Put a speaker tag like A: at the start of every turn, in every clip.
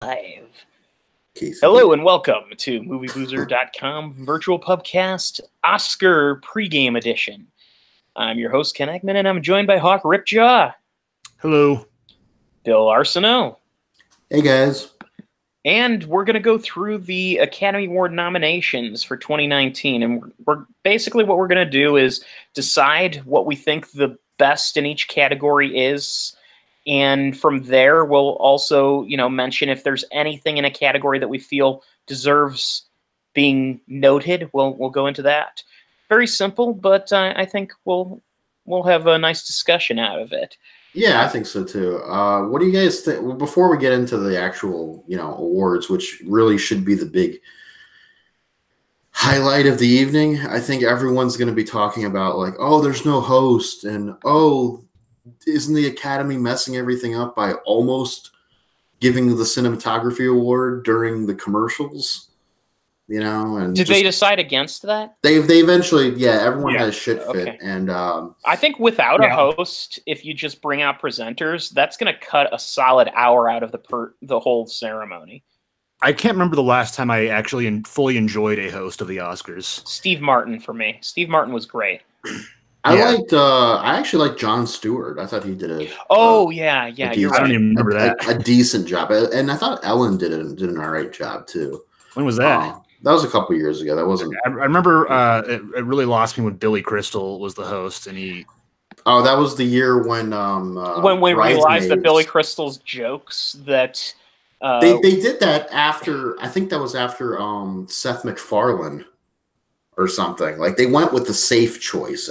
A: Live.
B: Casey.
A: Hello and welcome to MovieBoozer.com Virtual Pubcast Oscar Pregame Edition. I'm your host, Ken Eggman, and I'm joined by Hawk Ripjaw.
C: Hello.
A: Bill Arsenault.
B: Hey, guys.
A: And we're going to go through the Academy Award nominations for 2019. And we're basically what we're going to do is decide what we think the best in each category is. And from there, we'll also, mention if there's anything in a category that we feel deserves being noted. We'll go into that. Very simple, but I think we'll have a nice discussion out of it.
B: Yeah, I think so too. What do you guys think? Well, before we get into the actual, awards, which really should be the big highlight of the evening, I think everyone's going to be talking about like, oh, there's no host, and oh, isn't the Academy messing everything up by almost giving the cinematography award during the commercials? And
A: did they decide against that?
B: They eventually, everyone has shit fit,
A: okay.
B: And
A: I think without a host, if you just bring out presenters, that's going to cut a solid hour out of the whole ceremony.
C: I can't remember the last time I actually fully enjoyed a host of the Oscars.
A: Steve Martin for me. Steve Martin was great.
B: I actually liked Jon Stewart. I thought he did a.
A: You're
C: right. I don't even remember that.
B: A decent job, and I thought Ellen did an all right job too.
C: When was that?
B: That was a couple years ago. That wasn't.
C: I remember it really lost me when Billy Crystal was the host, and he.
B: Oh, that was the year when
A: we realized that Billy Crystal's jokes that
B: they did that after. I think that was after Seth MacFarlane or something. Like they went with the safe choice.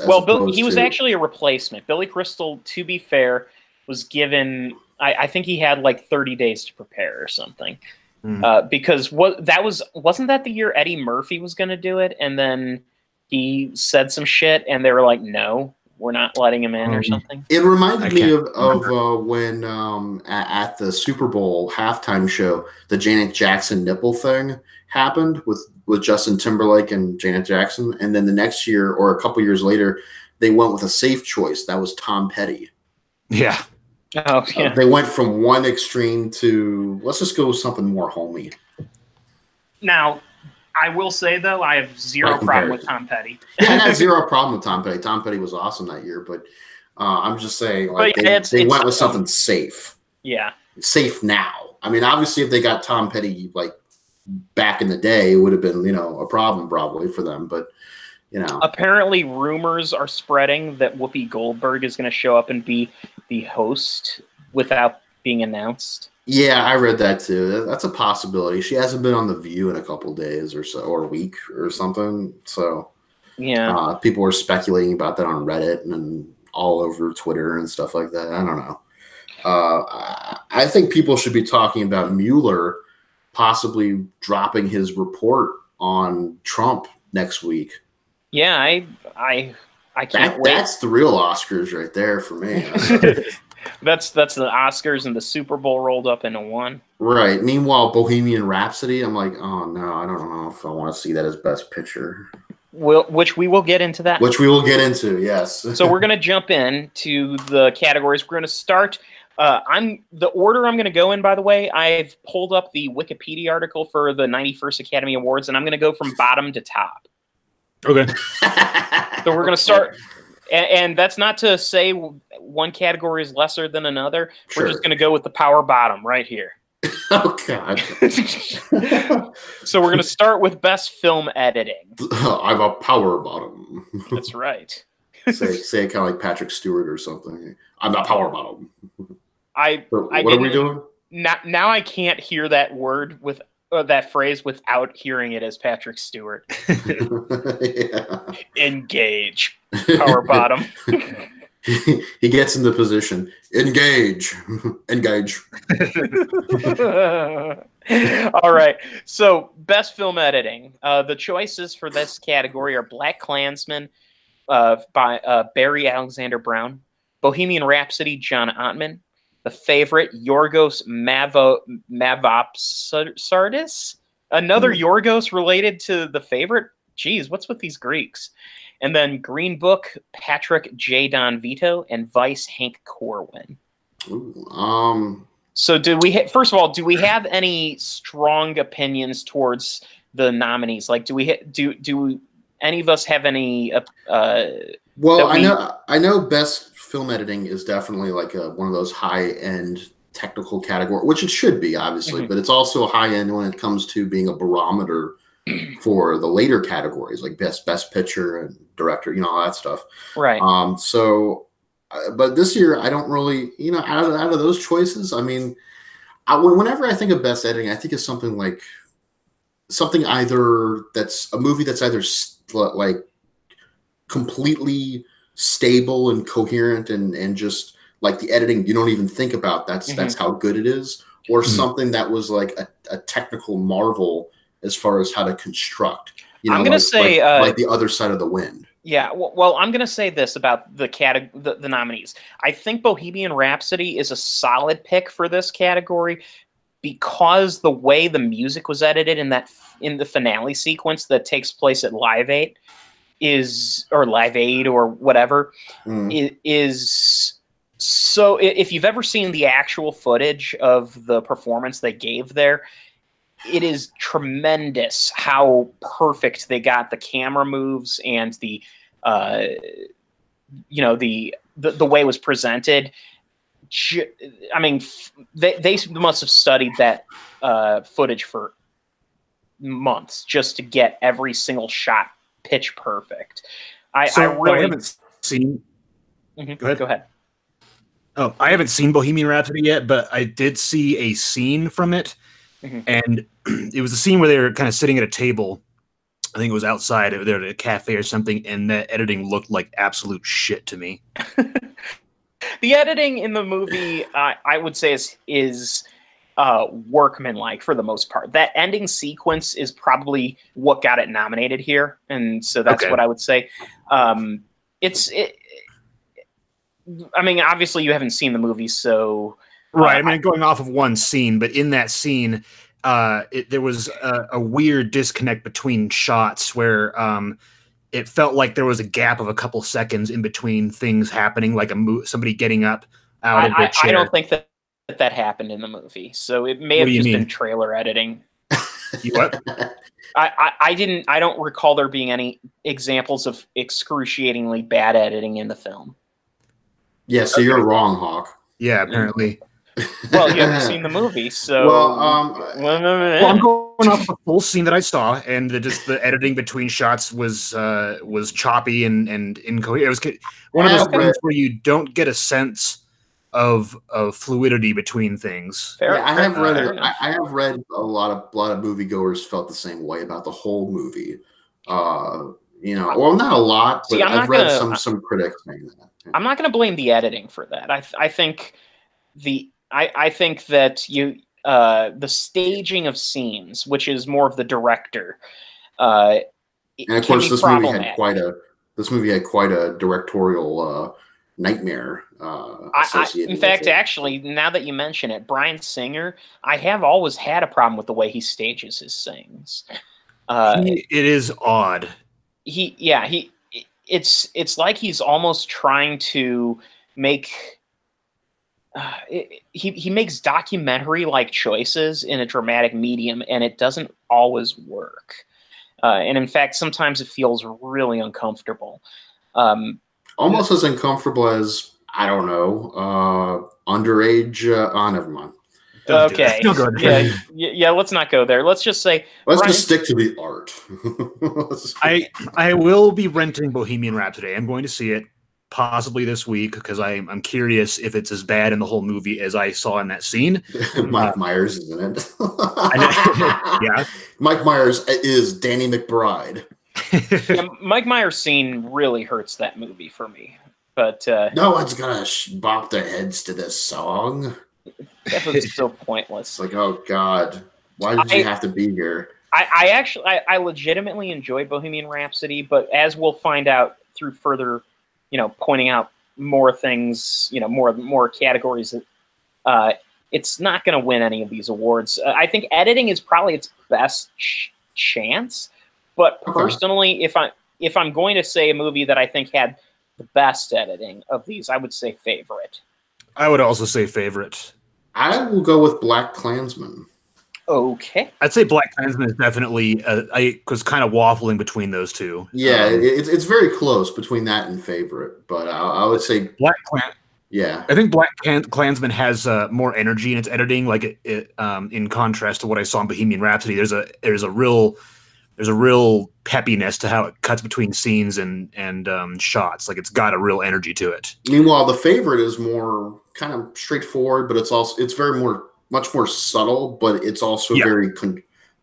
A: He was actually a replacement. Billy Crystal, to be fair, was given. I think he had like 30 days to prepare or something. Because wasn't that the year Eddie Murphy was going to do it, and then he said some shit, and they were like, "No, we're not letting him in," or something.
B: It reminded me of when at the Super Bowl halftime show, the Janet Jackson nipple thing happened with Justin Timberlake and Janet Jackson, and then the next year or a couple years later, they went with a safe choice. That was Tom Petty.
C: Yeah.
A: Oh, yeah.
B: They went from one extreme to let's just go with something more homey.
A: Now, I will say though, I have zero problem with Tom Petty.
B: Yeah, I had zero problem with Tom Petty. Tom Petty was awesome that year, but I'm just saying, like they went with something safe.
A: Yeah,
B: safe now. I mean, obviously, if they got Tom Petty like back in the day, it would have been a problem probably for them, but.
A: Apparently, rumors are spreading that Whoopi Goldberg is going to show up and be the host without being announced.
B: Yeah, I read that too. That's a possibility. She hasn't been on The View in a couple days or so, or a week or something. So,
A: yeah,
B: people are speculating about that on Reddit and all over Twitter and stuff like that. I don't know. I think people should be talking about Mueller possibly dropping his report on Trump next week.
A: Yeah, I can't wait.
B: That's the real Oscars right there for me.
A: That's the Oscars and the Super Bowl rolled up into one.
B: Right. Meanwhile, Bohemian Rhapsody, I'm like, oh no, I don't know if I want to see that as Best Picture.
A: Which we will get into that.
B: Which we will get into, yes.
A: So we're going to jump into the categories. We're going to start. The order I'm going to go in, by the way, I've pulled up the Wikipedia article for the 91st Academy Awards, and I'm going to go from bottom to top.
C: Okay.
A: So we're going to start, and that's not to say one category is lesser than another.
B: Sure.
A: We're just going to go with the power bottom right here.
B: Oh, God.
A: So we're going to start with Best Film Editing.
B: I'm a power bottom.
A: That's right.
B: say it kind of like Patrick Stewart or something. I'm a power bottom.
A: What
B: are we doing?
A: Now I can't hear that word with that phrase without hearing it as Patrick Stewart.
B: Yeah.
A: Engage. Power bottom.
B: He gets in the position. Engage. Engage.
A: All right. So, Best Film Editing. The choices for this category are Black Klansman by Barry Alexander Brown, Bohemian Rhapsody, John Ottman, The Favorite, Yorgos Mavropsardis, another Yorgos related to The Favorite. Geez, what's with these Greeks? And then Green Book, Patrick J. Don Vito, and Vice, Hank Corwin.
B: Ooh,
A: So first of all, do we have any strong opinions towards the nominees? Like, do any of us have any?
B: Well, I know best film editing is definitely like one of those high end technical category, which it should be, obviously, but it's also high end when it comes to being a barometer for the later categories like best picture and director, all that stuff.
A: Right.
B: But this year I don't really, out of those choices, I mean, whenever I think of best editing, I think of something either that's a movie that's either like completely stable and coherent and just like the editing you don't even think about, that's how good it is, or something that was like a technical marvel as far as how to construct.
A: I'm gonna say
B: like The Other Side of the Wind.
A: Yeah, well, I'm gonna say this about the nominees. I think Bohemian Rhapsody is a solid pick for this category because the way the music was edited in the finale sequence that takes place at Live 8 or Live Aid or whatever is so. If you've ever seen the actual footage of the performance they gave there, it is tremendous how perfect they got the camera moves and the way it was presented. I mean, they must have studied that footage for months just to get every single shot pitch perfect. I
C: haven't seen.
A: Go ahead.
C: Oh, I haven't seen Bohemian Rhapsody yet, but I did see a scene from it. And it was a scene where they were kind of sitting at a table. I think it was outside. They were at a cafe or something, and the editing looked like absolute shit to me.
A: The editing in the movie, I would say, is workmanlike for the most part. That ending sequence is probably what got it nominated here, and so that's what I would say. I mean, obviously, you haven't seen the movie, so.
C: Right, I mean, going off of one scene, but in that scene, there was a weird disconnect between shots where it felt like there was a gap of a couple seconds in between things happening, like somebody getting up out of their chair.
A: I don't think that happened in the movie, so it may have just been trailer editing.
C: What?
A: I don't recall there being any examples of excruciatingly bad editing in the film.
B: Yeah, so you're wrong, Hawk.
C: Yeah, apparently.
A: Well, you haven't seen the movie, so.
C: Well, I'm going off the full scene that I saw, and the editing between shots was choppy and incoherent. It was one of those things where you don't get a sense of fluidity between things.
B: I have read a lot of moviegoers felt the same way about the whole movie. Well, not a lot, but I've read some critics saying that.
A: I'm not going to blame the editing for that. I think I think that the staging of scenes, which is more of the director,
B: and of course this movie had quite a directorial nightmare associated.
A: In fact, actually, now that you mention it, Bryan Singer, I have always had a problem with the way he stages his things.
C: It is odd.
A: It's like he's almost trying to make. He makes documentary-like choices in a dramatic medium, and it doesn't always work. And in fact, sometimes it feels really uncomfortable.
B: Almost as uncomfortable as, I don't know, underage. Never mind.
A: Okay. Yeah. Let's not go there. Let's just say.
B: Let's just stick to the art.
C: I will be renting Bohemian Rhapsody. I'm going to see it. Possibly this week, because I'm curious if it's as bad in the whole movie as I saw in that scene.
B: Mike Myers is in it.
C: Yeah,
B: Mike Myers is Danny McBride.
A: Mike Myers' scene really hurts that movie for me. But
B: no one's gonna bop their heads to this song.
A: That was so pointless.
B: It's like, oh God, why did you have to be here?
A: I legitimately enjoyed Bohemian Rhapsody, but as we'll find out through further. Pointing out more things, more categories. It's not going to win any of these awards. I think editing is probably its best chance. But personally, if I'm going to say a movie that I think had the best editing of these, I would say Favorite.
C: I would also say Favorite.
B: I will go with Black Klansman.
A: Okay.
C: I'd say Black Klansman is definitely. I was kind of waffling between those two.
B: Yeah, it's very close between that and Favorite, but I would say
C: Black Klansman.
B: Yeah,
C: I think Black Klansman has more energy in its editing, like in contrast to what I saw in Bohemian Rhapsody. There's a real peppiness to how it cuts between scenes and shots. Like it's got a real energy to it.
B: Meanwhile, The Favorite is more kind of straightforward, but it's much more subtle, but it's also very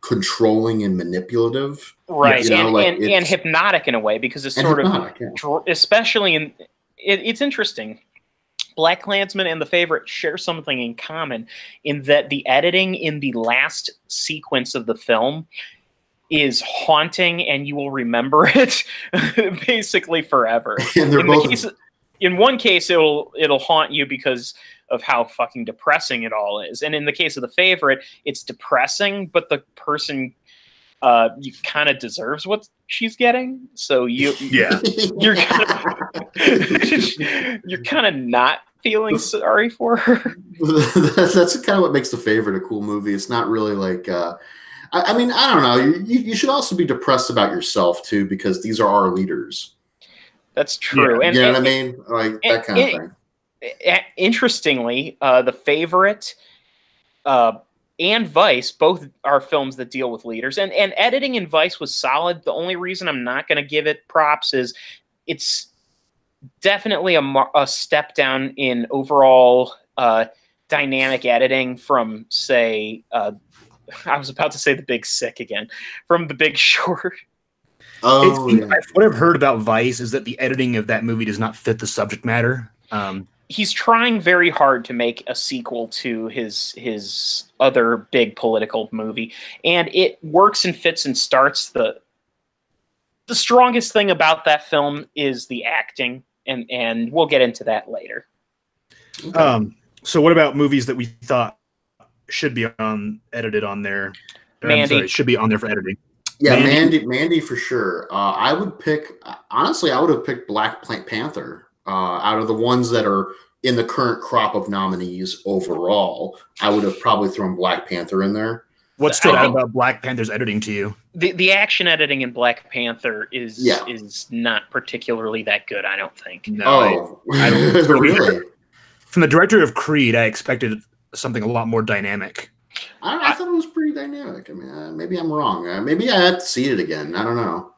B: controlling and manipulative.
A: Right, and hypnotic in a way, because it's sort of, especially it's interesting. Black Klansman and The Favorite share something in common in that the editing in the last sequence of the film is haunting, and you will remember it basically forever.
B: And
A: in one case, it'll haunt you because of how fucking depressing it all is, and in the case of The Favorite, it's depressing, but the person you kind of deserves what she's getting, so you're kind of not feeling sorry for her.
B: That's kind of what makes The Favorite a cool movie. It's not really like I mean, I don't know. You should also be depressed about yourself too, because these are our leaders.
A: That's true.
B: Yeah, you know what I mean? Like that kind of thing.
A: Interestingly, The Favorite and Vice both are films that deal with leaders, and editing in Vice was solid. The only reason I'm not going to give it props is it's definitely a step down in overall dynamic editing from, say, I was about to say The Big Sick again, from The Big Short.
C: What I've heard about Vice is that the editing of that movie does not fit the subject matter.
A: He's trying very hard to make a sequel to his other big political movie, and it works and fits and starts. The strongest thing about that film is the acting, and we'll get into that later.
C: So what about movies that we thought should be edited on there?
A: Mandy
C: should be on there for editing.
B: Yeah, Mandy for sure. I would have picked Black Panther. Out of the ones that are in the current crop of nominees overall, I would have probably thrown Black Panther in there.
C: What stood out about Black Panther's editing to you?
A: The action editing in Black Panther is not particularly that good, I don't think.
C: No,
B: I don't really.
C: From the director of Creed, I expected something a lot more dynamic.
B: I thought it was pretty dynamic. I mean, maybe I'm wrong. Maybe I have to see it again. I don't know.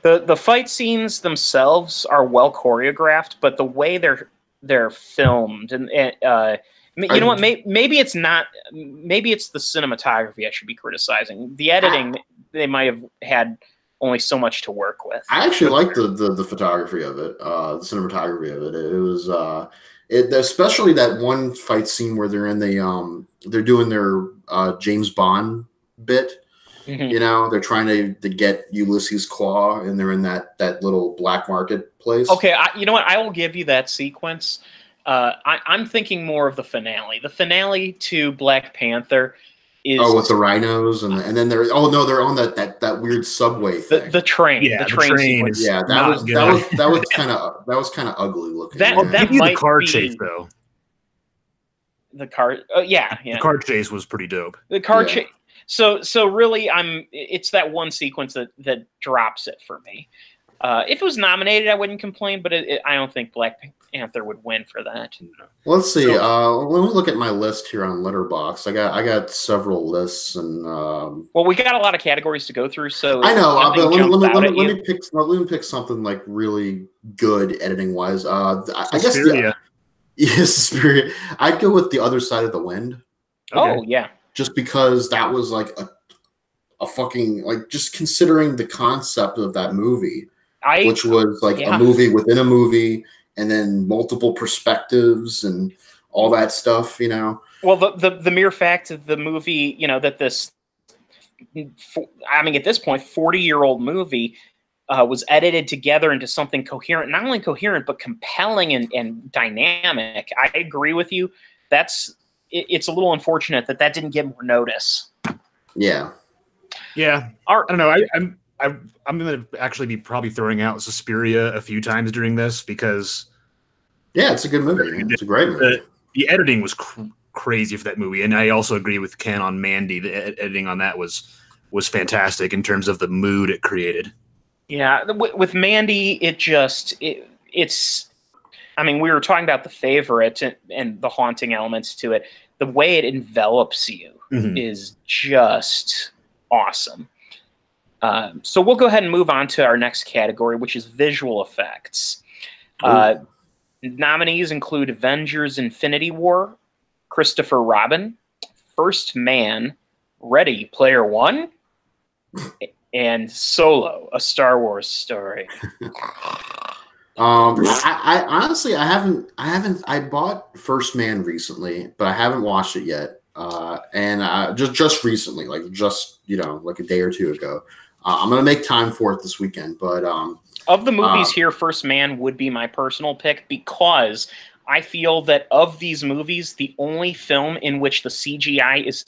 A: The fight scenes themselves are well choreographed, but the way they're filmed and you know what? Maybe it's not. Maybe it's the cinematography I should be criticizing. The editing, they might have had only so much to work with.
B: I actually like the photography of it, the cinematography of it. It was especially that one fight scene where they're in they're doing their James Bond bit.
A: Mm-hmm.
B: You know, they're trying to get Ulysses Claw, and they're in that little black market place.
A: Okay, you know what? I will give you that sequence. I'm thinking more of the finale. The finale to Black Panther is
B: with the rhinos and then they're on that weird subway thing.
A: The train.
C: Yeah,
A: the train sequence.
C: Is
B: that was kind of ugly looking.
A: That
C: might
A: the
C: car
A: be,
C: chase though.
A: The car. Yeah.
C: The car chase was pretty dope.
A: The car chase. So really, it's that one sequence that drops it for me. If it was nominated, I wouldn't complain, but I don't think Black Panther would win for that.
B: Let's see. Let me look at my list here on Letterboxd. I got several lists, and
A: well, we got a lot of categories to go through. So
B: I know, but let me pick something like really good editing wise. I guess Suspiria. I'd go with The Other Side of the Wind.
A: Okay. Oh yeah.
B: Just because that was like a fucking, like, just considering the concept of that movie, which was like a movie within a movie, and then multiple perspectives and all that stuff, you know.
A: Well, the mere fact of the movie, you know, that this, I mean, at this point, 40-year-old movie was edited together into something coherent, not only coherent, but compelling and dynamic. I agree with you. It's a little unfortunate that didn't get more notice.
B: Yeah.
C: Yeah. I don't know. I'm going to actually be probably throwing out Suspiria a few times during this because
B: it's a good movie. It's a great movie.
C: The editing was crazy for that movie. And I also agree with Ken on Mandy. The editing on that was fantastic in terms of the mood it created.
A: Yeah, with Mandy, it's. I mean, we were talking about The Favorite and the haunting elements to it. The way it envelops you is just awesome. So we'll go ahead and move on to our next category, which is visual effects. Nominees include Avengers: Infinity War, Christopher Robin, First Man, Ready Player One, and Solo: A Star Wars Story.
B: I honestly I bought First Man recently, but I haven't watched it yet. And just recently, like like a day or two ago. I'm gonna make time for it this weekend. But
A: of the movies here, First Man would be my personal pick because I feel that of these movies, the only film in which the CGI is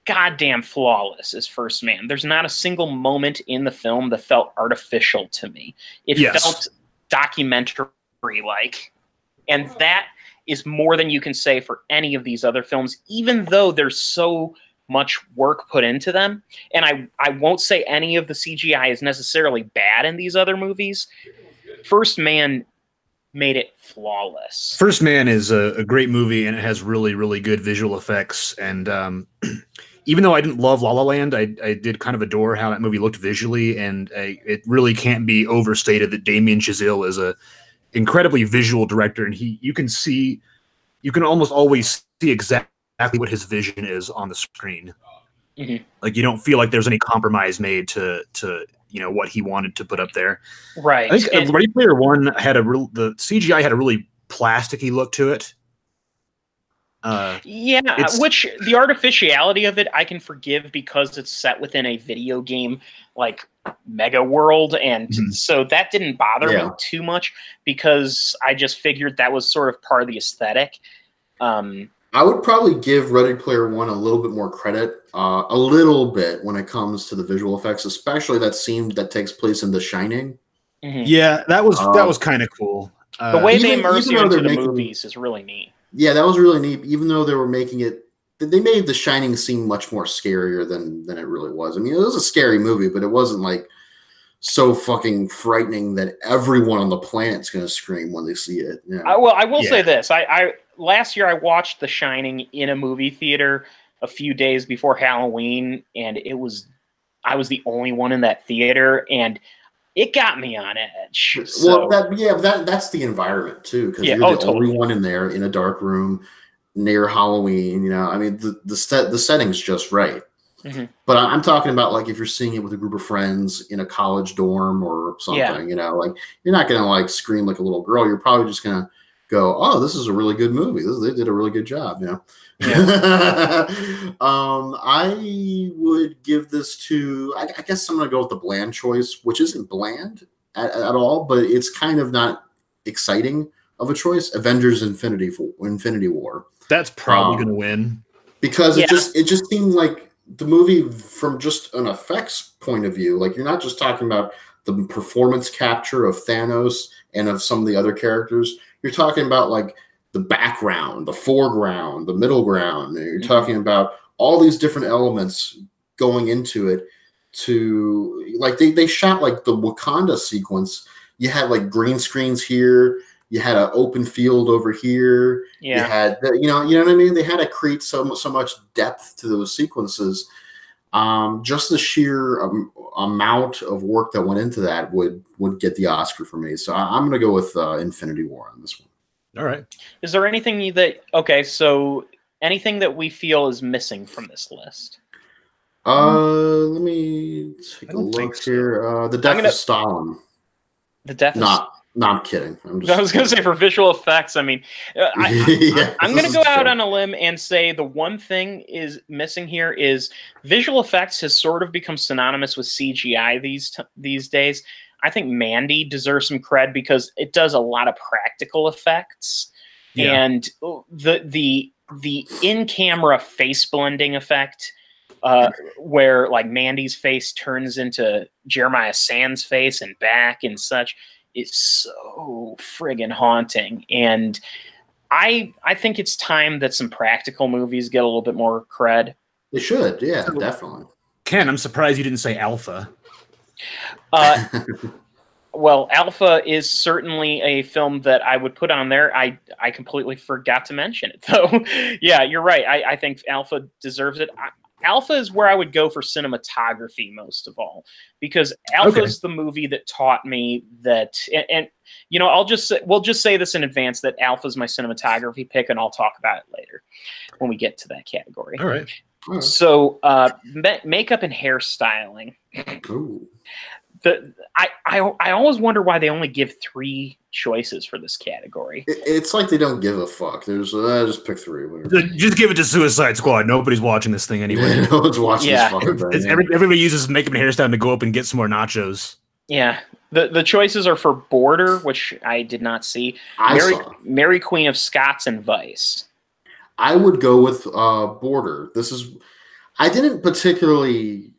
A: goddamn flawless is First Man. There's not a single moment in the film that felt artificial to me. It felt documentary-like. And that is more than you can say for any of these other films, even though there's so much work put into them. And I won't say any of the CGI is necessarily bad in these other movies. First Man made it flawless.
C: First Man is a great movie, and it has really, really good visual effects. And even though I didn't love La La Land, I did kind of adore how that movie looked visually, and it really can't be overstated that Damien Chazelle is a incredibly visual director, and you can almost always see exactly what his vision is on the screen. Like, you don't feel like there's any compromise made to what he wanted to put up there.
A: Right.
C: I think Ready Player One had the CGI had a really plasticky look to it.
A: Which the artificiality of it I can forgive because it's set within a video game like mega world, and so that didn't bother me too much because I just figured that was sort of part of the aesthetic.
B: I would probably give Ready Player One a little bit more credit, a little bit when it comes to the visual effects, especially that scene that takes place in The Shining.
C: Yeah, that was kind of cool.
A: The way they immerse you into the movies is really neat.
B: Yeah, that was really neat. Even though they were making it, they made The Shining seem much more scarier than it really was. I mean, it was a scary movie, but it wasn't like so fucking frightening that everyone on the planet's going to scream when they see it. Yeah.
A: I will say this. I last year I watched The Shining in a movie theater a few days before Halloween, and I was the only one in that theater, and it got me on edge.
B: So. Well, that's the environment too, because you're the only one in there in a dark room near Halloween. I mean, the setting's just right. But I'm talking about like if you're seeing it with a group of friends in a college dorm or something. Like you're not gonna like scream like a little girl. You're probably just gonna go, "Oh, this is a really good movie. They did a really good job." I would give this to. I guess I'm gonna go with the bland choice, which isn't bland at all, but it's kind of not exciting of a choice. Avengers: Infinity War.
C: That's probably gonna win
B: because it just seemed like the movie from just an effects point of view. Like you're not just talking about the performance capture of Thanos and of some of the other characters. You're talking about like the background, the foreground, the middle ground. You're talking about all these different elements going into it to like they shot like the Wakanda sequence. You had like green screens here. You had an open field over here.
A: Yeah.
B: You had you know what I mean? They had to create so much depth to those sequences. Just the sheer amount of work that went into that would get the Oscar for me. So I'm going to go with Infinity War on this one.
C: All right.
A: Is there anything anything that we feel is missing from this list?
B: Let me take a look here. The Death of Stalin.
A: The Death of
B: No, I'm kidding.
A: I was going to say for visual effects. I mean, I'm going to go out on a limb and say the one thing is missing here is visual effects has sort of become synonymous with CGI these days. I think Mandy deserves some cred because it does a lot of practical effects, and the in-camera face blending effect, where like Mandy's face turns into Jeremiah Sand's face and back and such. It's so friggin' haunting. And I think it's time that some practical movies get a little bit more cred.
B: They should, yeah, definitely.
C: Ken, I'm surprised you didn't say Alpha.
A: Well, Alpha is certainly a film that I would put on there. I completely forgot to mention it, though. Yeah, you're right. I think Alpha deserves it. Alpha is where I would go for cinematography most of all, because Alpha is the movie that taught me that, and you know, we'll just say this in advance that Alpha is my cinematography pick, and I'll talk about it later when we get to that category.
C: All right.
A: So, makeup and hairstyling.
B: Ooh.
A: I always wonder why they only give 3 choices for this category.
B: It's like they don't give a fuck. There's just pick 3. Whatever.
C: Just give it to Suicide Squad. Nobody's watching this thing anyway.
B: Yeah, no one's watching this fucking thing.
C: Everybody uses makeup and hairstyle to go up and get some more nachos.
A: Yeah. The choices are for Border, which I did not see. Mary Queen of Scots and Vice.
B: I would go with Border. I didn't particularly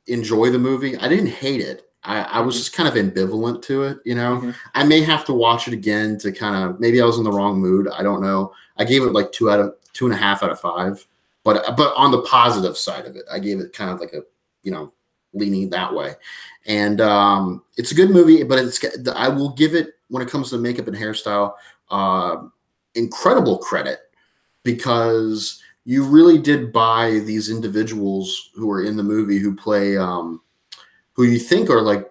B: enjoy the movie. I didn't hate it. I was just kind of ambivalent to it, you know. Mm-hmm. I may have to watch it again to kind of, maybe I was in the wrong mood. I don't know. I gave it like 2.5 out of 5, but on the positive side of it, I gave it kind of like a, you know, leaning that way. And it's a good movie, but I will give it, when it comes to makeup and hairstyle, incredible credit, because you really did buy these individuals who are in the movie who play, who you think are like,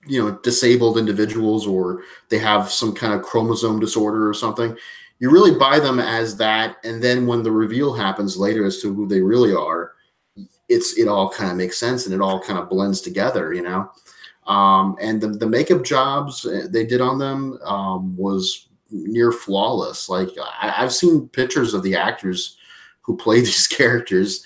B: you know, disabled individuals, or they have some kind of chromosome disorder or something. You really buy them as that. And then when the reveal happens later as to who they really are, it all kind of makes sense, and it all kind of blends together, you know? And the makeup jobs they did on them was near flawless. Like I've seen pictures of the actors who play these characters,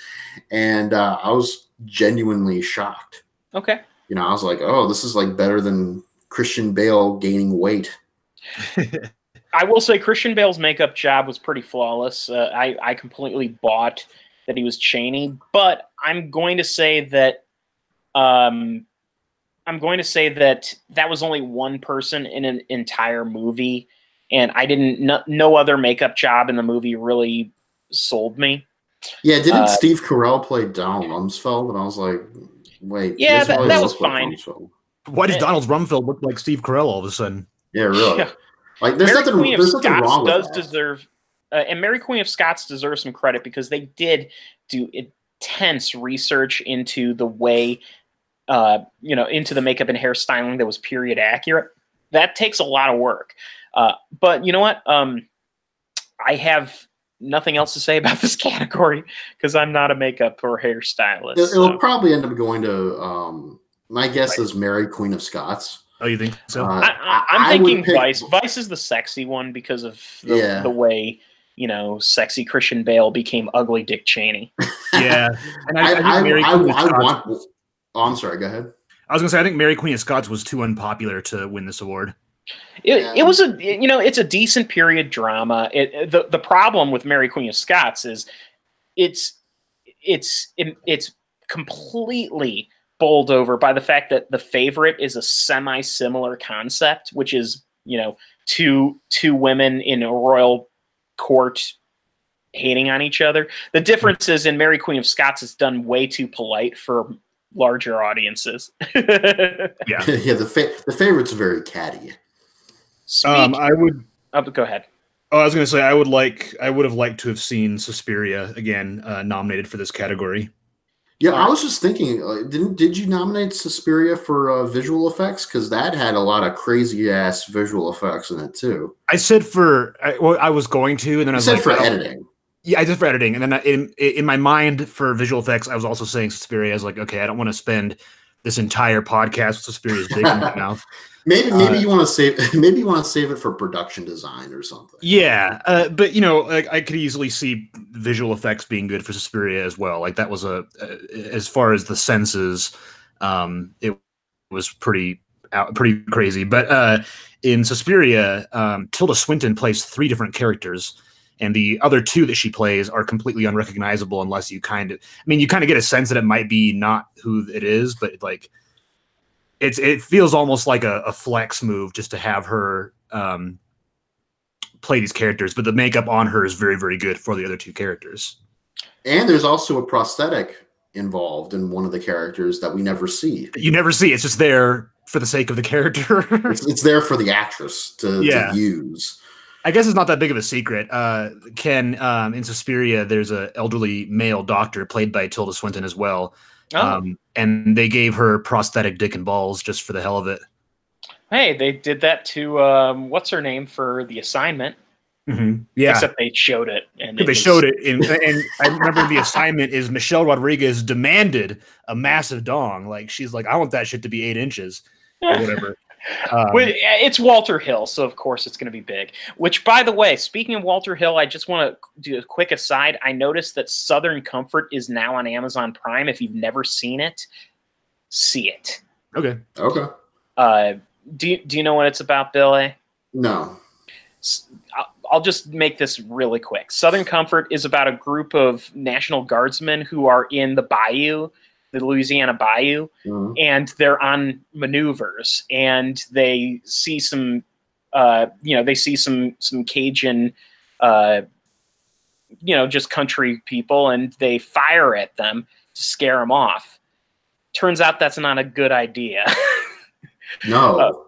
B: and I was genuinely shocked.
A: Okay.
B: You know, I was like, oh, this is like better than Christian Bale gaining weight.
A: I will say Christian Bale's makeup job was pretty flawless. I completely bought that he was Chaney, but I'm going to say that that was only one person in an entire movie, and no other makeup job in the movie really sold me.
B: Yeah, didn't Steve Carell play Donald Rumsfeld? And I was like, wait.
A: Yeah, that was fine.
C: Why does Donald Rumsfeld look like Steve Carell all of a sudden?
B: Yeah, really. Yeah. Like, there's nothing wrong with that.
A: Deserve, and Mary Queen of Scots deserves some credit, because they did do intense research into the way, into the makeup and hairstyling that was period accurate. That takes a lot of work. But you know what? I have nothing else to say about this category, because I'm not a makeup or hairstylist.
B: It'll probably end up going to, my guess is Mary Queen of Scots.
C: Oh, you think so?
A: I'm thinking Vice. Vice is the sexy one because of the way, you know, sexy Christian Bale became ugly Dick Cheney.
C: Yeah. And
B: I'm sorry, go ahead.
C: I was going to say, I think Mary Queen of Scots was too unpopular to win this award.
A: It was it's a decent period drama. The problem with Mary Queen of Scots is it's completely bowled over by the fact that The Favorite is a semi-similar concept, which is, you know, two women in a royal court hating on each other. The difference is in Mary Queen of Scots, it's done way too polite for larger audiences.
B: Yeah. The Favorite's very catty.
C: I would.
A: Go ahead.
C: Oh, I was going to say I would have liked to have seen Suspiria again nominated for this category.
B: Yeah, I was just thinking, did you nominate Suspiria for visual effects? Because that had a lot of crazy ass visual effects in it too.
C: I said I was going to, and then I said
B: for editing.
C: Yeah, I did for editing, and then in my mind for visual effects, I was also saying Suspiria. I was like, okay, I don't want to spend this entire podcast with Suspiria's dick in my mouth.
B: Maybe you want to save. Maybe you want to save it for production design or something.
C: Yeah, but you know, like, I could easily see visual effects being good for Suspiria as well. Like that was as far as the senses, it was pretty crazy. But in Suspiria, Tilda Swinton plays 3 different characters, and the other 2 that she plays are completely unrecognizable unless you kind of get a sense that it might be not who it is, but like. It feels almost like a flex move just to have her play these characters, but the makeup on her is very, very good for the other two characters.
B: And there's also a prosthetic involved in one of the characters that we never see.
C: You never see. It's just there for the sake of the character.
B: It's there for the actress to use.
C: I guess it's not that big of a secret. Ken, in Suspiria, there's an elderly male doctor played by Tilda Swinton as well. And they gave her prosthetic dick and balls just for the hell of it.
A: Hey, they did that to what's her name for The Assignment.
C: Mm-hmm. Yeah,
A: except they showed it, and
C: showed it, and I remember The Assignment is Michelle Rodriguez demanded a massive dong. Like she's like, I want that shit to be 8 inches or whatever.
A: It's Walter Hill, so of course it's going to be big. Which, by the way, speaking of Walter Hill, I just want to do a quick aside. I noticed that Southern Comfort is now on Amazon Prime. If you've never seen it, see it.
C: Okay.
A: Do you know what it's about, Billy?
B: No.
A: I'll just make this really quick. Southern Comfort is about a group of National Guardsmen who are in the bayou, the Louisiana bayou, and they're on maneuvers, and they see some, some Cajun, just country people, and they fire at them to scare them off. Turns out that's not a good idea.
B: No.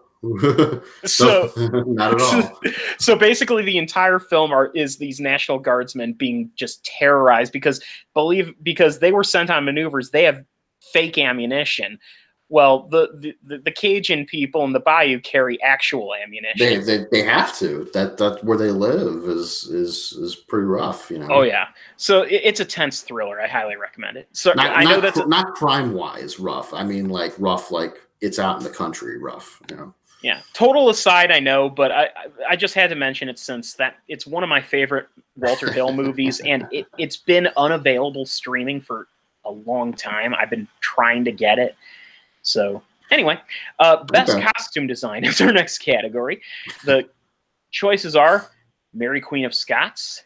A: So
B: not at all.
A: So basically the entire film is these National Guardsmen being just terrorized because they were sent on maneuvers. They have fake ammunition. Well, the Cajun people in the bayou carry actual ammunition.
B: They have to. That where they live is pretty rough,
A: Oh yeah. So it's a tense thriller. I highly recommend it. So I know that's
B: not crime wise rough. I mean like rough, like it's out in the country rough,
A: Yeah, total aside, I know, but I just had to mention it since that it's one of my favorite Walter Hill movies, and it's been unavailable streaming for a long time. I've been trying to get it. So anyway, best costume design is our next category. The choices are Mary Queen of Scots,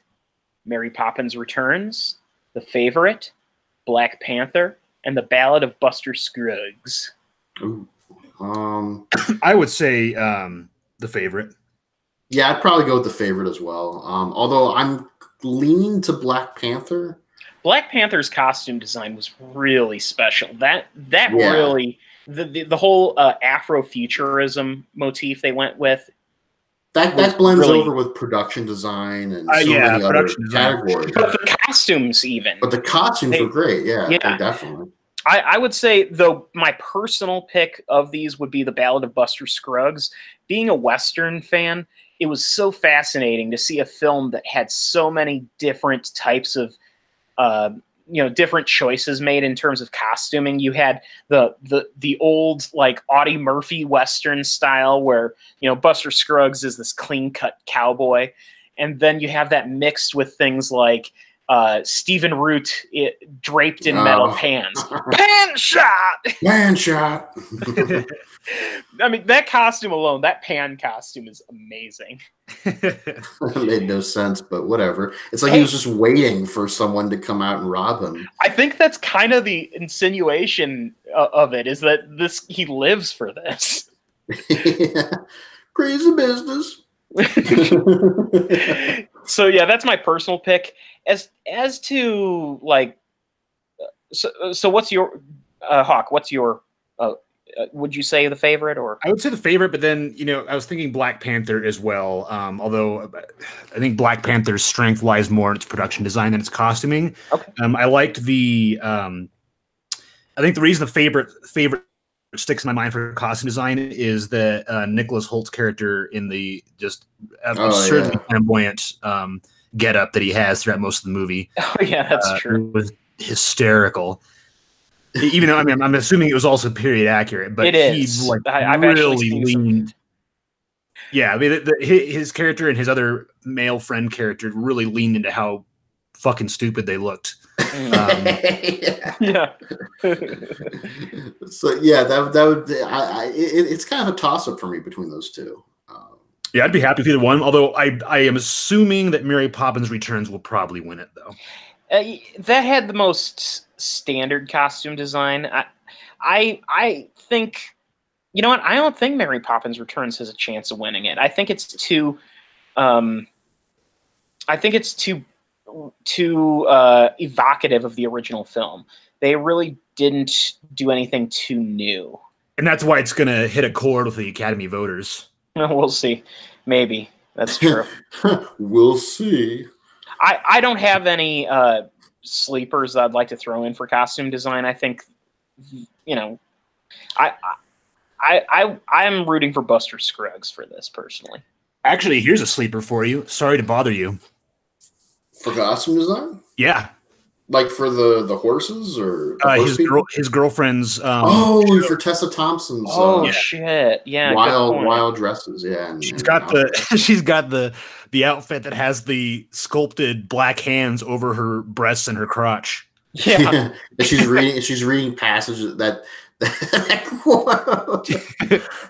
A: Mary Poppins Returns, The Favorite, Black Panther, and The Ballad of Buster Scruggs.
B: Ooh.
C: I would say The Favorite.
B: Yeah, I'd probably go with The Favorite as well. Although I'm leaning to Black Panther.
A: Black Panther's costume design was really special. That really the whole Afrofuturism motif they went with.
B: That blends really over with production design and so many other categories.
A: But the costumes even.
B: But the costumes were great. Yeah, definitely.
A: I would say, though, my personal pick of these would be The Ballad of Buster Scruggs. Being a Western fan, it was so fascinating to see a film that had so many different types of, different choices made in terms of costuming. You had the old, like, Audie Murphy Western style where, Buster Scruggs is this clean-cut cowboy. And then you have that mixed with things like Stephen Root draped in metal pans. Pan shot! I mean, that costume alone, that pan costume is amazing.
B: It made no sense, but whatever. It's like he was just waiting for someone to come out and rob him.
A: I think that's kind of the insinuation of it, is that he lives for this.
B: Yeah. Crazy business.
A: So yeah, that's my personal pick. As to like, so what's your Hawk? What's your? Would you say The Favorite or?
C: I would say The Favorite, but then I was thinking Black Panther as well. Although I think Black Panther's strength lies more in its production design than its costuming.
A: Okay.
C: I liked the. I think the reason The Favorite sticks in my mind for costume design is that Nicholas Holt's character in the just absurdly flamboyant get up that he has throughout most of the movie.
A: Oh yeah, that's true.
C: It was hysterical. Even though I'm assuming it was also period accurate, but
A: it is.
C: He
A: I've
C: really leaned. Yeah, I mean his character and his other male friend character really leaned into how fucking stupid they looked.
A: Yeah.
B: So yeah, that would it's kind of a toss up for me between those two.
C: Yeah, I'd be happy with either one. Although I am assuming that Mary Poppins Returns will probably win it though.
A: That had the most standard costume design. I think, you know what? I don't think Mary Poppins Returns has a chance of winning it. I think it's too I think it's too evocative of the original film. They really didn't do anything too new.
C: And that's why it's going to hit a chord with the Academy voters.
A: We'll see. Maybe. That's true.
B: We'll see.
A: I don't have any sleepers that I'd like to throw in for costume design. I think, I'm rooting for Buster Scruggs for this personally.
C: Actually, here's a sleeper for you. Sorry to bother you.
B: For costume design?
C: Yeah.
B: Like for the horses or the
C: his girlfriend's
B: for Tessa Thompson's
A: shit. Yeah.
B: Wild dresses, yeah.
C: She's got the outfit that has the sculpted black hands over her breasts and her crotch.
A: Yeah.
B: she's reading passages that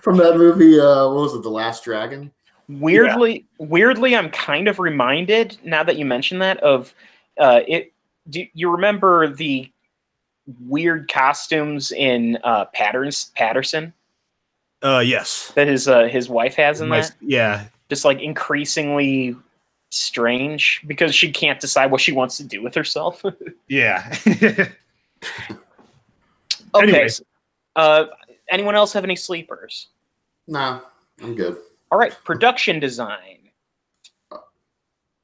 B: from that movie, what was it, The Last Dragon?
A: Weirdly, I'm kind of reminded now that you mention that of it. Do you remember the weird costumes in Patterson?
C: Yes.
A: That his wife has in that?
C: Yeah.
A: Just like increasingly strange because she can't decide what she wants to do with herself.
C: Yeah.
A: Okay.
C: Anyway.
A: Anyone else have any sleepers?
B: Nah, I'm good.
A: All right. Production design.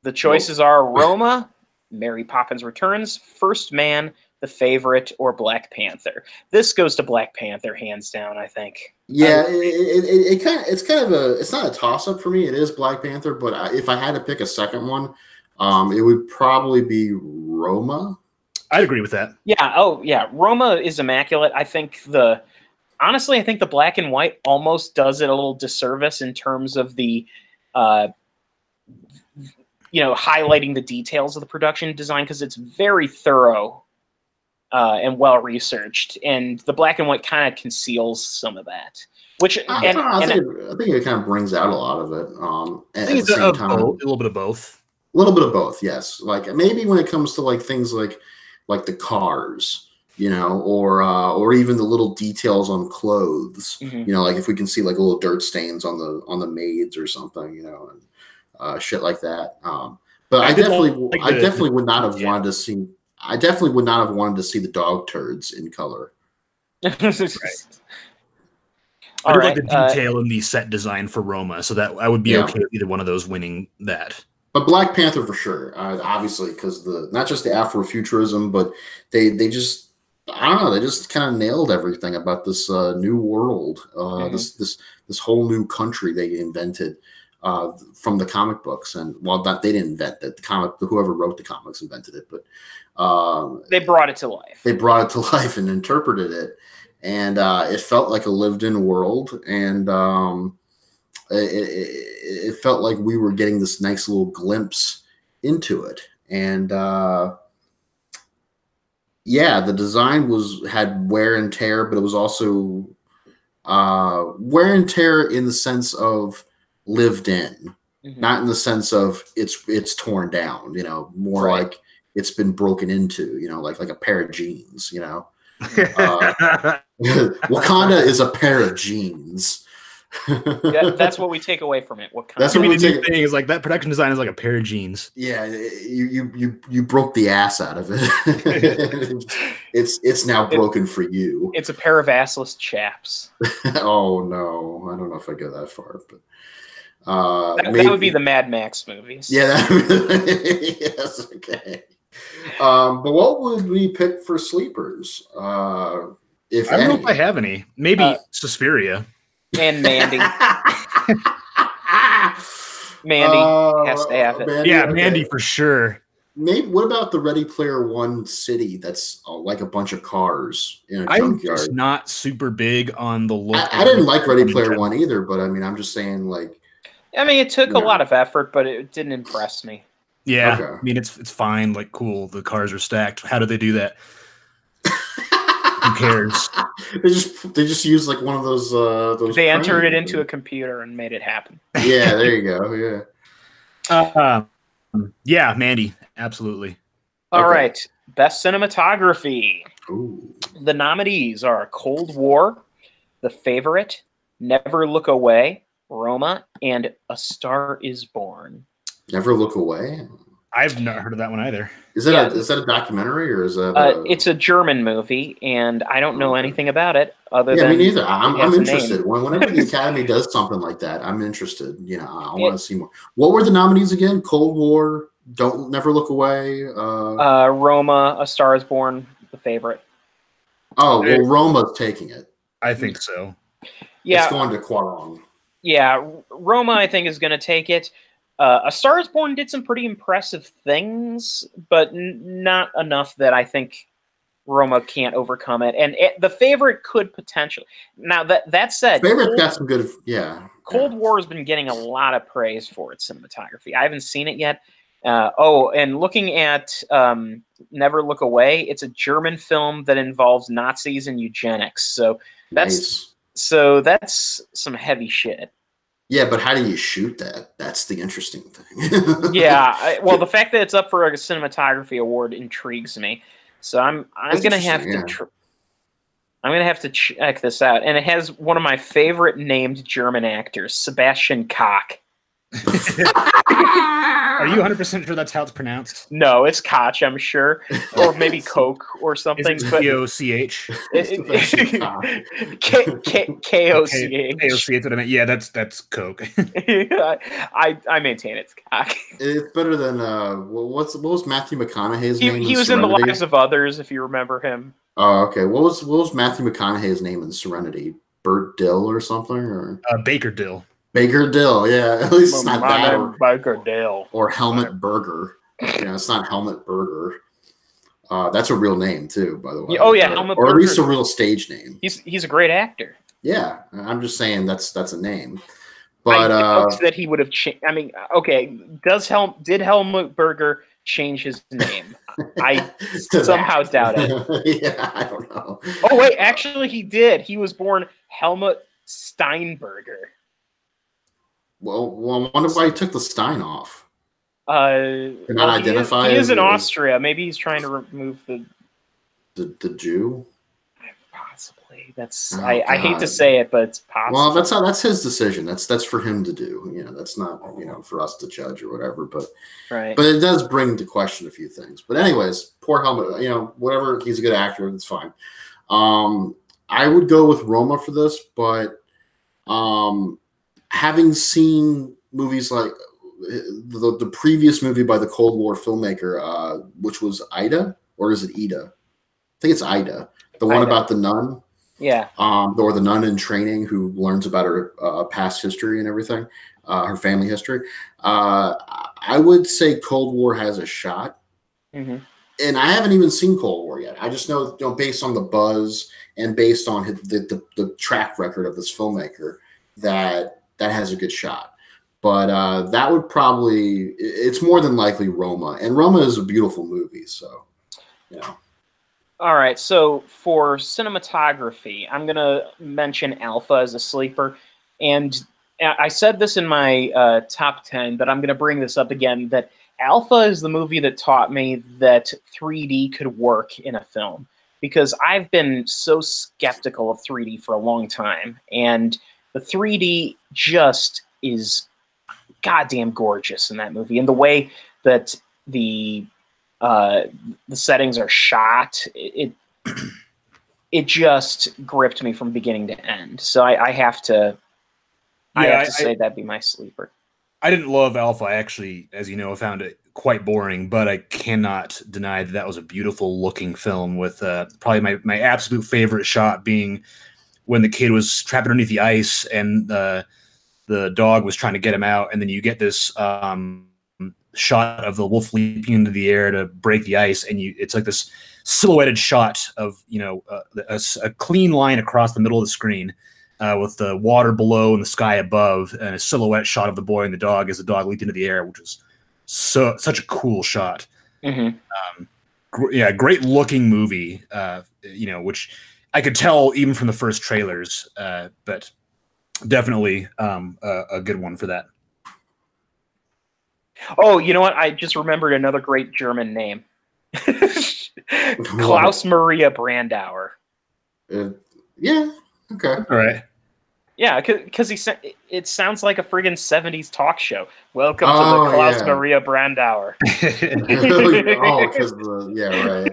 A: The choices are Roma, Mary Poppins Returns, First Man, The Favorite, or Black Panther. This goes to Black Panther hands down, I think.
B: Yeah, it's not a toss up for me. It is Black Panther, but if I had to pick a second one, it would probably be Roma.
C: I'd agree with that.
A: Yeah. Oh, yeah. Roma is immaculate. I think the black and white almost does it a little disservice in terms of the highlighting the details of the production design because it's very thorough and well researched, and the black and white kind of conceals some of that. Which
B: I think it kind of brings out a lot of it. At the same time,
C: a little bit of both.
B: A little bit of both, yes. Like maybe when it comes to like things like the cars, or even the little details on clothes.
A: Mm-hmm.
B: Like if we can see like little dirt stains on the maids or something, and shit like that. But I definitely would not have wanted to see. I definitely would not have wanted to see the dog turds in color.
C: Right. I do like the detail in the set design for Roma, so that I would be okay with either one of those winning that.
B: But Black Panther for sure, obviously, because not just the Afrofuturism, but they just, I don't know, they just kind of nailed everything about this new world, this whole new country they invented from the comic books. And they didn't invent it. Whoever wrote the comics invented it, but
A: they brought it to life.
B: They brought it to life and interpreted it, and it felt like a lived-in world, and it felt like we were getting this nice little glimpse into it. And the design had wear and tear, but it was also wear and tear in the sense of lived in, not in the sense of it's torn down, more right. Like it's been broken into, like a pair of jeans, Wakanda is a pair of jeans.
A: That's what we take away from it. Wakanda.
C: That's what we take. Thing is like that production design is like a pair of jeans.
B: Yeah, you broke the ass out of it. it's now broken for you.
A: It's a pair of assless chaps.
B: Oh no, I don't know if I go that far, but
A: that would be the Mad Max movies.
B: Yeah, yes, okay. But what would we pick for sleepers?
C: I don't know if I have any. Maybe Suspiria.
A: And Mandy. Mandy has to have it.
C: Mandy for sure.
B: Maybe. What about the Ready Player One city? That's like a bunch of cars in a junkyard.
C: I'm just not super big on the look.
B: I didn't like Ready Player One either, but I mean, I'm just saying, like.
A: I mean, it took a lot of effort, but it didn't impress me.
C: Yeah, okay. I mean, it's fine. Like, cool. The cars are stacked. How do they do that? Who cares?
B: They just use like one of those.
A: They entered it into a computer and made it happen.
B: Yeah, there you go.
C: Yeah. Mandy, absolutely.
A: All right, best cinematography.
B: Ooh.
A: The nominees are Cold War, The Favorite, Never Look Away, Roma, and A Star Is Born.
B: Never Look Away.
C: I've not heard of that one either.
B: Is that a documentary or is that?
A: It's a German movie, and I don't know anything about it other than
B: me neither. I'm
A: a
B: interested.
A: name.
B: Whenever the Academy does something like that, I'm interested. I want to see more. What were the nominees again? Cold War, Don't Never Look Away.
A: Roma, A Star Is Born, The Favorite.
B: Oh well, Roma's taking it.
C: I think so.
A: Yeah,
B: it's going to Quaron.
A: Yeah, Roma, I think, is going to take it. A Star Is Born did some pretty impressive things, but not enough that I think Roma can't overcome it. And The Favorite could potentially. Now, that said,
B: Favorite's got some good,
A: Cold War has been getting a lot of praise for its cinematography. I haven't seen it yet. And looking at Never Look Away, it's a German film that involves Nazis and eugenics. So that's some heavy shit.
B: Yeah, but how do you shoot that? That's the interesting thing.
A: Yeah, well, the fact that it's up for a cinematography award intrigues me. So I'm gonna have to I'm gonna have to check this out. And it has one of my favorite named German actors, Sebastian Koch.
C: Are you 100% sure that's how it's pronounced?
A: No, it's Koch, I'm sure, or maybe Coke or something.
C: Is it K-O-C-H?
A: K-O-C-H.
C: K-O-C-H, what I meant. Yeah, that's Coke.
A: I maintain it's Koch.
B: It's better than what was Matthew McConaughey's name?
A: He was in The Lives of Others, if you remember him.
B: Oh, okay. What was Matthew McConaughey's name in Serenity? Burt Dill or something, or
C: Baker Dill.
B: Baker Dill, yeah. At least it's not that.
A: Or Baker Dill.
B: Or Helmut Berger. It's not Helmut Berger. That's a real name too, by the way.
A: Oh yeah, Helmut Berger.
B: Or at least a real stage name.
A: He's a great actor.
B: Yeah, I'm just saying that's a name. But
A: I doubt that he would have changed. I mean, okay, did Helmut Berger change his name? I somehow doubt it.
B: Yeah, I don't know.
A: Oh wait, actually he did. He was born Helmut Steinberger.
B: Well, I wonder why he took the Stein off.
A: Not
B: identify.
A: He is in Austria. Maybe he's trying to remove
B: the Jew.
A: Possibly. That's I hate to say it, but it's possible.
B: Well, that's his decision. That's for him to do. That's not for us to judge or whatever. But
A: right.
B: But it does bring into question a few things. But anyways, poor Helmut. Whatever. He's a good actor. It's fine. I would go with Roma for this, but having seen movies like the previous movie by the Cold War filmmaker, which was Ida, or is it Ida? I think it's Ida, the one about the nun.
A: Yeah.
B: Or the nun in training who learns about her past history and everything, her family history. I would say Cold War has a shot.
A: Mm-hmm.
B: And I haven't even seen Cold War yet. I just know, based on the buzz and based on the track record of this filmmaker, that has a good shot. But that would probably, it's more than likely Roma. And Roma is a beautiful movie, so,
A: All right, so for cinematography, I'm going to mention Alpha as a sleeper. And I said this in my top 10, but I'm going to bring this up again, that Alpha is the movie that taught me that 3D could work in a film. Because I've been so skeptical of 3D for a long time. And the 3D just is goddamn gorgeous in that movie. And the way that the settings are shot, it just gripped me from beginning to end. So I have to say that'd be my sleeper.
C: I didn't love Alpha. I actually, as you know, found it quite boring, but I cannot deny that was a beautiful looking film with probably my absolute favorite shot being when the kid was trapped underneath the ice and the dog was trying to get him out. And then you get this shot of the wolf leaping into the air to break the ice. And it's like this silhouetted shot of, a clean line across the middle of the screen with the water below and the sky above, and a silhouette shot of the boy and the dog as the dog leaped into the air, which was such a cool shot.
A: Mm-hmm.
C: Great looking movie, which I could tell even from the first trailers, but definitely a good one for that.
A: Oh, you know what? I just remembered another great German name. Klaus Maria Brandauer.
B: Yeah. Okay.
C: All right.
A: Yeah, because it sounds like a friggin' 70s talk show. Welcome to the
B: Oh,
A: Klaus
B: yeah.
A: Maria Brandauer.
B: Oh, because yeah, right.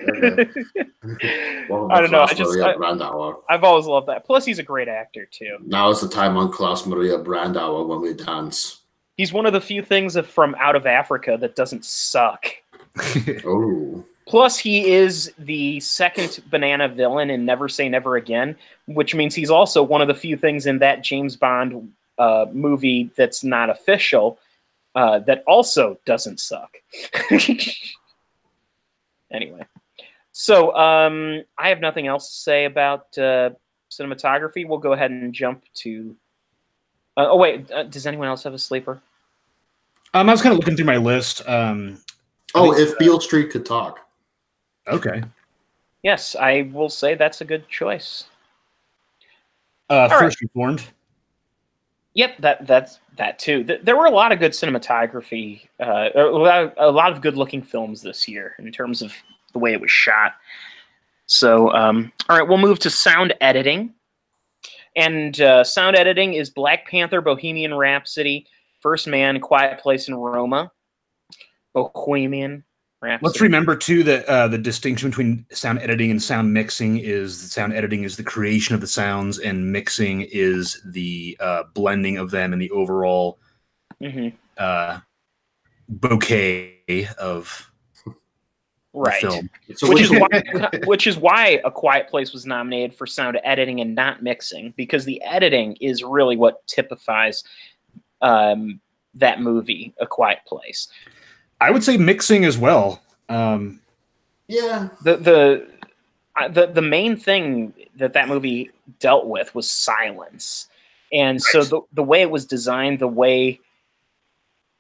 B: Okay. Welcome
A: I
B: to
A: don't know.
B: Klaus Maria Brandauer.
A: I've always loved that. Plus, he's a great actor too.
B: Now is the time on Klaus Maria Brandauer when we dance.
A: He's one of the few things from out of Africa that doesn't suck.
B: Oh.
A: Plus, he is the second banana villain in Never Say Never Again, which means he's also one of the few things in that James Bond movie that's not official that also doesn't suck. Anyway, so I have nothing else to say about cinematography. We'll go ahead and jump to... oh, wait. Does anyone else have a sleeper?
C: I was kind of looking through my list.
B: If Beale Street could talk.
C: Okay.
A: Yes, I will say that's a good choice.
C: First Reformed.
A: Yep, that's that too. There were a lot of good cinematography, a lot of good-looking films this year in terms of the way it was shot. So, all right, we'll move to sound editing. And sound editing is Black Panther, Bohemian Rhapsody, First Man, Quiet Place in Roma, Bohemian Rhapsody.
C: Let's remember, too, that the distinction between sound editing and sound mixing is that sound editing is the creation of the sounds, and mixing is the blending of them and the overall bouquet of the film.
B: So
A: which is why A Quiet Place was nominated for sound editing and not mixing, because the editing is really what typifies that movie, A Quiet Place.
C: I would say mixing as well.
B: Yeah.
A: The main thing that movie dealt with was silence. And right. So the way it was designed, the way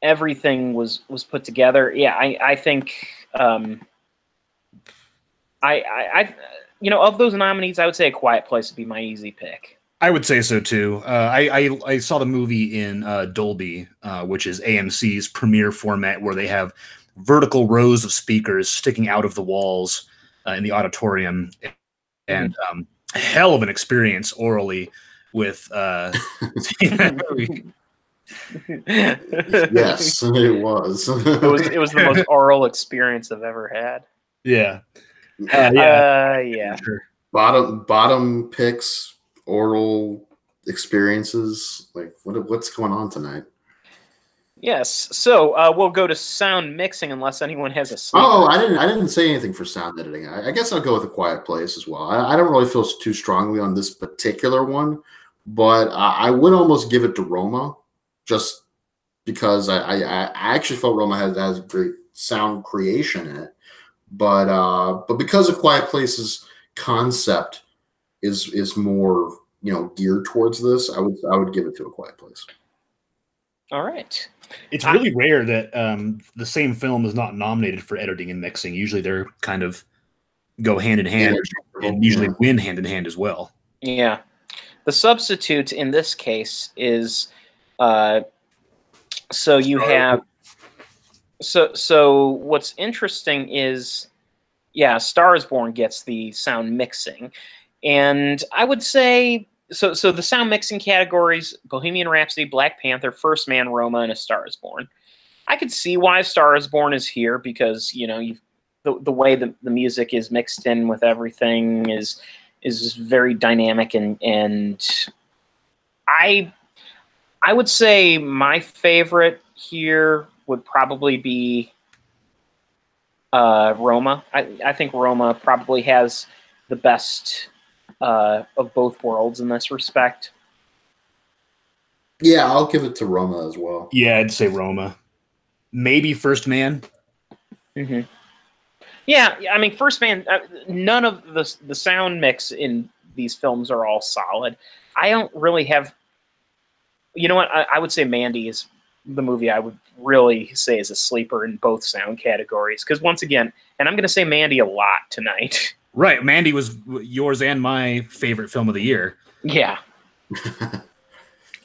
A: everything was put together, yeah, I think I of those nominees, I would say A Quiet Place would be my easy pick.
C: I would say so too. I saw the movie in Dolby, which is AMC's premiere format, where they have vertical rows of speakers sticking out of the walls in the auditorium, and hell of an experience orally with.
B: Yes, it was.
A: It was the most oral experience I've ever had.
C: Yeah.
A: Yeah.
C: Sure.
B: Bottom picks, oral experiences. Like what's going on tonight?
A: Yes. So we'll go to sound mixing unless anyone has a sleeper.
B: Oh, I didn't say anything for sound editing. I guess I'll go with A Quiet Place as well. I don't really feel too strongly on this particular one, but I would almost give it to Roma, just because I actually felt Roma has great sound creation in it. But because A Quiet Place's concept is more geared towards this, I would give it to A Quiet Place.
A: All right.
C: It's really rare that the same film is not nominated for editing and mixing. Usually they're kind of go hand in hand, and usually win hand in hand as well.
A: Yeah. The substitute in this case is so you have so what's interesting is, yeah, Star is Born gets the sound mixing. And I would say so the sound mixing categories: Bohemian Rhapsody, Black Panther, First Man, Roma, and A Star is Born. I could see why A Star is Born is here, because you've the way the music is mixed in with everything is very dynamic, and I would say my favorite here would probably be Roma. I think Roma probably has the best of both worlds in this respect.
B: Yeah, I'll give it to Roma as well.
C: Yeah, I'd say Roma. Maybe First Man.
A: Mm-hmm. Yeah, I mean, First Man, none of the sound mix in these films are all solid. I don't really have... You know what? I would say Mandy is the movie I would really say is a sleeper in both sound categories. Because once again, and I'm going to say Mandy a lot tonight.
C: Right, Mandy was yours and my favorite film of the year.
A: Yeah.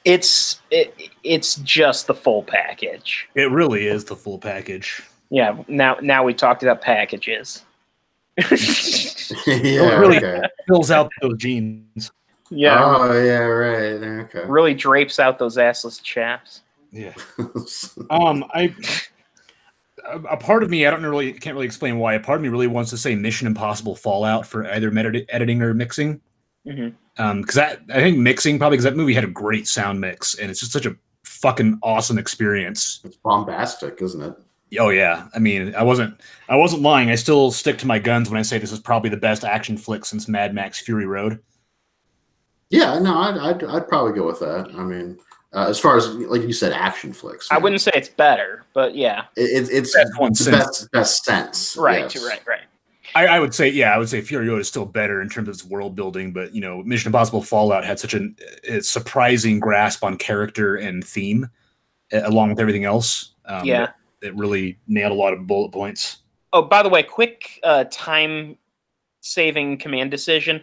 A: It's just the full package.
C: It really is the full package.
A: Yeah, now we talked about packages.
B: Yeah,
C: it really fills out those jeans.
A: Yeah.
B: Oh, yeah, right. Okay.
A: Really drapes out those assless chaps.
C: Yeah. A part of me, I can't really explain why. A part of me really wants to say Mission Impossible Fallout for either editing or mixing. Because I think mixing probably because that movie had a great sound mix, and it's just such a fucking awesome experience.
B: It's bombastic, isn't it?
C: Oh yeah, I mean, I wasn't lying. I still stick to my guns when I say this is probably the best action flick since Mad Max Fury Road.
B: Yeah, no, I'd probably go with that. I mean, as far as like you said, action flicks.
A: I wouldn't say it's better, but yeah,
B: it's the best sense.
A: Right,
B: yes.
A: right.
C: I would say Fury Road is still better in terms of its world building, but Mission Impossible Fallout had such a surprising grasp on character and theme, along with everything else. It really nailed a lot of bullet points.
A: Oh, by the way, quick time-saving command decision.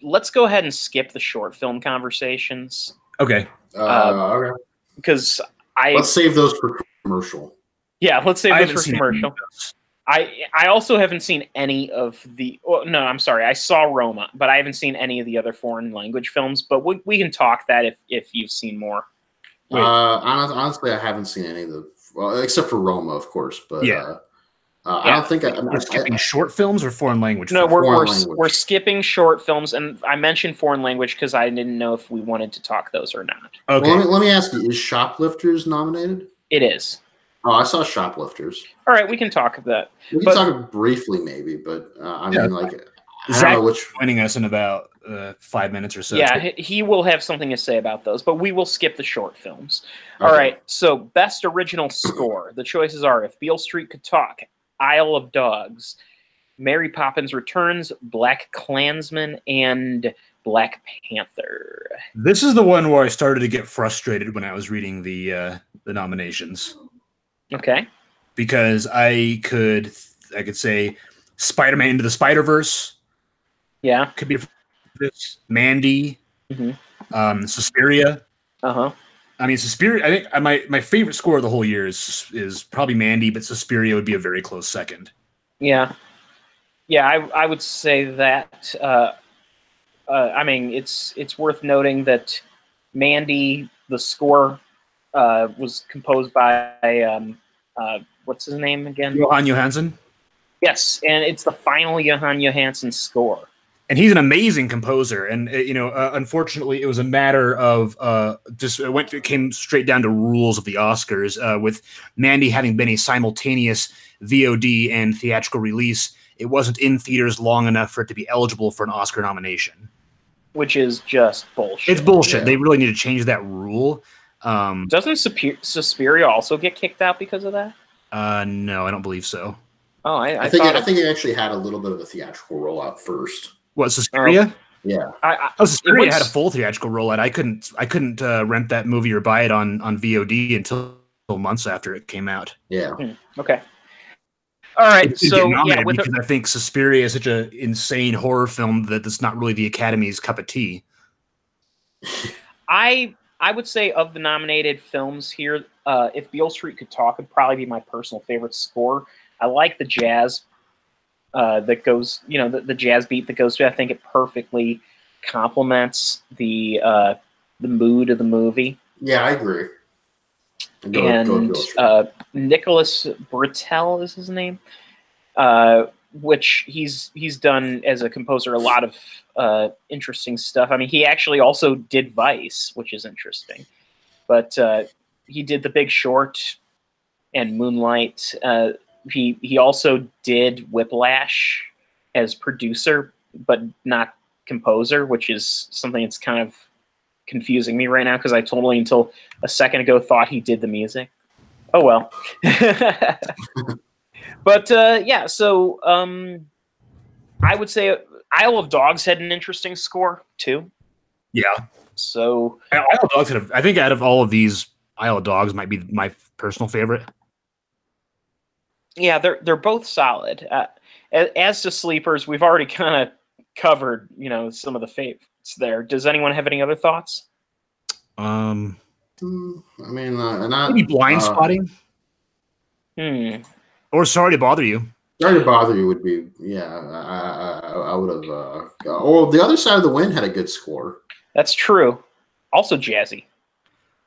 A: Let's go ahead and skip the short film conversations.
C: Okay.
B: Okay.
A: Because
B: let's save those for commercial.
A: Yeah, let's save those for commercial. I also haven't seen any of the. Well, no, I'm sorry. I saw Roma, but I haven't seen any of the other foreign language films. But we can talk that if you've seen more.
B: Honestly, I haven't seen any of the. Well, except for Roma, of course. But
C: yeah.
B: I don't think
C: we're skipping short films or foreign language.
A: No,
C: films?
A: we're skipping short films, and I mentioned foreign language because I didn't know if we wanted to talk those or not.
C: Okay.
B: Well, let me ask you: is Shoplifters nominated?
A: It is.
B: Oh, I saw Shoplifters.
A: All right, we can talk of that.
B: We can talk briefly, maybe, but I mean, like, I
C: Zach
B: don't know which.
C: Joining us in about 5 minutes or so.
A: Yeah, he will have something to say about those, but we will skip the short films. Okay. All right, so best original score. The choices are If Beale Street Could Talk, Isle of Dogs, Mary Poppins Returns, Black Klansman, and Black Panther.
C: This is the one where I started to get frustrated when I was reading the nominations.
A: Okay.
C: Because I could say Spider-Man Into the Spider-Verse.
A: Yeah.
C: Could be this. Mandy.
A: Mm-hmm.
C: Suspiria.
A: Uh-huh.
C: I mean, Suspiria, I think my favorite score of the whole year is probably Mandy, but Suspiria would be a very close second.
A: Yeah. Yeah, I would say that. I mean, it's worth noting that Mandy, the score, was composed by what's his name again?
C: Johan Johansson.
A: Yes, and it's the final Johan Johansson score.
C: And he's an amazing composer. And unfortunately, it was a matter of it came straight down to rules of the Oscars. With Mandy having been a simultaneous VOD and theatrical release, it wasn't in theaters long enough for it to be eligible for an Oscar nomination.
A: Which is just bullshit.
C: It's bullshit. Yeah. They really need to change that rule.
A: Doesn't Suspiria also get kicked out because of that?
C: No, I don't believe so.
A: Oh, I
B: think it actually had a little bit of a theatrical rollout first.
C: What, Suspiria?
B: Yeah.
C: Suspiria had a full theatrical rollout. I couldn't rent that movie or buy it on VOD until months after it came out.
B: Yeah.
A: Okay. All right. So yeah,
C: because I think Suspiria is such an insane horror film that's not really the Academy's cup of tea.
A: I would say of the nominated films here, If Beale Street Could Talk would probably be my personal favorite score. I like the jazz that goes, the jazz beat that goes to it. I think it perfectly complements the mood of the movie.
B: Yeah, I agree.
A: Nicholas Britell is his name, which he's done as a composer a lot of interesting stuff. I mean, he actually also did Vice, which is interesting. But he did The Big Short and Moonlight. He also did Whiplash as producer, but not composer, which is something that's kind of confusing me right now because I totally, until a second ago, thought he did the music. Oh, well. But, yeah, so I would say Isle of Dogs had an interesting score, too.
C: Yeah.
A: So
C: Isle of Dogs I think out of all of these, Isle of Dogs might be my personal favorite.
A: Yeah, they're both solid. As to sleepers, we've already kind of covered, some of the favorites there. Does anyone have any other thoughts?
B: I mean,
C: maybe Blind Spotting.
A: Hmm.
C: Or Sorry to Bother You.
B: Sorry to bother you would be, yeah, I would have. Or the other side of the wind had a good score.
A: That's true. Also jazzy.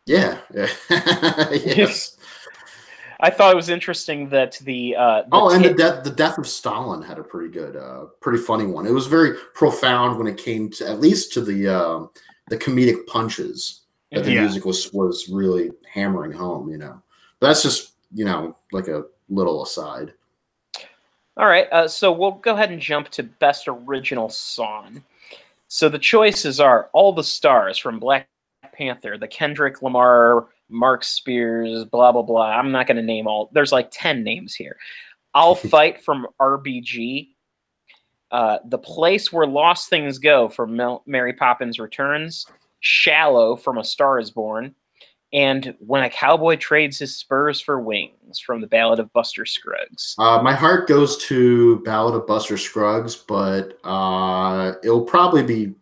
B: Yeah. Yes.
A: I thought it was interesting that the
B: the death of Stalin had a pretty good, pretty funny one. It was very profound when it came to at least to the comedic punches that the music was really hammering home. But that's just like a little aside.
A: All right, so we'll go ahead and jump to Best Original Song. So the choices are All the Stars from Black Panther, the Kendrick Lamar, Mark Spears, blah, blah, blah. I'm not going to name all. There's like 10 names here. I'll Fight from RBG. The Place Where Lost Things Go from Mary Poppins Returns. Shallow from A Star Is Born. And When a Cowboy Trades His Spurs for Wings from The Ballad of Buster Scruggs.
B: My heart goes to Ballad of Buster Scruggs, but it'll probably be,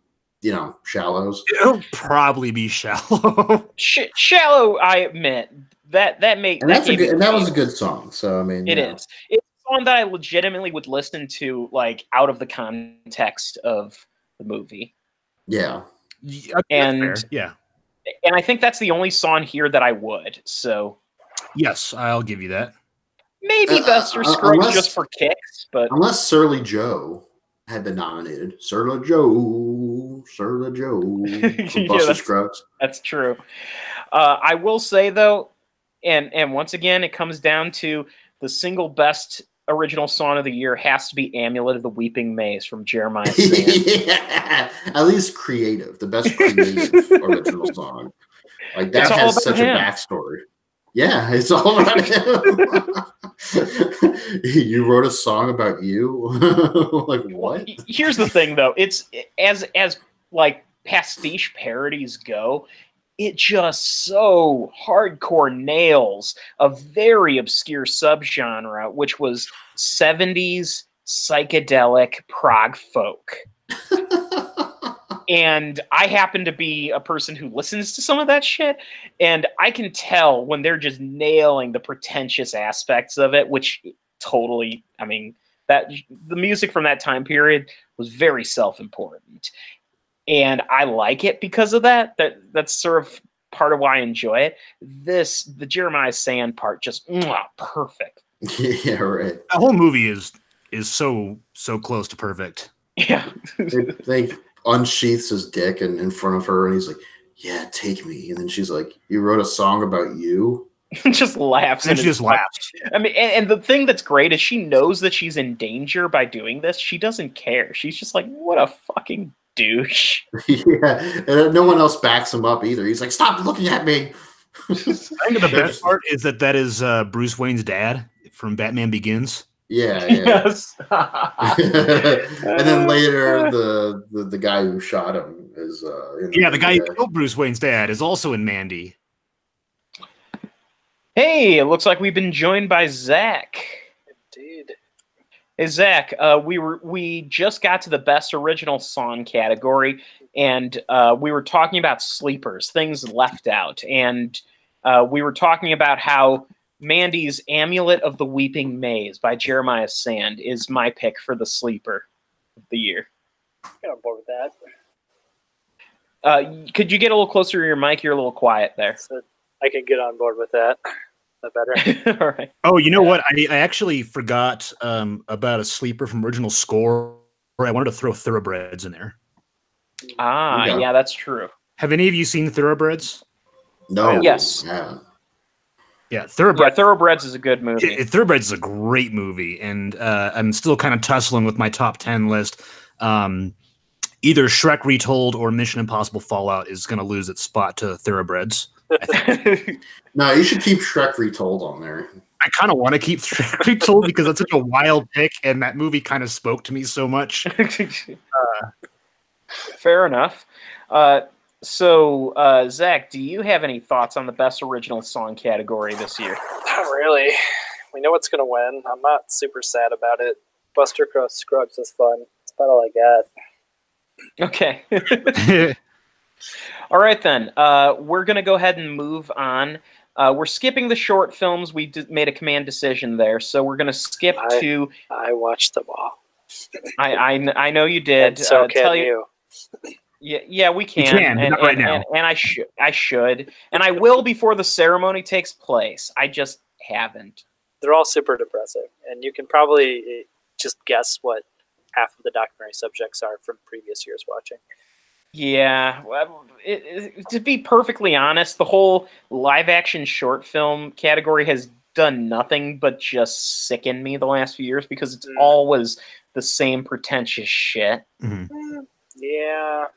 B: Shallows.
C: It'll probably be Shallow.
A: Shallow, I admit. That
B: was a good song. So I mean,
A: it is. It's a song that I legitimately would listen to, like, out of the context of the movie.
B: Yeah.
A: And
C: yeah.
A: And I think that's the only song here that I would. So,
C: yes, I'll give you that.
A: Maybe Buster Scruggs just for kicks, but
B: unless Surly Joe had been nominated, Surly Joe, from Buster Scruggs.
A: That's true. I will say though, and once again, it comes down to the single best original song of the year has to be "Amulet of the Weeping Maze" from Jeremiah Sand.
B: Yeah, at least creative, the best creative original song. Like that has such a backstory. Yeah, it's all about him. You wrote a song about you? Like what?
A: Here's the thing, though. It's as like pastiche parodies go, it just so hardcore nails a very obscure subgenre, which was 70s psychedelic prog folk. And I happen to be a person who listens to some of that shit, and I can tell when they're just nailing the pretentious aspects of it, which totally, I mean, that the music from that time period was very self-important. And I like it because of that. That's sort of part of why I enjoy it. The Jeremiah Sand part, just perfect.
B: Yeah, right.
C: The whole movie is so close to perfect.
A: Yeah.
B: They unsheaths his dick in front of her, and he's like, "Yeah, take me." And then she's like, "You wrote a song about you?"
A: Just laughs.
C: And she just laughs.
A: I mean, and the thing that's great is she knows that she's in danger by doing this. She doesn't care. She's just like, what a fucking douche.
B: Yeah, and no one else backs him up either. He's like, "Stop looking at me."
C: I think the best part is that is Bruce Wayne's dad from Batman Begins.
B: Yeah.
A: Yes.
B: And then later, the guy who shot him is
C: the guy who killed Bruce Wayne's dad is also in Mandy.
A: Hey, it looks like we've been joined by Zach.
D: Indeed.
A: Hey Zach, we just got to the best original song category, and we were talking about sleepers, things left out, and we were talking about how Mandy's "Amulet of the Weeping Maze" by Jeremiah Sand is my pick for the sleeper of the year.
D: Get on board with that.
A: Could you get a little closer to your mic? You're a little quiet there.
D: So I can get on board with that. Is that better?
A: All right.
C: Oh, you know what? I actually forgot about a sleeper from original score. I wanted to throw Thoroughbreds in there.
A: Yeah, that's true.
C: Have any of you seen Thoroughbreds?
B: No.
A: Yes.
C: Yeah, Thoroughbreds
A: is a good movie.
C: Thoroughbreds is a great movie, and I'm still kind of tussling with my top 10 list. Either Shrek Retold or Mission Impossible Fallout is going to lose its spot to Thoroughbreds.
B: No, you should keep Shrek Retold on there.
C: I kind of want to keep Shrek Retold because that's such a wild pick, and that movie kind of spoke to me so much.
A: Fair enough. So, Zach, do you have any thoughts on the best original song category this year?
D: Not really. We know what's going to win. I'm not super sad about it. Buster Scruggs is fun. That's about all I got.
A: Okay. All right, then. We're going to go ahead and move on We're skipping the short films. We made a command decision there, so we're going to skip to.
D: I watched them all.
A: I know you did.
D: And so can you.
A: Yeah, we can.
C: You can, but not right now.
A: And I should, and I will before the ceremony takes place. I just haven't.
D: They're all super depressing, and you can probably just guess what half of the documentary subjects are from previous years watching.
A: Yeah, well, to be perfectly honest, the whole live-action short film category has done nothing but just sicken me the last few years because it's always the same pretentious shit.
C: Mm-hmm.
D: Yeah.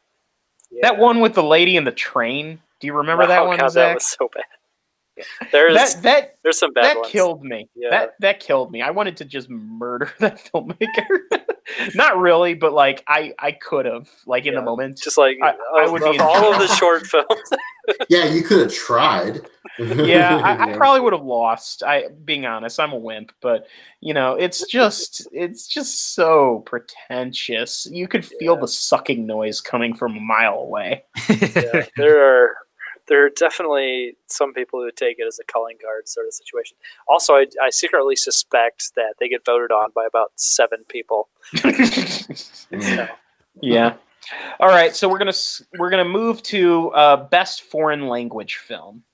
A: That one with the lady in the train. Do you remember that one,
D: God,
A: Zach?
D: that was so bad. There's some bad ones.
A: That killed me.
D: Yeah.
A: That killed me. I wanted to just murder that filmmaker. Not really, but like I could have, like in the moment.
D: Just like
A: I would be
D: all of the short films.
B: Yeah, you could have tried.
A: Yeah, I probably would have lost. Being honest, I'm a wimp, but it's just so pretentious. You could feel the sucking noise coming from a mile away.
D: Yeah, there are definitely some people who take it as a calling card sort of situation. Also, I secretly suspect that they get voted on by about 7 people. So.
A: Yeah. All right, so we're gonna move to best foreign language film,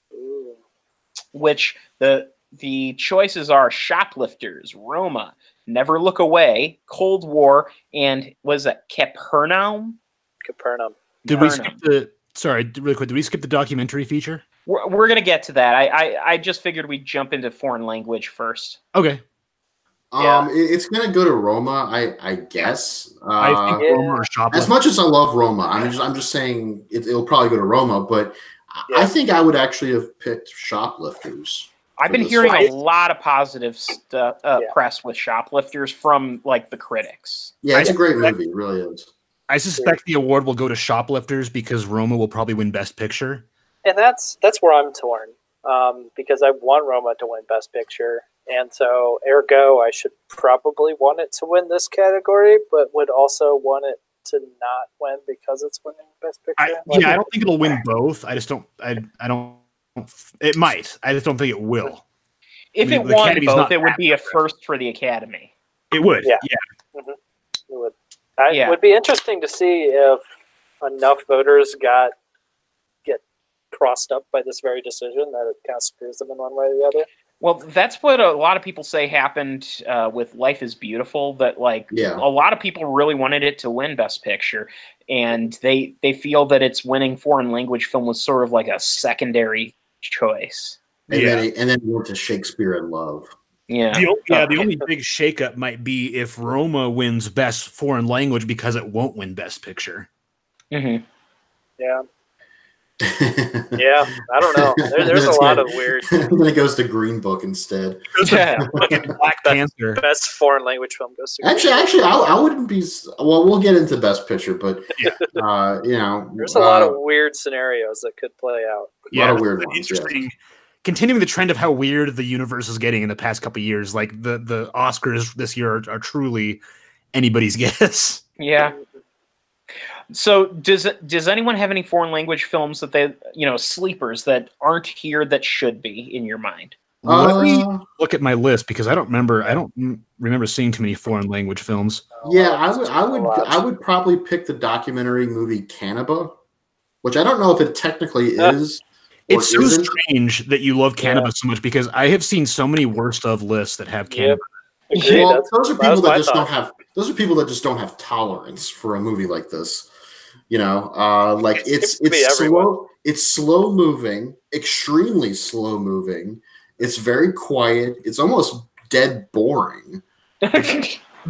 A: which the choices are Shoplifters, Roma, Never Look Away, Cold War, and was that Capernaum?
D: Capernaum.
C: Did we skip the? Sorry, really quick. Did we skip the documentary feature?
A: We're gonna get to that. I just figured we'd jump into foreign language first.
C: Okay.
B: It's gonna go to Roma, I guess.
C: I think Roma or Shoplifters.
B: As much as I love Roma, I'm just saying it'll probably go to Roma. But I think I would actually have picked Shoplifters.
A: I've been hearing a lot of positive press with Shoplifters from like the critics.
B: Yeah, it's a great movie. It really is.
C: I suspect the award will go to Shoplifters because Roma will probably win Best Picture.
D: And that's where I'm torn because I want Roma to win Best Picture. And so, ergo, I should probably want it to win this category, but would also want it to not win because it's winning Best Picture.
C: I don't think it'll win both. I just don't. I don't. It might. I just don't think it will.
A: If it won both, it would be a first for the Academy.
C: It would. Yeah.
D: Mm-hmm. It would. It would be interesting to see if enough voters get crossed up by this very decision that it kind of screws them in one way or the other.
A: Well, that's what a lot of people say happened with Life is Beautiful, that a lot of people really wanted it to win Best Picture, and they feel that its winning foreign language film was sort of like a secondary choice.
B: And then went to Shakespeare in Love.
A: Yeah.
C: The only big shakeup might be if Roma wins Best Foreign Language because it won't win Best Picture.
A: Mm-hmm.
D: Yeah. Yeah, I don't know. There's a lot of weird.
B: Then it goes to Green Book instead.
A: Yeah,
C: Black Panther.
D: Best foreign language film goes to.
B: Actually, I wouldn't be. Well, we'll get into Best Picture, but
D: there's a lot of weird scenarios that could play out.
B: A lot of weird ones.
C: Interesting. Yeah. Continuing the trend of how weird the universe is getting in the past couple of years, like the Oscars this year are truly anybody's guess.
A: Yeah. So does anyone have any foreign language films that they, sleepers that aren't here that should be in your mind?
C: Let me look at my list because I don't remember seeing too many foreign language films.
B: Yeah, I would probably pick the documentary movie Cannibal, which I don't know if it technically is.
C: It's so strange that you love Cannibal so much because I have seen so many worst of lists that have Cannibal.
B: Well, those are people that just don't have. Those are people that just don't have tolerance for a movie like this. It's slow. It's slow moving, extremely slow moving. It's very quiet. It's almost dead boring.
C: But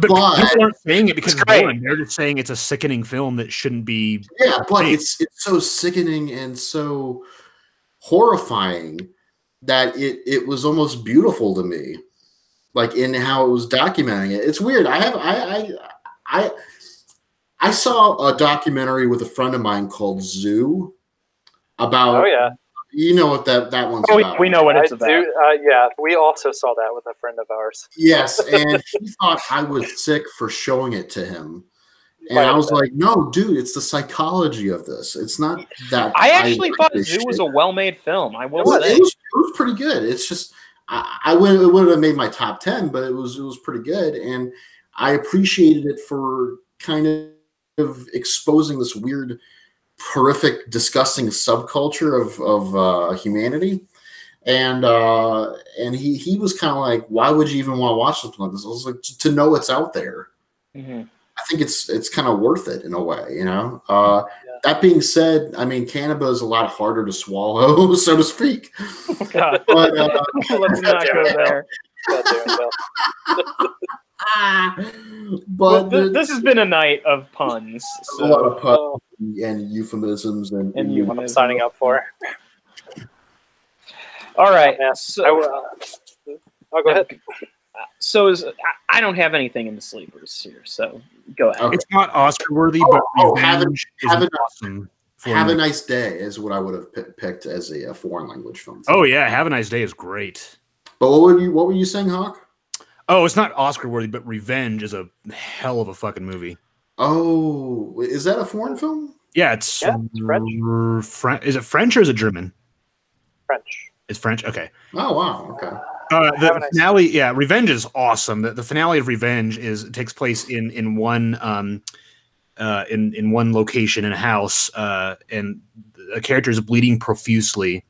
C: people aren't saying it because it's boring. They're just saying it's a sickening film that shouldn't be.
B: Yeah, but it's so sickening and so horrifying that it was almost beautiful to me. Like in how it was documenting it. It's weird. I saw a documentary with a friend of mine called Zoo about.
D: Oh yeah.
B: You know what that one's about.
A: We know what it's about.
D: Yeah, we also saw that with a friend of ours.
B: Yes, and he thought I was sick for showing it to him. And I was like, no, dude, it's the psychology of this. It's not that.
A: I actually thought Zoo was a well-made film. I will say
B: it was pretty good. It wouldn't have made my top 10, but it was pretty good, and I appreciated it for kind of exposing this weird, horrific, disgusting subculture of humanity. And he was kind of like, why would you even want to watch something like this? I was like, to know it's out there. Mm-hmm. I think it's kind of worth it in a way, you know. That being said, I mean, cannabis is a lot harder to swallow, so to speak.
A: God. But, let's not go there.
B: But
A: this has been a night of puns. So.
B: A lot of puns and euphemisms and
D: I'm signing up for.
A: All right.
D: So, go ahead.
A: So I don't have anything in the sleepers here, so go ahead.
C: Okay. It's not Oscar worthy, but Revenge is awesome.
B: Have a Nice Day is what I would have picked as a foreign language film.
C: Oh yeah, Have a Nice Day is great.
B: But what were you saying, Hawk?
C: Oh, it's not Oscar worthy, but Revenge is a hell of a fucking movie.
B: Oh, is that a foreign film?
C: Yeah, it's French. Is it French or is it German?
D: French.
C: It's French. Okay.
B: Oh wow. Okay.
C: The finale, Revenge is awesome. The finale of Revenge takes place in one in one location in a house, and a character is bleeding profusely,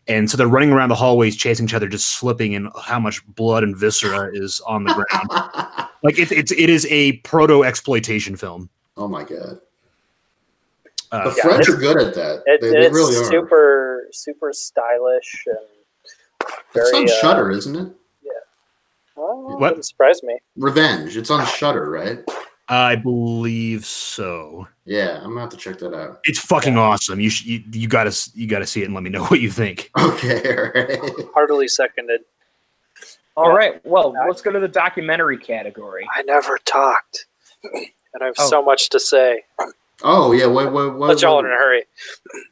C: and so they're running around the hallways chasing each other, just slipping in how much blood and viscera is on the ground. Like it is a proto exploitation film.
B: Oh my god. The French are good at that. They really are.
D: Super stylish and.
B: It's on Shudder, isn't it?
D: Yeah. Well,
C: what?
D: Didn't surprise me.
B: Revenge. It's on Shudder, right?
C: I believe so.
B: Yeah, I'm gonna have to check that out.
C: It's fucking awesome. You gotta see it and let me know what you think.
B: Okay, all right.
D: Heartily seconded.
A: All right. Well, let's go to the documentary category.
D: I never talked, and I have so much to say.
B: Oh yeah, what?
D: Let's y'all in a hurry.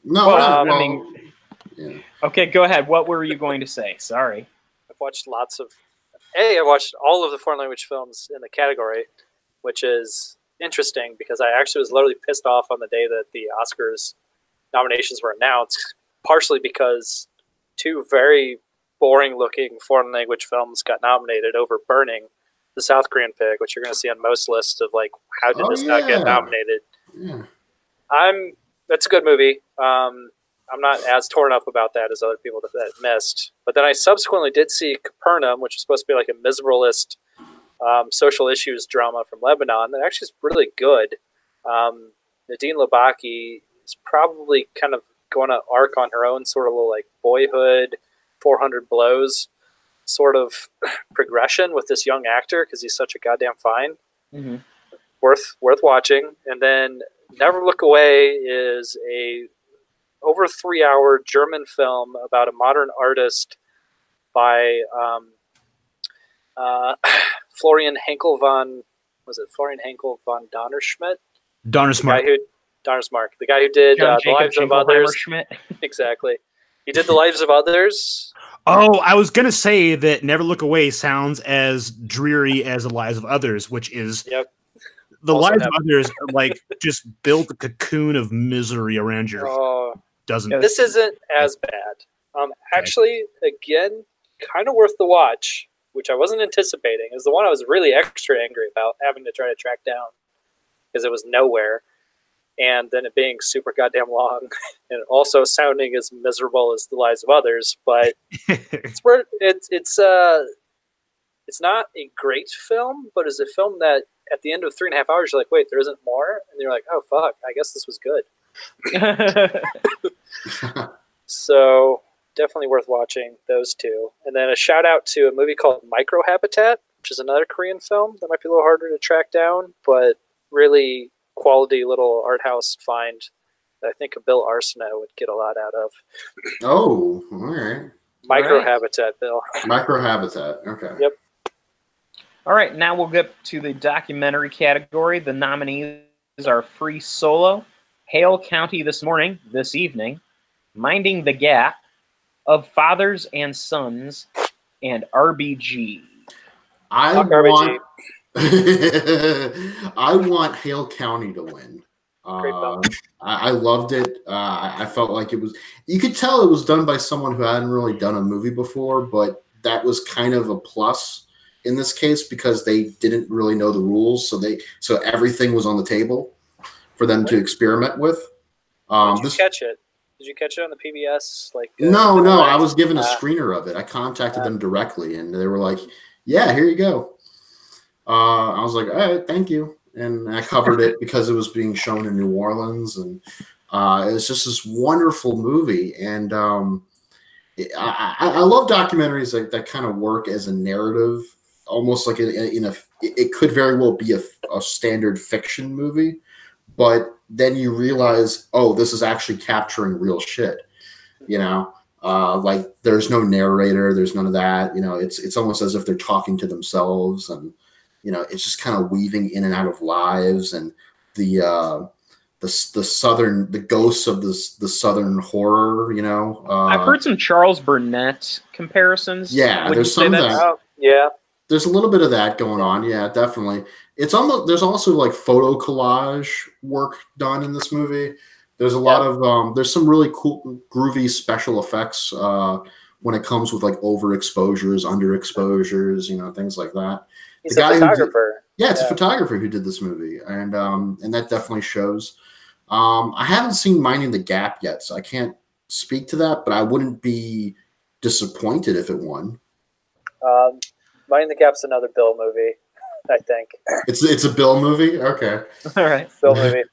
B: No,
A: I mean. Yeah. Okay, go ahead. What were you going to say? Sorry.
D: I've watched I watched all of the foreign language films in the category, which is interesting because I actually was literally pissed off on the day that the Oscars nominations were announced, partially because two very boring-looking foreign language films got nominated over Burning, the South Korean Pig, which you're going to see on most lists of like, how did this not get nominated? Yeah. That's a good movie. I'm not as torn up about that as other people that missed. But then I subsequently did see Capernaum, which is supposed to be like a miserablist social issues drama from Lebanon that actually is really good. Nadine Labaki is probably kind of going to arc on her own sort of little like Boyhood, 400 Blows sort of progression with this young actor because he's such a goddamn fine. Mm-hmm. Worth watching. And then Never Look Away is a over 3-hour German film about a modern artist by Florian Henkel von Donnerschmidt?
C: Donnersmarck.
D: Donnersmarck. The guy who did The Lives of Others. Exactly. He did The Lives of Others.
C: Oh, I was going to say that Never Look Away sounds as dreary as The Lives of Others, which is... Yep. The also Lives of Others like just built a cocoon of misery around your...
D: This isn't as bad. Actually, again, kind of worth the watch, which I wasn't anticipating. Is the one I was really extra angry about having to try to track down because it was nowhere, and then it being super goddamn long, and also sounding as miserable as The Lives of Others. But it's not a great film, but it's a film that at the end of 3.5 hours you're like, wait, there isn't more, and you're like, oh fuck, I guess this was good. So definitely worth watching those two. And then a shout out to a movie called Microhabitat, which is another Korean film that might be a little harder to track down, but really quality little art house find that I think a Bill Arsenault would get a lot out of.
B: Oh, all right.
D: Microhabitat, Bill.
B: Microhabitat. Okay.
D: Yep.
A: All right, now we'll get to the documentary category. The nominees are Free Solo, Hale County this evening, Minding the Gap, Of Fathers and Sons, and RBG.
B: I I want Hale County to win.
D: Great film.
B: I loved it. I felt like it was. You could tell it was done by someone who hadn't really done a movie before, but that was kind of a plus in this case because they didn't really know the rules, so everything was on the table for them to experiment with.
D: Did you catch it? Did you catch it on the PBS?
B: No. I was given a screener of it. I contacted them directly, and they were like, "Yeah, here you go." I was like, "All right, thank you," and I covered it because it was being shown in New Orleans, and it was just this wonderful movie. And I love documentaries that kind of work as a narrative, almost like it could very well be a standard fiction movie, but then you realize, oh, this is actually capturing real shit, like there's no narrator, there's none of that, it's almost as if they're talking to themselves, and it's just kind of weaving in and out of lives, and the ghosts of the southern horror.
A: I've heard some Charles Burnett comparisons.
B: Yeah, there's some of that.
D: Oh, yeah.
B: There's a little bit of that going on. Yeah, definitely. There's also like photo collage work done in this movie. There's a lot of there's some really cool groovy special effects when it comes with like overexposures, underexposures, things like that.
D: He's a photographer.
B: It's a photographer who did this movie, and that definitely shows. I haven't seen Minding the Gap yet, so I can't speak to that, but I wouldn't be disappointed if it won.
D: Minding the Gap's another Bill movie, I think.
B: It's a Bill movie? Okay.
A: All right.
D: Bill movie.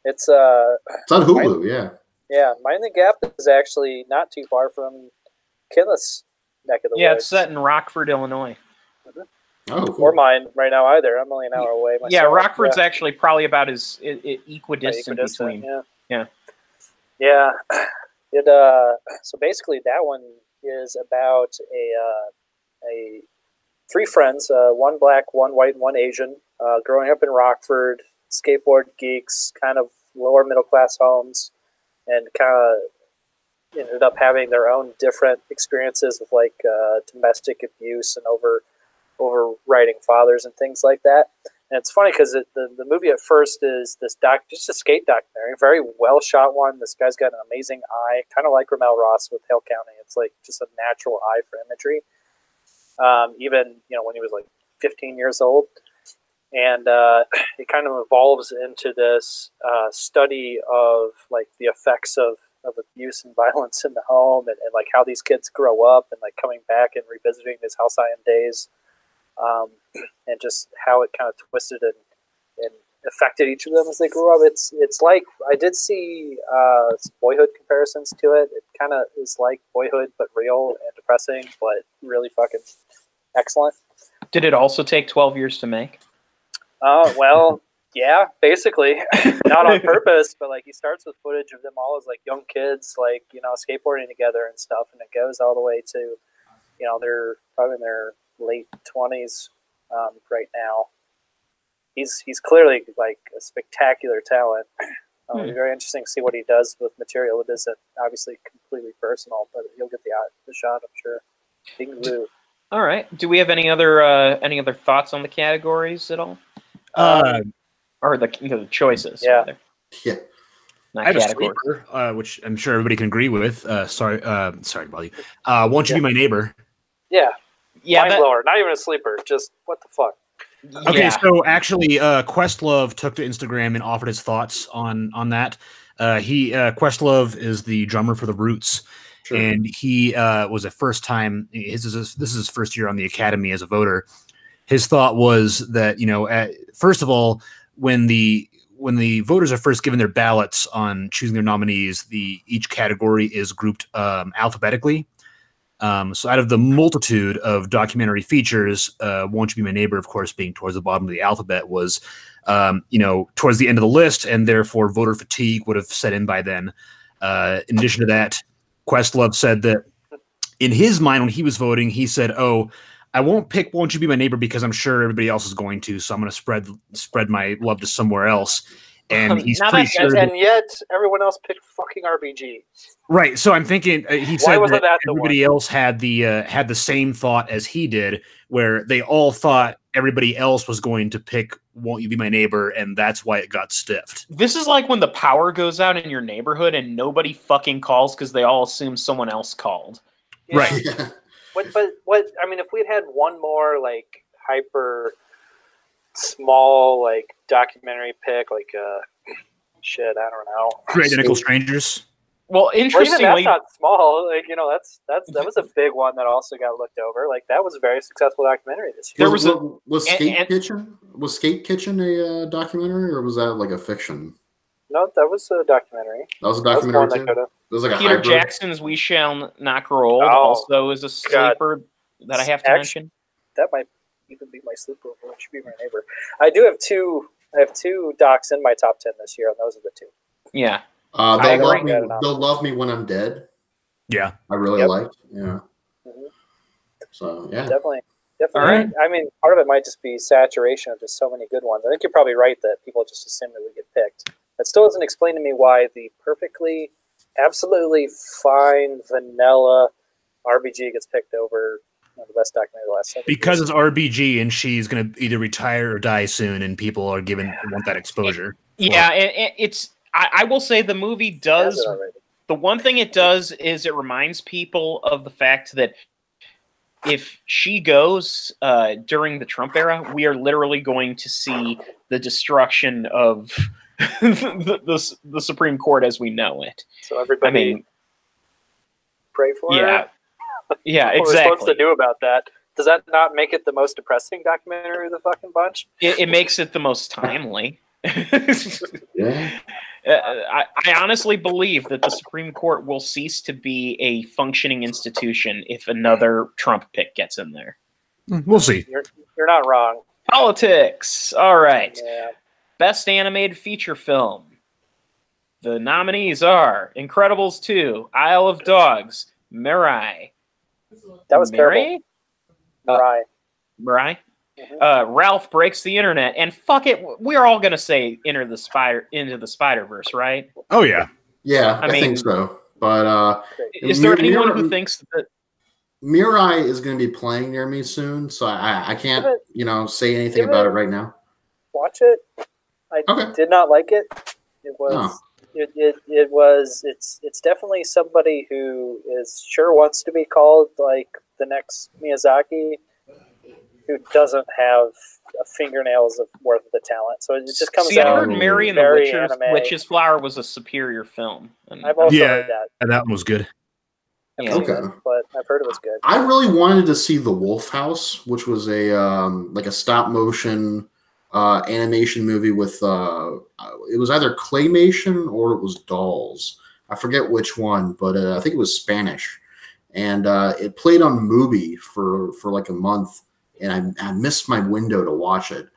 D: It's
B: on Hulu, yeah.
D: Yeah, Minding the Gap is actually not too far from Kinless neck of the woods.
A: Yeah, it's set in Rockford, Illinois.
D: Mm-hmm.
B: Oh, cool.
D: Or mine right now either. I'm only an hour away myself.
A: Yeah, Rockford's actually probably about as equidistant between.
D: Yeah. So basically, that one is about a three friends, one black, one white, and one Asian, growing up in Rockford, skateboard geeks, kind of lower middle class homes, and kind of ended up having their own different experiences with like domestic abuse and overriding fathers and things like that. And it's funny because the movie at first is this just a skate documentary, very well shot one. This guy's got an amazing eye, kind of like Ramel Ross with Hale County. It's like just a natural eye for imagery. Even when he was like 15 years old, and it kind of evolves into this study of like the effects of abuse and violence in the home, and like how these kids grow up, and like coming back and revisiting his Halcyon days. And just how it kind of twisted and affected each of them as they grew up. It's like I did see some Boyhood comparisons to it. It kind of is like Boyhood, but real and depressing, but really fucking excellent.
A: Did it also take 12 years to make?
D: Well, yeah, basically. Not on purpose, but like he starts with footage of them all as like young kids, like, skateboarding together and stuff, and it goes all the way to, they're probably in their late 20s right now. He's clearly like a spectacular talent. It'll be very interesting to see what he does with material that isn't obviously completely personal, but he'll get the shot, I'm sure. Big Blue.
A: All right. Do we have any other thoughts on the categories at all? Or the choices?
D: Yeah.
A: Rather.
B: Yeah.
A: Not
C: I have
A: categories.
C: a sleeper, which I'm sure everybody can agree with. Sorry to bother you. Won't You Be My Neighbor?
D: Yeah.
A: Yeah.
D: Mind blower. Not even a sleeper. Just what the fuck.
C: Okay, so actually, Questlove took to Instagram and offered his thoughts on that. Questlove is the drummer for the Roots, sure. And he was a first time. This is his first year on the Academy as a voter. His thought was that first of all, when the voters are first given their ballots on choosing their nominees, each category is grouped alphabetically. So out of the multitude of documentary features, Won't You Be My Neighbor, of course, being towards the bottom of the alphabet was, towards the end of the list, and therefore voter fatigue would have set in by then. In addition to that, Questlove said that in his mind when he was voting, he said, "Oh, I won't pick Won't You Be My Neighbor because I'm sure everybody else is going to, so I'm going to spread my love to somewhere else." and he's
A: Now
C: pretty
A: that-
C: sure.
D: And yet, everyone else picked fucking RBG.
C: Right. So I'm thinking he
D: Why
C: said
D: wasn't
C: that
D: that the
C: everybody else had the same thought as he did, where they all thought everybody else was going to pick "Won't You Be My Neighbor," and that's why it got stiffed.
A: This is like when the power goes out in your neighborhood and nobody fucking calls because they all assume someone else called.
D: Yeah.
C: Right.
B: Yeah.
D: What? I mean, if we'd had one more like hyper small like documentary pick, like shit, I don't know.
C: Three Identical Strangers.
A: Well,
D: Or even
A: interestingly,
D: that's not small. Like that was a big one that also got looked over. Like that was a very successful documentary this year.
A: There was
B: was Skate
A: and-
B: Kitchen? Was Skate Kitchen a documentary, or was that like a fiction?
D: No, that was a documentary.
B: That was a
D: That was
B: documentary
D: one that
B: too.
D: could have.
B: It was like a
A: Peter
B: hybrid.
A: Jackson's "We Shall Not Grow Old"
D: Oh,
A: also is a sleeper that I have to
D: Actually-
A: mention.
D: That might even be my sleeper. It should be my neighbor. I have two docs in my top 10 this year, and those are the two.
A: Yeah.
B: They'll love
A: agree.
B: me. They'll love me when I'm dead.
C: Yeah.
B: I really
D: Yep.
B: liked. Yeah.
D: Mhm.
B: So yeah.
D: Definitely.
A: All right.
D: I mean, part of it might just be saturation of just so many good ones. I think you're probably right that people just assume that we get picked. That still doesn't explain to me why the perfectly, absolutely fine vanilla RBG gets picked over the best documentary of the last 7
C: Because
D: years.
C: it's RBG and she's going to either retire or die soon, and people are want that exposure.
A: Yeah, it's. I will say the movie
D: Has
A: does.
D: it already.
A: The one thing it does is it reminds people of the fact that if she goes during the Trump era, we are literally going to see the destruction of the Supreme Court as we know it.
D: So everybody
A: I mean,
D: pray for
A: yeah,
D: her.
A: yeah,
D: What are we supposed to
A: exactly.
D: do about that? Does that not make it the most depressing documentary of the fucking bunch?
A: It makes it the most timely.
B: Yeah.
A: I honestly believe that the Supreme Court will cease to be a functioning institution if another Trump pick gets in there.
C: We'll see.
D: You're not wrong.
A: Politics. All right.
D: Yeah.
A: Best animated feature film. The nominees are Incredibles 2, Isle of Dogs, Mirai.
D: That was terrible.
A: Mirai?
D: Right.
A: Mirai?
D: Mhm.
A: Ralph Breaks the Internet. And fuck it, we're all going to say Into the Spider-Verse, right?
C: Oh, yeah.
B: Yeah,
A: I
B: I,
A: mean-
B: think so. But
A: Is there
B: Mir-
A: anyone
B: Mir-
A: who thinks that...
B: Mirai is going to be playing near me soon, so I can't, say anything
D: give
B: about
D: it-
B: it right now.
D: Watch it. I
B: Okay.
D: did not like it. It was.
B: Oh.
D: It was. It's definitely somebody who is sure wants to be called like the next Miyazaki, who doesn't have fingernails worth of the talent. So it just comes
A: See, I
D: out
A: heard Mary and the
D: very
A: Witches,
D: anime.
A: Witch's Flower was a superior film. And
D: I've also
C: Yeah.
D: heard that.
C: And that one was good.
D: I've
A: Yeah.
D: seen
B: Okay.
D: it, but I've heard it was good.
B: I really wanted to see The Wolf House, which was a like a stop motion animation movie with it was either claymation or it was dolls. I forget which one, but I think it was Spanish, and it played on Mubi for like a month, and I missed my window to watch it,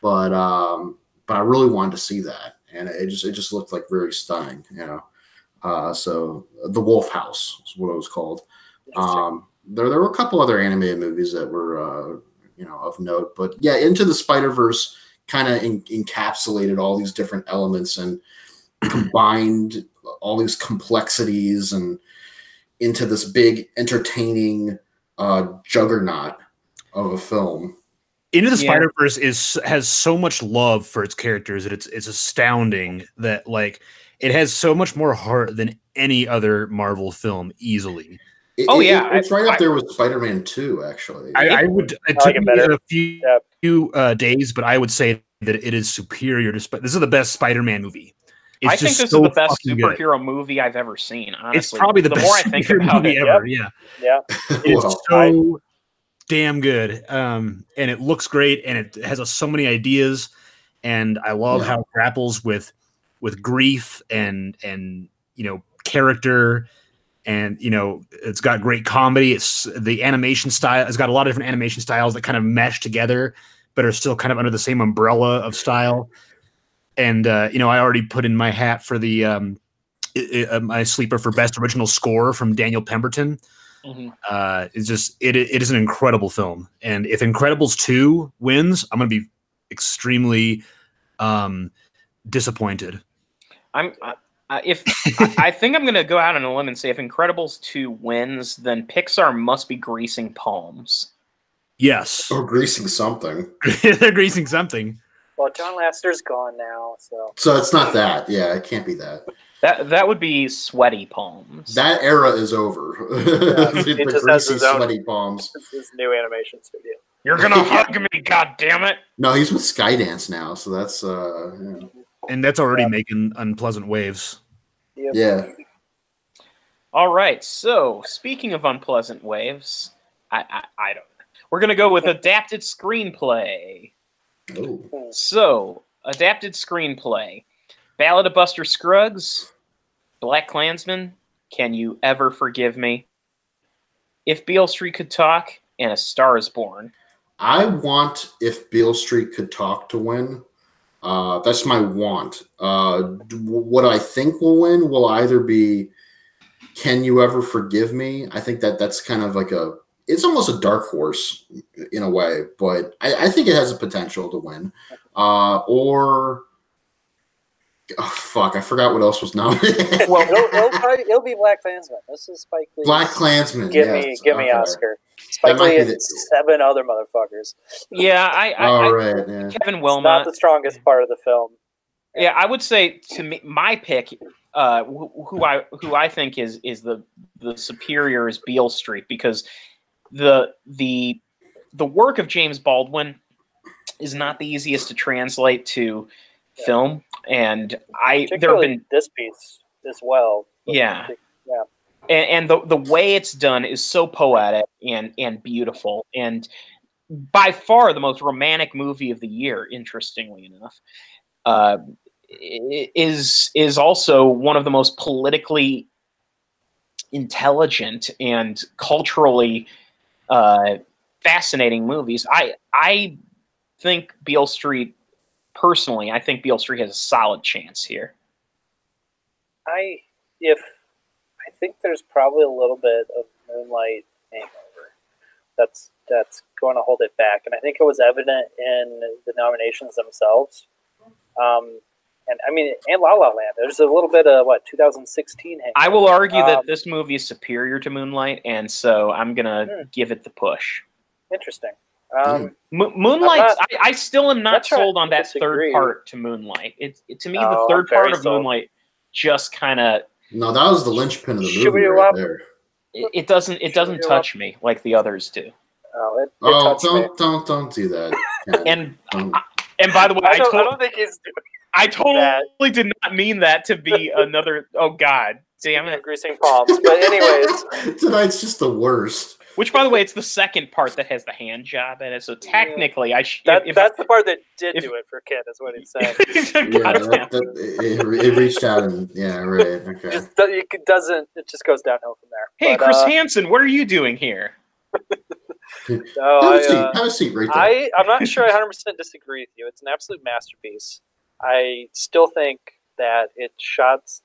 B: but I really wanted to see that, and it just looked like very stunning, So The Wolf House is what it was called. There were a couple other animated movies that were of note, but yeah, Into the Spider-Verse kind of encapsulated all these different elements and combined all these complexities and into this big entertaining juggernaut of a film.
C: Into the
A: Yeah.
C: Spider-Verse has so much love for its characters that it's astounding that like it has so much more heart than any other Marvel film easily.
B: It's right up there with Spider-Man 2, actually.
C: I would it
D: like
C: took
D: it
C: me
D: better.
C: a few days, but I would say that it is superior to this is the best Spider-Man movie.
A: I think this is the best superhero movie I've ever seen, honestly.
C: It's probably the
A: more I
C: best
A: think
C: superhero
A: about
C: movie
A: it.
C: ever. Yeah.
D: Yeah.
C: It's
B: Well,
C: so damn good, and it looks great, and it has so many ideas, and I love how it grapples with grief and character, and it's got great comedy. It's the animation style. It's got a lot of different animation styles that kind of mesh together, but are still kind of under the same umbrella of style. And I already put in my hat for the my sleeper for best original score from Daniel Pemberton.
A: Mm-hmm.
C: It is an incredible film, and if Incredibles 2 wins, I'm going to be extremely disappointed.
A: I think I'm going to go out on a limb and say if Incredibles 2 wins, then Pixar must be greasing palms.
C: Yes.
B: Or greasing something.
C: They're greasing something.
D: Well, John Lasseter's gone now, so.
B: So it's not that. Yeah, it can't be that.
A: That would be sweaty palms.
B: That era is over.
D: He just has his own
B: sweaty palms.
D: It's his new animation studio.
A: You're gonna hug me, goddammit!
B: No, he's with Skydance now, so that's yeah.
C: And that's already making unpleasant waves.
D: Yep.
B: Yeah.
A: All right. So speaking of unpleasant waves, I don't know. We're gonna go with adapted screenplay.
B: Oh.
A: So adapted screenplay: Ballad of Buster Scruggs, Black Klansman, Can You Ever Forgive Me, If Beale Street Could Talk, and A Star Is Born.
B: I want If Beale Street Could Talk to win. That's my want. What I think will win will either be Can You Ever Forgive Me? I think that's kind of like it's almost a dark horse in a way, but I think it has a potential to win. Or oh, fuck, I forgot what else was nominated.
D: Well, it'll be Black Klansman. This is Spike Lee.
B: Black Klansman.
D: Give me Oscar. Spike Lee and 7 other motherfuckers.
A: Yeah,
B: yeah.
A: Kevin Wilmot.
D: Not the strongest part of the film.
A: Yeah, I would say to me, my pick, who I think is the superior is Beale Street, because the work of James Baldwin is not the easiest to translate to film, and there have been
D: this piece as well.
A: Yeah. And the way it's done is so poetic and beautiful, and by far the most romantic movie of the year, interestingly enough. Is also one of the most politically intelligent and culturally fascinating movies. I think Beale Street, personally, I think Beale Street has a solid chance here.
D: I think there's probably a little bit of Moonlight hangover that's going to hold it back, and I think it was evident in the nominations themselves. And I mean, and La La Land. There's a little bit of 2016 hangover.
A: I will argue that this movie is superior to Moonlight, and so I'm gonna give it the push.
D: Interesting.
A: Moonlight. I still am not sold on that third part to Moonlight. To me, the third part of Moonlight just kind of.
B: No, that was the linchpin of the movie right there.
A: It doesn't touch me like the others do.
B: Don't do that.
A: And by the way,
D: I don't think he's doing.
A: I totally did not mean that to be another. Oh God, damn it!
D: Greasing palms. But anyways,
B: tonight's just the worst.
A: Which, by the way, it's the second part that has the hand job in it. So technically,
D: that's the part that did do it for Ken, is what he said.
B: It reached out and right. Okay.
D: It just goes downhill from there.
A: Hey, but, Chris Hansen, what are you doing here?
B: Have a seat right there.
D: I'm not sure I 100% disagree with you. It's an absolute masterpiece. I still think that it shots.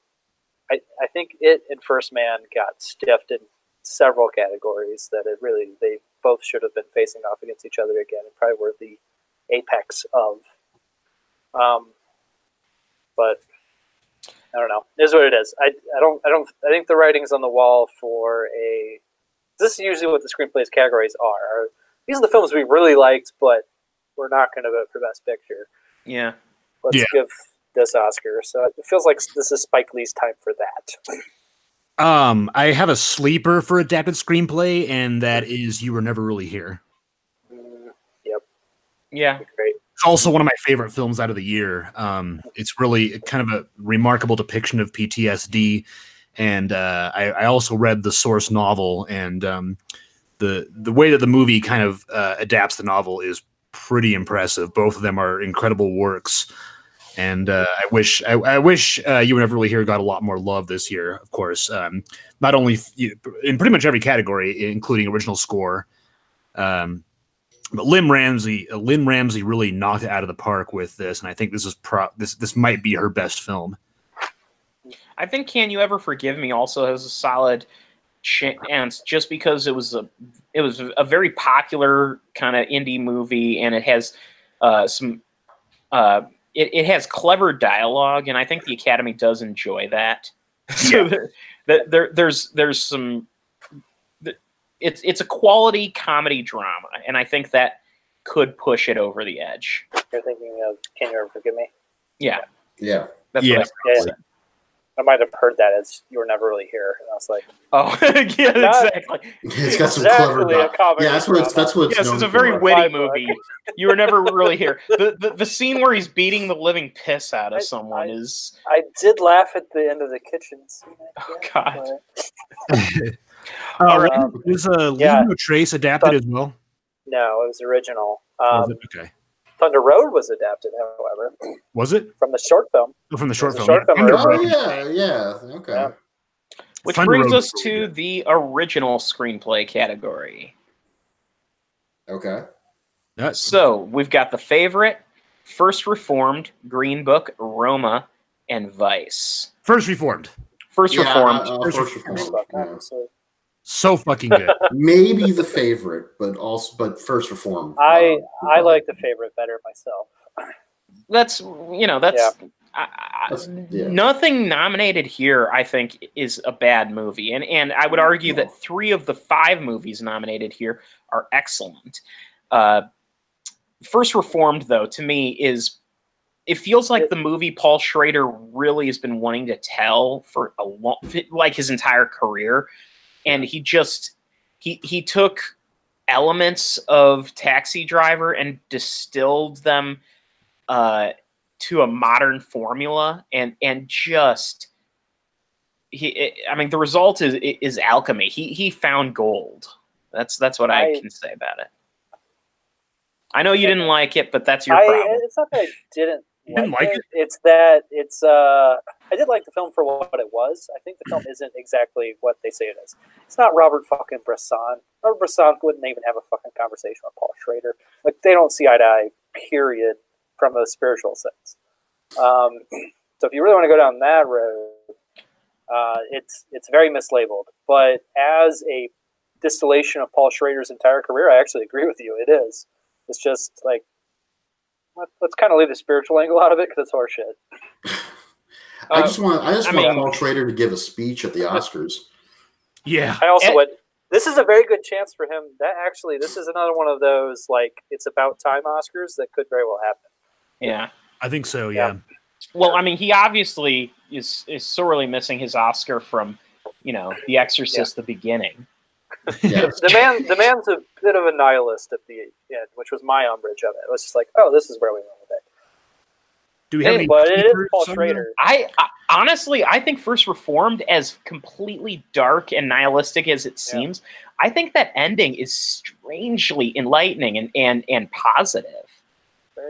D: I think it and First Man got stiffed in several categories that they both should have been facing off against each other again, and probably were the apex of. But I don't know. It is what it is. I think the writing's on the wall for a. This is usually what the screenplays categories are. These are the films we really liked, but we're not going to vote for Best Picture.
A: Yeah.
D: Let's give this Oscar. So it feels like this is Spike Lee's time for that.
C: I have a sleeper for adapted screenplay, and that is You Were Never Really Here.
D: Yep.
A: Yeah.
D: Great.
C: It's also one of my favorite films out of the year. It's really kind of a remarkable depiction of PTSD. And I also read the source novel, and the way that the movie kind of adapts the novel is pretty impressive. Both of them are incredible works, and I wish You Were Never Really Here got a lot more love this year. Of course, not only in pretty much every category, including original score. But Lynn Ramsey really knocked it out of the park with this, and I think this is this might be her best film.
A: I think Can You Ever Forgive Me also has a solid chance, just because it was a very popular kind of indie movie, and it has some it has clever dialogue, and I think the Academy does enjoy that. So there's some. It's a quality comedy drama, and I think that could push it over the edge.
D: You're thinking of Can You Ever Forgive Me?
A: Yeah.
B: Yeah.
A: That's what I said.
D: I might have heard that as You Were Never Really Here, and I was like,
A: "Oh, yeah, exactly."
B: It's got some clever. Yeah, that's what it's.
A: Yes, it's a very witty movie. You Were Never Really Here. The scene where he's beating the living piss out of someone is.
D: I did laugh at the end of the kitchen scene.
A: Oh God.
C: Was Leave No Trace adapted as well?
D: No, it was original.
C: Okay.
D: Thunder Road was adapted, however.
C: Was it?
D: From the short film.
C: Oh, from the short film.
B: Okay.
D: Yeah.
A: Which brings us to the original screenplay category.
B: Okay.
A: So we've got The Favorite, First Reformed, Green Book, Roma, and Vice.
C: First Reformed.
A: First Reformed.
B: First Reformed.
C: So fucking good.
B: Maybe The Favorite, but First Reformed.
D: I like The Favorite better myself.
A: Nothing nominated here, I think, is a bad movie. And I would argue that 3 of the 5 movies nominated here are excellent. First Reformed, though, to me it feels like the movie Paul Schrader really has been wanting to tell for his entire career. And he took elements of Taxi Driver and distilled them to a modern formula, and just the result is alchemy. He found gold. That's what I can say about it. I know you didn't like it, but that's your problem.
D: It's not that I didn't like it. It's that I did like the film for what it was. I think the film isn't exactly what they say it is. It's not Robert fucking Bresson. Robert Bresson wouldn't even have a fucking conversation with Paul Schrader. Like, they don't see eye to eye, period, from a spiritual sense. So if you really want to go down that road, it's very mislabeled. But as a distillation of Paul Schrader's entire career, I actually agree with you. It is. It's just like, let's kind of leave the spiritual angle out of it because it's horseshit.
B: I just want Paul Schrader to give a speech at the Oscars.
C: Yeah.
D: I also would. This is a very good chance for him. This is another one of those, like, it's about time Oscars that could very well happen.
A: Yeah.
C: I think so, yeah.
A: Well, I mean, he obviously is sorely missing his Oscar from, The Exorcist, the beginning.
B: Yeah.
D: The man's a bit of a nihilist at the end, which was my umbrage of it. It was just like, oh, this is where we went with it.
C: Do we have any?
D: But it is Paul Schrader.
A: I honestly, I think First Reformed, as completely dark and nihilistic as it seems, I think that ending is strangely enlightening and positive.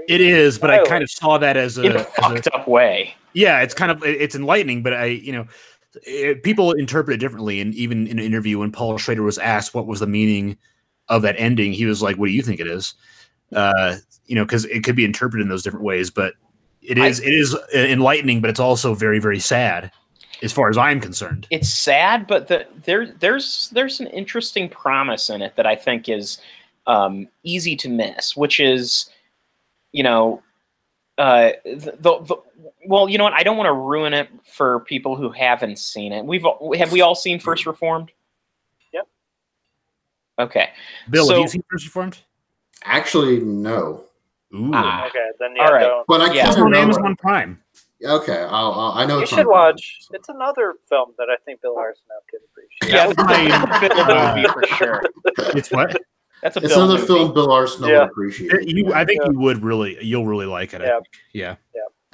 C: It is, but I kind of saw that as
A: in a fucked up way.
C: Yeah, it's enlightening, but people interpret it differently. And even in an interview, when Paul Schrader was asked what was the meaning of that ending, he was like, "What do you think it is?" Because it could be interpreted in those different ways. But it is enlightening, but it's also very, very sad, as far as I'm concerned. It's
A: sad, but there's an interesting promise in it that I think is easy to miss, which is, well, you know what? I don't want to ruin it for people who haven't seen it. Have we all seen First Reformed?
D: Yep.
A: Okay.
C: Bill, have you seen First Reformed?
B: Actually, no.
C: Ooh.
D: Okay, then
A: all right.
D: Don't.
B: But I can't
C: it's on Amazon Prime.
B: Okay, I know.
D: You should watch. It's another film that I think Bill Arsenault could appreciate.
A: Yeah, that's a Bill movie for sure.
C: It's what?
A: That's
B: it's another film Bill Arsenault would appreciate.
C: I think you'll really like it. Yeah.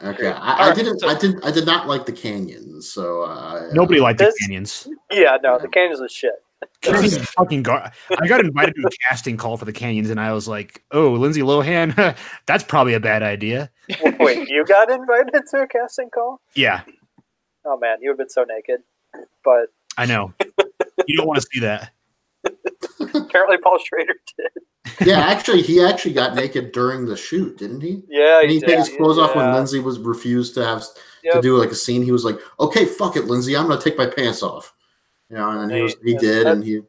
B: Okay, I did not like the canyons, so
C: nobody liked the canyons.
D: Yeah, no, the canyons was shit.
C: Fucking I got invited to a casting call for the canyons, and I was like, "Oh, Lindsay Lohan, that's probably a bad idea."
D: Wait, you got invited to a casting call?
C: Yeah.
D: Oh man, you have been so naked, but
C: I know you don't want to see that.
D: Apparently, Paul Schrader did.
B: Yeah, actually, he got naked during the shoot, didn't he?
D: Yeah,
B: he took his clothes off when Lindsay was refused to have to do like a scene. He was like, "Okay, fuck it, Lindsay, I'm gonna take my pants off." And he did, and he.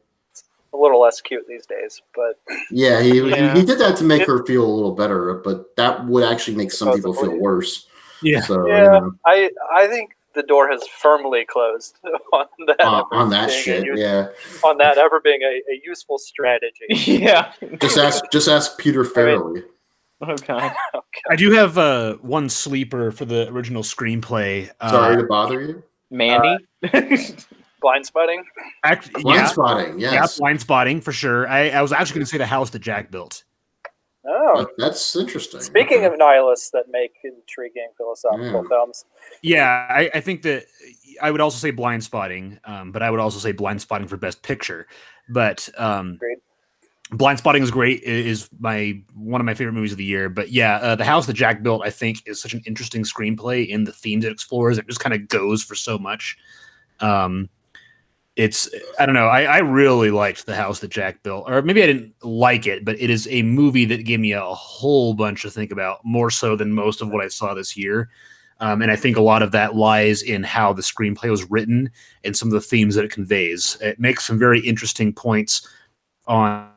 D: a little less cute these days, but
B: Yeah, he did that to make her feel a little better, but that would actually make some people
D: Supposedly.
B: feel worse.
C: Yeah.
B: So,
D: yeah,
B: you know,
D: I think the door has firmly closed on that.
B: on that shit, yeah.
D: On that ever being a useful strategy.
A: Yeah.
B: Just ask Peter Farrelly.
A: Oh god.
C: I do have one sleeper for the original screenplay.
B: Sorry to bother you.
A: Mandy.
D: Blind spotting.
B: Blind Spotting,
C: Yeah,
B: yes.
C: Blind Spotting for sure. I was actually going to say The House That Jack Built.
D: Oh,
B: That's interesting.
D: speaking
B: Okay.
D: of nihilists that make intriguing philosophical films,
C: Yeah, I think that I would also say Blind Spotting, but I would also say Blind Spotting for Best Picture. But
D: agreed.
C: Blind Spotting is great. It is one of my favorite movies of the year. But yeah, The House That Jack Built, I think, is such an interesting screenplay in the themes it explores. It just kind of goes for so much. I don't know. I really liked The House That Jack Built, or maybe I didn't like it, but it is a movie that gave me a whole bunch to think about, more so than most of what I saw this year. And I think a lot of that lies in how the screenplay was written and some of the themes that it conveys. It makes some very interesting points on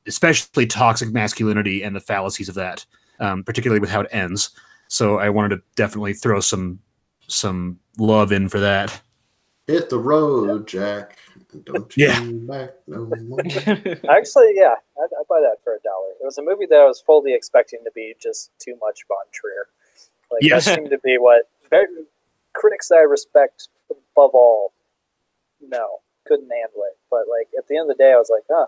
C: especially toxic masculinity and the fallacies of that, particularly with how it ends. So I wanted to definitely throw some love in for that.
B: Hit the road, Jack. Don't you come back no more.
D: Actually, yeah, I'd buy that for $1. It was a movie that I was fully expecting to be just too much Von Trier. Like
C: Yes.
D: that seemed to be what critics that I respect above all. No, couldn't handle it. But like at the end of the day, I was like, huh.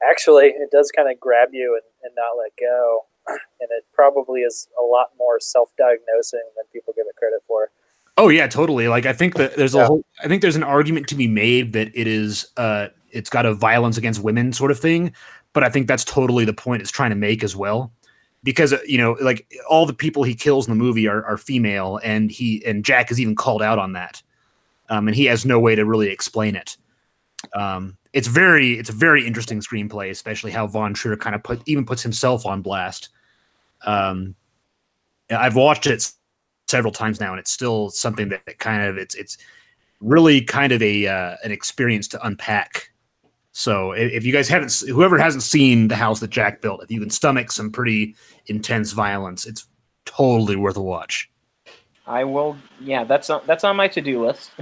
D: Actually, it does kind of grab you and not let go, and it probably is a lot more self-diagnosing than people give it credit for.
C: Oh yeah, totally. Like I think that there's I think there's an argument to be made that it is it's got a violence against women sort of thing, but I think that's totally the point it's trying to make as well. Because like all the people he kills in the movie are female, and Jack is even called out on that. And he has no way to really explain it. It's a very interesting screenplay, especially how Von Trier kind of puts himself on blast. I've watched it several times now, and it's still something that kind of it's really kind of an experience to unpack. So if you guys whoever hasn't seen The House That Jack Built, if you can stomach some pretty intense violence, it's totally worth a watch.
A: I will. Yeah, that's on my to-do list.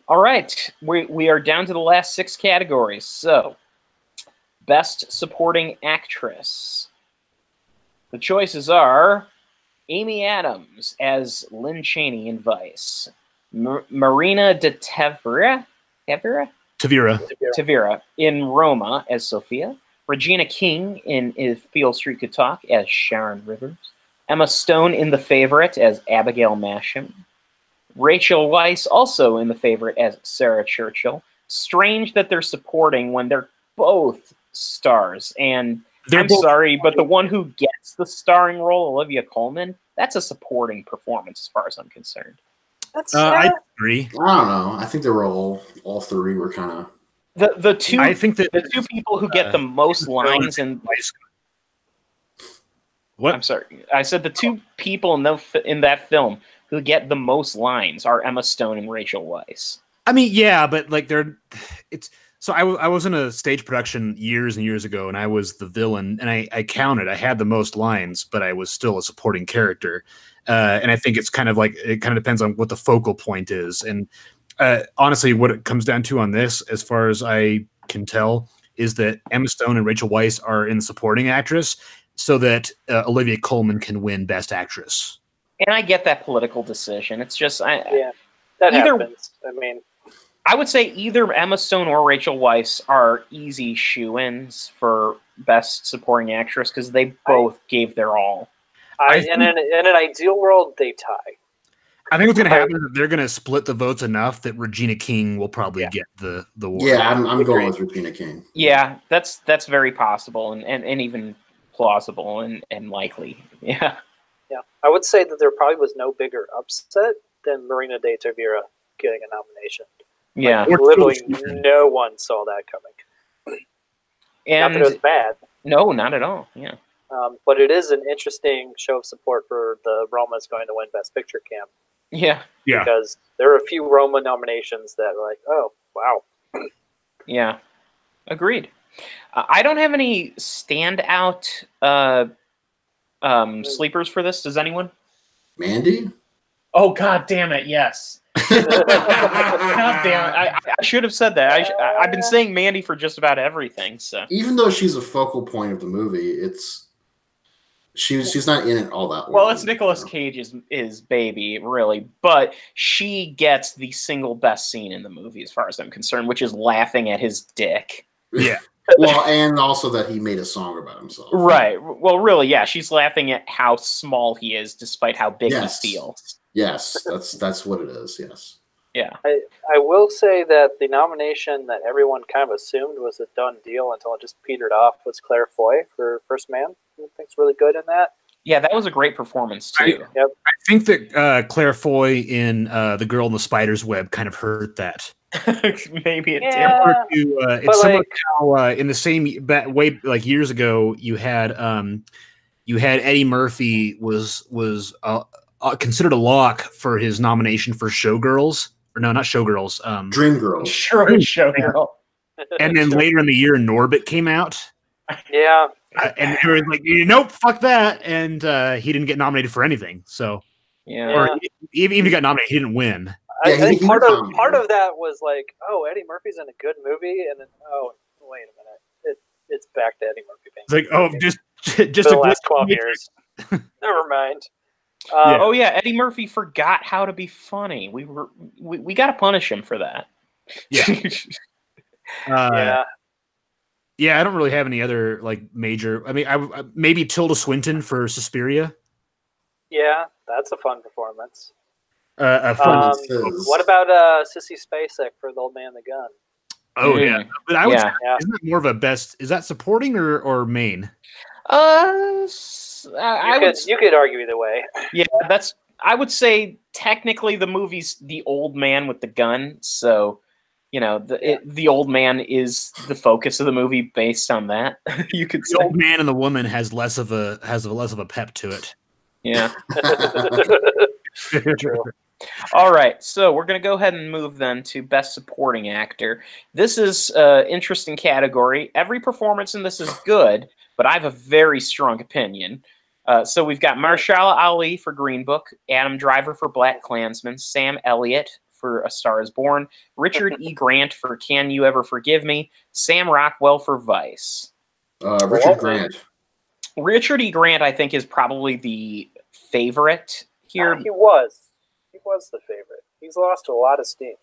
A: All right, we are down to the last 6 categories. So, Best Supporting Actress. The choices are Amy Adams as Lynn Chaney in Vice, Marina de Tavira in Roma as Sophia, Regina King in If Beale Street Could Talk as Sharon Rivers, Emma Stone in The Favorite as Abigail Masham, Rachel Weisz also in The Favorite as Sarah Churchill. Strange that they're supporting when they're both stars. And I'm sorry, but the one who gets the starring role, Olivia Colman, that's a supporting performance as far as I'm concerned.
C: I agree.
B: I don't know. I think they were all 3 were kind of
A: the two.
C: I think that
A: the 2 people who get the most lines in.
C: What?
A: I'm sorry. I said the 2 people in that film who get the most lines are Emma Stone and Rachel Weisz.
C: I mean, yeah, but like so I was in a stage production years and years ago, and I was the villain, and I counted. I had the most lines, but I was still a supporting character. And I think it kind of depends on what the focal point is. And honestly, what it comes down to on this, as far as I can tell, is that Emma Stone and Rachel Weisz are in supporting actress, so that Olivia Colman can win Best Actress.
A: And I get that political decision. It's just
D: that happens. I mean,
A: I would say either Emma Stone or Rachel Weisz are easy shoo-ins for Best Supporting Actress because they both gave their all.
D: In an ideal world, they tie.
C: I think what's going to happen is that they're going to split the votes enough that Regina King will probably get the award.
B: Yeah, I'm going with Regina King.
A: Yeah, that's very possible and even plausible and likely. Yeah.
D: Yeah, I would say that there probably was no bigger upset than Marina de Tavira getting a nomination.
A: Yeah,
D: like, literally no one saw that coming.
A: And
D: not that it was bad.
A: No, not at all. Yeah.
D: But it is an interesting show of support for the Roma's going to win Best Picture camp.
A: Yeah.
C: Yeah.
D: Because there are a few Roma nominations that are like, oh, wow.
A: Yeah, agreed. I don't have any standout sleepers for this. Does anyone?
B: Mandy?
A: Oh, God damn it, yes. God damn it. I should have said that. I've been saying Mandy for just about everything. So
B: Even though she's a focal point of the movie, she's not in it all that
A: well,
B: long,
A: it's Nicolas Cage's baby, really, but she gets the single best scene in the movie, as far as I'm concerned, which is laughing at his dick.
C: Yeah.
B: Well, and also that he made a song about himself.
A: Right. Well, really, yeah. She's laughing at how small he is, despite how big he feels.
B: Yes, that's what it is. Yes.
A: Yeah.
D: I will say that the nomination that everyone kind of assumed was a done deal until it just petered off was Claire Foy for First Man. I think it's really good in that.
A: Yeah, that was a great performance too.
D: Yep.
C: I think that Claire Foy in The Girl in the Spider's Web kind of hurt that.
A: Maybe it
D: Yeah.
A: did.
C: It's similar to how in the same way, like years ago, you had Eddie Murphy was considered a lock for his nomination for Showgirls, or no, not Showgirls,
B: Dreamgirls.
A: Sure, Showgirl.
C: And then later in the year, Norbit came out.
D: Yeah.
C: And they were like, nope, fuck that, and he didn't get nominated for anything. So,
A: Yeah.
C: or even if he got nominated, he didn't win.
D: I think part of that was like, oh, Eddie Murphy's in a good movie, and then wait a minute, it's back to Eddie Murphy being.
C: It's like, oh, just
D: for the last 12 years. Never mind.
A: Oh yeah, Eddie Murphy forgot how to be funny. We got to punish him for that.
C: Yeah. Yeah, I don't really have any other like major. I mean, I maybe Tilda Swinton for Suspiria.
D: Yeah, that's a fun performance.
B: What
D: about Sissy Spacek for The Old Man and the Gun?
C: Oh yeah, but I would say, isn't that more of a best? Is that supporting or main?
A: You
D: could argue either way.
A: Yeah, I would say technically the movie's The Old Man with the Gun, so the old man is the focus of the movie based on that. You could say
C: the old man and the woman has less of a pep to it.
A: Yeah. True. All right, so we're going to go ahead and move then to Best Supporting Actor. This is an interesting category. Every performance in this is good, but I have a very strong opinion. So we've got Mahershala Ali for Green Book, Adam Driver for Black Klansman, Sam Elliott for A Star is Born, Richard E. Grant for Can You Ever Forgive Me, Sam Rockwell for Vice.
B: Richard Grant.
A: Richard E. Grant, I think, is probably the favorite here.
D: He was the favorite. He's lost a lot of steam.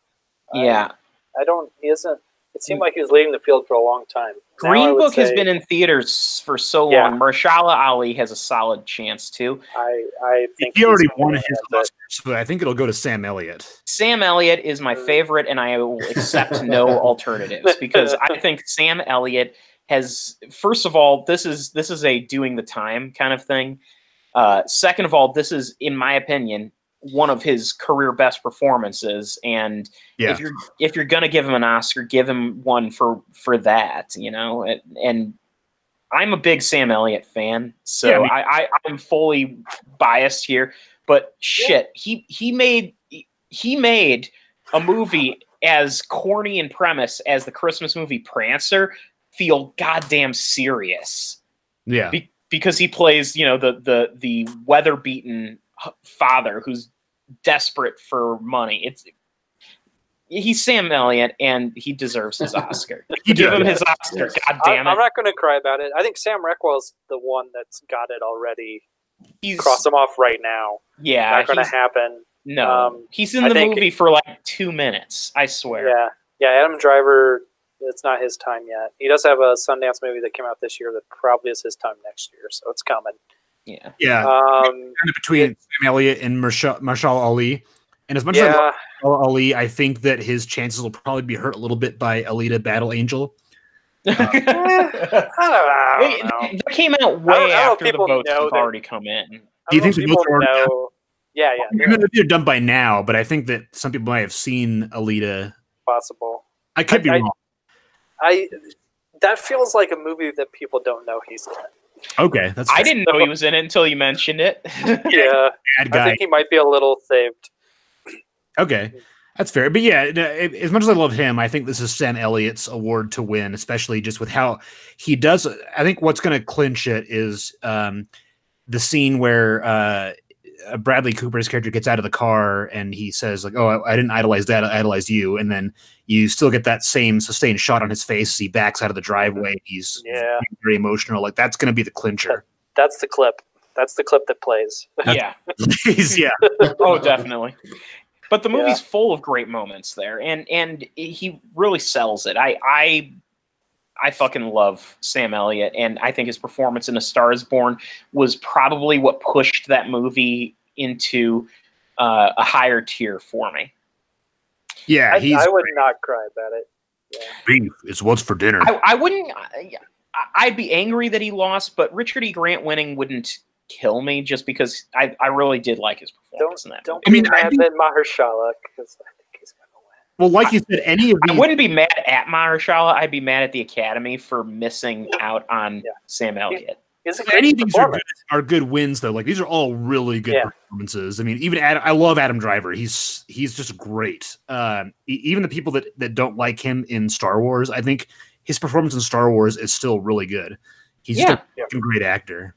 A: Yeah.
D: It seemed like he was leading the field for a long time.
A: Green Book has been in theaters for so long. Mahershala Ali has a solid chance too.
D: I think
C: he already won his Oscars, but I think it'll go to Sam Elliott.
A: Sam Elliott is my favorite, and I will accept no alternatives because I think Sam Elliott has. First of all, this is a doing the time kind of thing. Second of all, this is, in my opinion, one of his career best performances, and if you're gonna give him an Oscar, give him one for that, and I'm a big Sam Elliott fan, so I'm fully biased here, but shit, he made a movie as corny in premise as the Christmas movie Prancer feel goddamn serious.
C: Yeah.
A: Because he plays, the weather-beaten father who's desperate for money. He's Sam Elliott, and he deserves his Oscar. Give him his Oscar. Yes. God damn it!
D: I'm not going to cry about it. I think Sam Rockwell's the one that's got it already. Cross him off right now.
A: Yeah,
D: not going to happen.
A: No, he's in the movie for like 2 minutes. I swear.
D: Yeah. Adam Driver. It's not his time yet. He does have a Sundance movie that came out this year that probably is his time next year, so it's coming.
A: Yeah.
C: Between Sam Elliott and Mahershala Ali, and as much as I love Mahershala Ali, I think that his chances will probably be hurt a little bit by Alita: Battle Angel.
D: I don't know.
A: That came out way after the votes have already come in.
C: Do you think the votes are already done?
D: Yeah.
C: They're done by now, but I think that some people might have seen Alita.
D: Possible.
C: I could be wrong.
D: That feels like a movie that people don't know he's in.
C: Okay, that's.
A: I didn't know he was in it until you mentioned it.
D: Yeah,
C: bad guy.
D: I think he might be a little saved.
C: Okay, That's fair. But yeah, as much as I love him, I think this is Sam Elliott's award to win, especially just with how he does. I think what's going to clinch it is the scene where Bradley Cooper's character gets out of the car and he says, like, "Oh, I didn't idolize that. I idolized you." And then you still get that same sustained shot on his face as he backs out of the driveway. He's very emotional. Like, that's going to be the clincher.
D: That's the clip. That's the clip that plays.
A: Yeah.
C: Yeah.
A: Oh, definitely. But the movie's full of great moments there, and he really sells it. I fucking love Sam Elliott, and I think his performance in A Star Is Born was probably what pushed that movie into a higher tier for me.
C: Yeah,
D: I would not cry about it. Yeah.
C: Beef is what's for dinner.
A: I wouldn't. I'd be angry that he lost, but Richard E. Grant winning wouldn't kill me, just because I really did like his performance in that.
D: Don't be mad at Mahershala, because I think he's going to win.
C: Well, like you said, any of these...
A: I wouldn't be mad at Mahershala. I'd be mad at the Academy for missing out on Sam Elliott.
C: Any of these are good wins, though. Like, these are all really good performances. I mean, even I love Adam Driver. He's just great. Even the people that don't like him in Star Wars, I think his performance in Star Wars is still really good. He's just a great actor.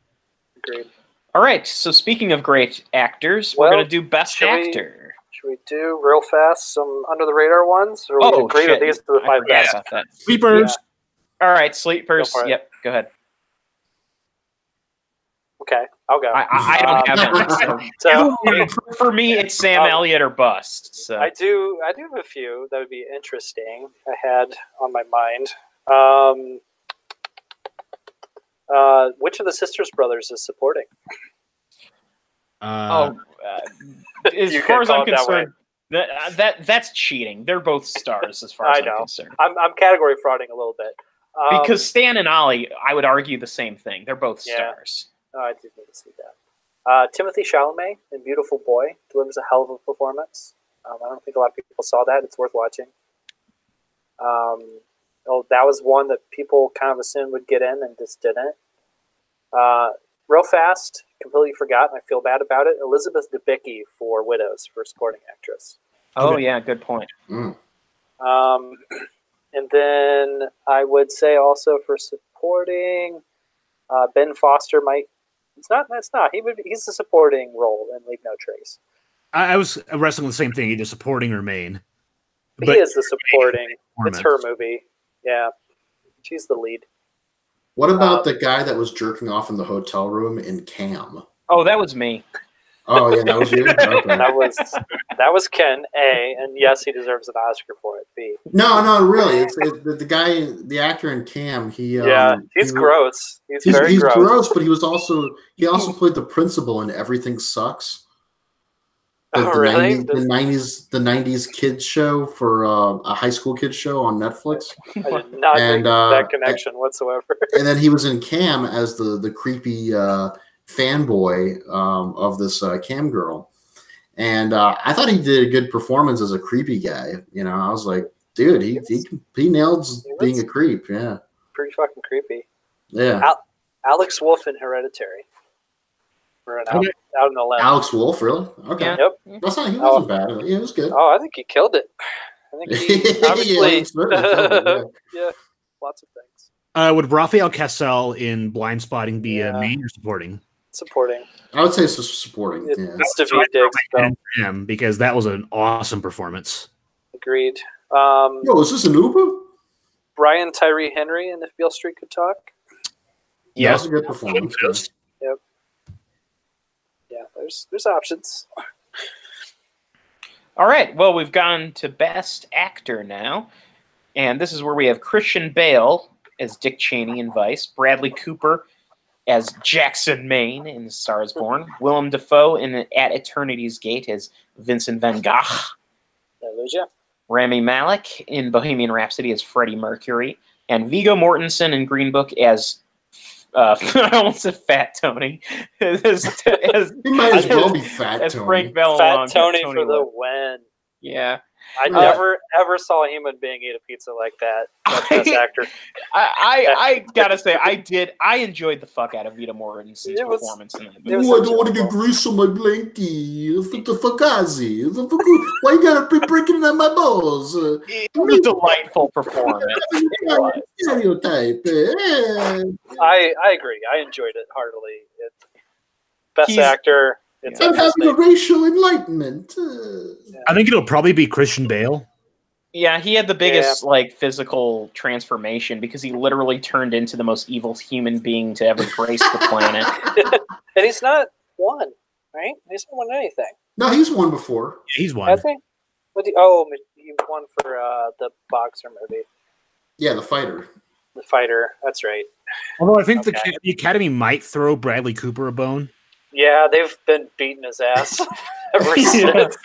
D: Agreed.
A: All right, so speaking of great actors, we're going to do Best Actor.
D: Should we do real fast some under-the-radar ones? Or we agree that these are the 5 best?
C: Sleepers.
A: Yeah. All right, Sleepers. Yep, go ahead.
D: Okay, I'll go.
A: I don't have them. So for me, it's Sam Elliott or bust. So
D: I do have a few that would be interesting. I had on my mind. Which of the Sisters brothers is supporting?
A: As far as I'm concerned, that's cheating. They're both stars, as far as I'm concerned.
D: I'm category frauding a little bit.
A: Because Stan and Ollie, I would argue the same thing. They're both stars.
D: Oh, I did need to see that. Timothy Chalamet in Beautiful Boy delivers a hell of a performance. I don't think a lot of people saw that. It's worth watching. That was one that people kind of assumed would get in and just didn't. Real fast, completely forgotten. I feel bad about it. Elizabeth Debicki for Widows for supporting actress.
A: Oh, yeah, good point.
B: Mm.
D: And then I would say also for supporting, Ben Foster might. That's not. He's a supporting role in Leave No Trace.
C: I was wrestling with the same thing, either supporting or main.
D: He is the supporting. It's her movie. Yeah. She's the lead.
B: What about the guy that was jerking off in the hotel room in Cam?
A: Oh, that was me.
B: Oh, yeah, that was you? Okay.
D: That was Ken, A, and yes, he deserves an Oscar for it, B.
B: No, really. It's the guy, the actor in Cam, he's
D: gross. He's very
B: gross, but he also played the principal in Everything Sucks.
D: Really?
B: The 90s kids show for a high school kids show on Netflix.
D: I did not make that connection whatsoever.
B: And then he was in Cam as the creepy fanboy of this Cam girl. And I thought he did a good performance as a creepy guy. You know, I was like, dude, he nailed being a creep. Yeah.
D: Pretty fucking creepy.
B: Yeah.
D: Alex Wolff in Hereditary. For an out in the limb.
B: Alex Wolff, really? Okay.
D: Yeah. Yep.
B: He wasn't bad. Yeah, it was good.
D: Oh, I think he killed it. I think he obviously yeah, lots of things.
C: Would Rafael Casal in Blind Spotting be a main or supporting?
D: Supporting.
B: I would say supporting.
D: It's Daveed Diggs,
C: him because that was an awesome performance.
D: Agreed.
B: Is this an Uber?
D: Brian Tyree Henry in If Beale Street Could Talk.
B: Yeah, that was a good performance.
D: Yep. Yeah, there's options.
A: All right. Well, we've gone to Best Actor now, and this is where we have Christian Bale as Dick Cheney in Vice, Bradley Cooper as Jackson Maine in Star Is Born, Willem Dafoe in At Eternity's Gate as Vincent Van Gogh, Rami Malek in Bohemian Rhapsody as Freddie Mercury, and Viggo Mortensen in Green Book as I almost said Fat Tony.
B: He might as well be Fat Tony.
A: Frank Bell
D: Fat Tony for the win.
A: Yeah.
D: I never ever saw a human being eat a pizza like that. That's best actor.
A: I gotta say, I enjoyed the fuck out of Vito Mortensen's performance in that movie.
B: I don't want to get grease on my blankie. The fugazi. Why you gotta be breaking on my balls?
A: It was a delightful performance.
B: Stereotype.
D: I agree. I enjoyed it heartily. Best actor.
B: I'm having a racial enlightenment.
C: I think it'll probably be Christian Bale.
A: Yeah, he had the biggest physical transformation because he literally turned into the most evil human being to ever grace the planet.
D: And he's not won, right? He's not won anything.
B: No, he's won before.
C: Yeah, he's won.
D: Has he? He won for the boxer movie.
B: Yeah, the fighter.
D: The fighter. That's right.
C: Although I think the Academy might throw Bradley Cooper a bone.
D: Yeah, they've been beating his ass ever since.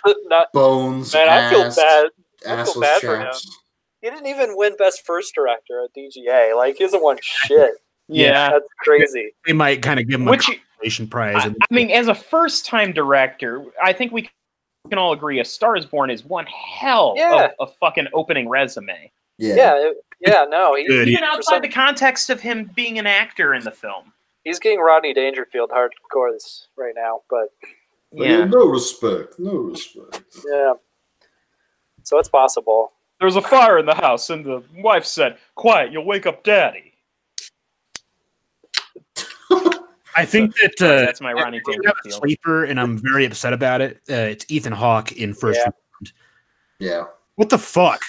B: Bones.
D: Man,
B: ass,
D: I feel bad. I feel
B: assless
D: bad for him.
B: chaps.
D: He didn't even win Best First Director at DGA. Like, he hasn't won shit.
A: Yeah.
D: That's crazy.
C: They might kind of give him a consolation prize.
A: I mean, as a first-time director, I think we can all agree A Star is Born is one hell of a fucking opening resume.
B: Yeah.
D: No.
A: Even outside the context of him being an actor in the film.
D: He's getting Rodney Dangerfield hardcore right now, but
B: no respect.
D: Yeah. So it's possible.
A: There was a fire in the house, and the wife said, "Quiet, you'll wake up Daddy."
C: I think that
A: that's my Rodney Dangerfield
C: sleeper, and I'm very upset about it. It's Ethan Hawke in First Round.
B: Yeah.
C: What the fuck?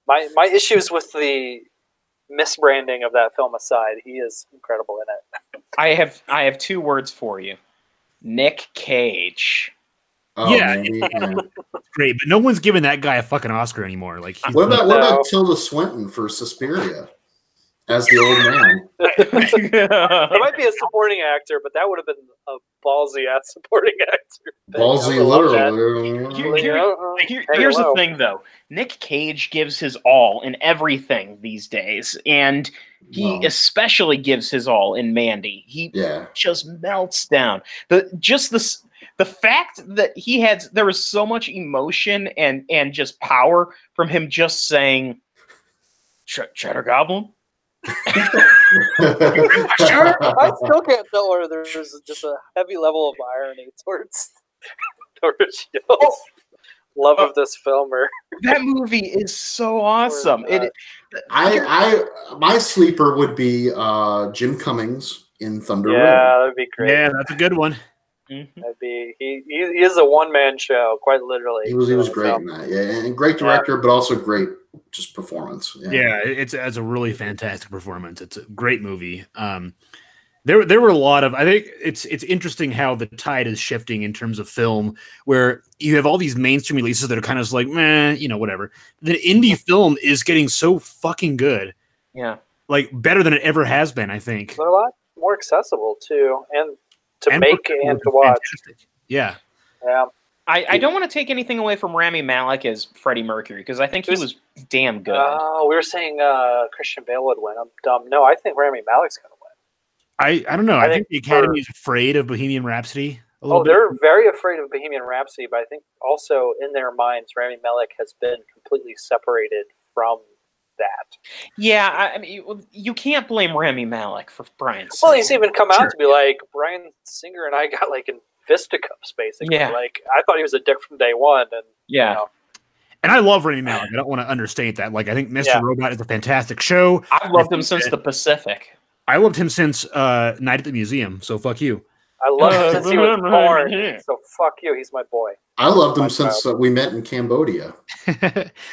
D: My issues with the misbranding of that film aside, he is incredible in it.
A: I have two words for you. Nick Cage.
B: Oh,
C: yeah, great, but no one's giving that guy a fucking Oscar anymore. Like,
B: what about Tilda Swinton for Suspiria as the old man?
D: It might be a supporting actor, but that would have been a ballsy ass supporting actor.
B: Ballsy, literally.
A: Here's the thing, though. Nick Cage gives his all in everything these days, and he especially gives his all in Mandy. He just melts down. The fact that there was so much emotion and just power from him just saying, "Cheddar Goblin."
D: Sure. I still can't tell where there's just a heavy level of irony towards Gill's love of this filmer.
A: That movie is so awesome.
B: My sleeper would be Jim Cummings in Thunder Road.
D: Yeah, that'd be great.
C: Yeah, that's a good one.
A: Mm-hmm.
D: That'd be he is a one-man show, quite literally.
B: He was great in that. Yeah, and great director, but also great just performance.
C: Yeah, it's a really fantastic performance. It's a great movie. There were a lot of, I think it's interesting how the tide is shifting in terms of film, where you have all these mainstream releases that are kind of like, meh, whatever. The indie film is getting so fucking good.
A: Yeah.
C: Like, better than it ever has been, I think.
D: They're a lot more accessible, too, and to make and to watch.
C: Fantastic. Yeah.
D: Yeah.
A: I don't want to take anything away from Rami Malek as Freddie Mercury, because I think he was damn good.
D: We were saying Christian Bale would win. I'm dumb. No, I think Rami Malek's going to win.
C: I don't know. I think the Academy is afraid of Bohemian Rhapsody a little bit.
D: They're very afraid of Bohemian Rhapsody, but I think also in their minds, Rami Malek has been completely separated from that.
A: Yeah, I mean, you can't blame Rami Malek for Bryan Singer.
D: Well, he's even come out to be like, Bryan Singer and I got like in fisticuffs, basically.
A: Yeah.
D: Like, I thought he was a dick from day one. And
C: And I love Rami Malek. I don't want to understate that. Like, I think Mr. Robot is a fantastic show.
A: I've loved him since The Pacific.
C: I loved him since Night at the Museum, so fuck you.
D: I loved him since he was born, so fuck you. He's my boy.
B: I loved him since we met in Cambodia.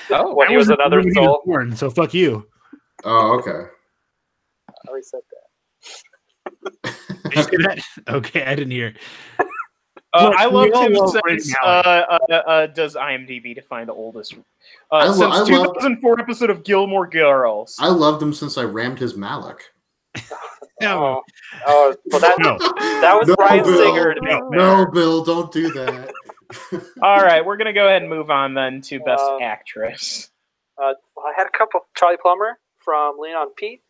D: When he was another soul.
C: Born, so fuck you.
B: Oh, okay.
D: I already said that.
C: Did you say that? Okay, I didn't hear.
A: I loved him since does IMDb define the oldest? Since 2004 episode of Gilmore Girls.
B: I loved him since I rammed his Malek.
D: Well, that was Bryan Singer.
B: No, Bill, don't do that.
A: All right, we're gonna go ahead and move on then to Best Actress.
D: I had a couple. Charlie Plummer from Lean on Pete.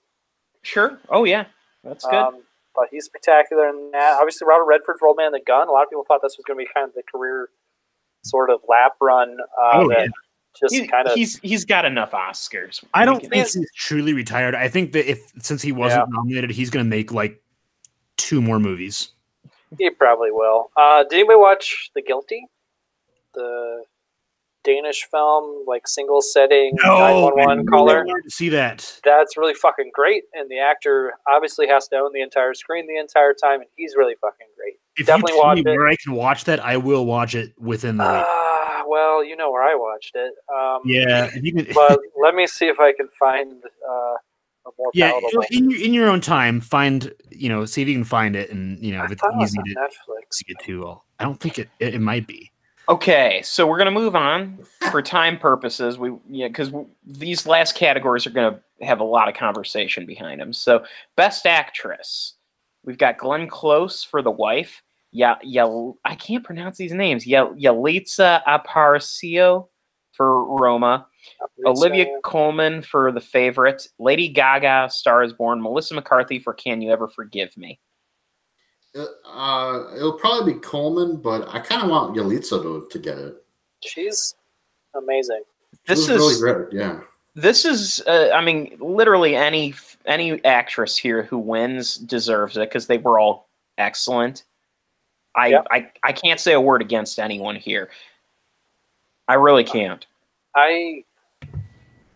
A: Sure. Oh yeah, that's good.
D: But he's spectacular in that. Obviously, Robert Redford for Old Man and the Gun. A lot of people thought this was going to be kind of the career sort of lap run that just kind of.
A: He's got enough Oscars.
C: I don't think he's truly retired. I think that since he wasn't nominated, he's going to make like 2 more movies.
D: He probably will. Did anybody watch The Guilty? The Danish film, like single setting 911 caller.
C: To see that.
D: That's really fucking great, and the actor obviously has to own the entire screen the entire time, and he's really fucking great.
C: If
D: Definitely
C: you tell
D: watch
C: me
D: it.
C: where I can watch that, I will watch it within the week.
D: Well, you know where I watched it.
C: Yeah, if you can,
D: but let me see if I can find a more palatable.
C: in your own time, find see if you can find it, and if it's easy to
D: Netflix.
C: get to. I don't think it might be.
A: Okay, so we're gonna move on for time purposes. Because these last categories are gonna have a lot of conversation behind them. So, Best Actress, we've got Glenn Close for The Wife. I can't pronounce these names. Yalitza Aparicio for Roma. Olivia Colman for The Favorite. Lady Gaga, Star is Born. Melissa McCarthy for Can You Ever Forgive Me?
B: It'll probably be Coleman, but I kind of want Yalitza to get it.
D: She's amazing.
A: This is
B: really great. Yeah.
A: This is, literally any actress here who wins deserves it because they were all excellent. I can't say a word against anyone here. I really can't.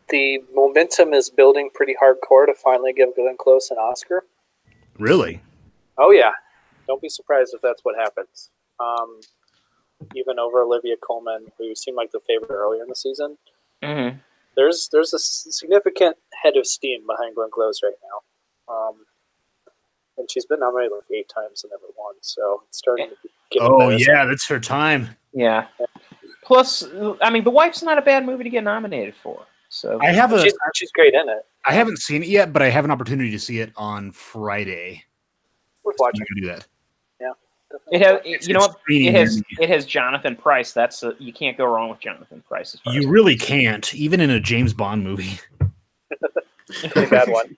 D: The momentum is building pretty hardcore to finally give Glenn Close an Oscar.
C: Really?
D: Oh yeah. Don't be surprised if that's what happens. Even over Olivia Colman, who seemed like the favorite earlier in the season.
A: Mm-hmm.
D: There's a significant head of steam behind Glenn Close right now. And she's been nominated like 8 times and never won, so it's starting to get
C: that's her time.
A: Yeah. Plus, The Wife's not a bad movie to get nominated for. So
D: she's great in it.
C: I haven't seen it yet, but I have an opportunity to see it on Friday.
D: We're watching.
C: You can do that.
D: Yeah.
A: It has Jonathan Pryce. You can't go wrong with Jonathan Pryce.
C: You really can't, even in a James Bond movie.
D: Pretty bad one.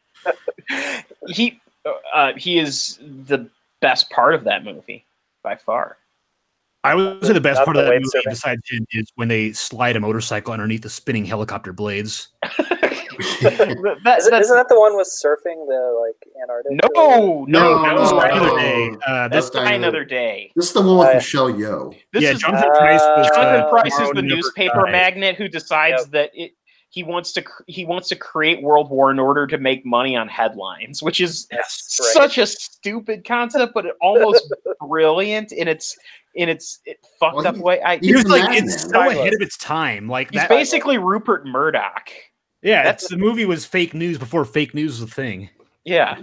A: He is the best part of that movie by far.
C: I would say the best part of that movie, besides him, is when they slide a motorcycle underneath the spinning helicopter blades.
D: Isn't that the one with surfing the Antarctic?
A: No,
C: that was another day.
A: That's Another Day.
B: This is the one with Michelle Yeoh.
C: Jonathan Pryce
A: is the newspaper magnate who decides that he wants to create World War in order to make money on headlines, which is such a stupid concept, but almost brilliant in its fucked up way.
C: It's so ahead of its time.
A: He's basically Rupert Murdoch.
C: Yeah, the movie was fake news before fake news was a thing.
A: Yeah.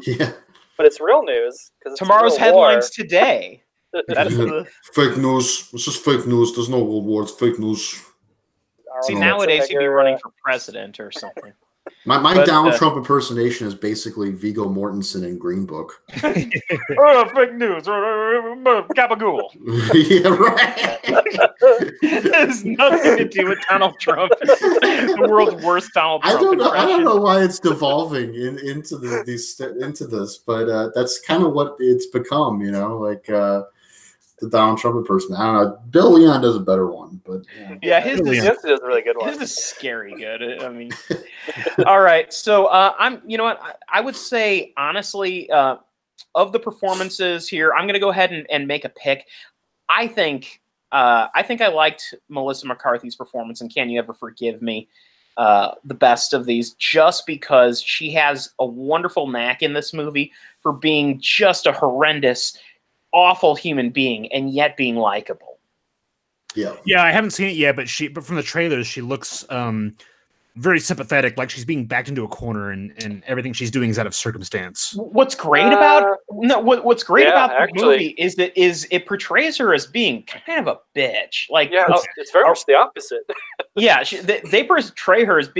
D: But it's real news.
A: Tomorrow's headlines today.
B: Fake news. It's just fake news. There's no World War. It's fake news.
A: See, nowadays he'd be running for president or something.
B: My Donald Trump impersonation is basically Viggo Mortensen in Green Book.
A: Fake news. Gabagool.
B: Yeah, right.
A: It has nothing to do with Donald Trump. The world's worst Donald Trump impression.
B: I don't know why it's devolving into this, but that's kind of what it's become. The Donald Trump person. I don't know. Bill Leon does a better one, but
D: his does a really good one.
A: His is scary good. All right. So I would say honestly, of the performances here, I'm going to go ahead and make a pick. I think I liked Melissa McCarthy's performance in Can You Ever Forgive Me the best of these, just because she has a wonderful knack in this movie for being just a horrendous, awful human being and yet being likable.
C: Yeah, I haven't seen it yet, but from the trailers she looks very sympathetic, like she's being backed into a corner and everything she's doing is out of circumstance.
A: What's great about the movie is that it portrays her as being kind of a bitch.
D: It's very much the opposite.
A: They portray her as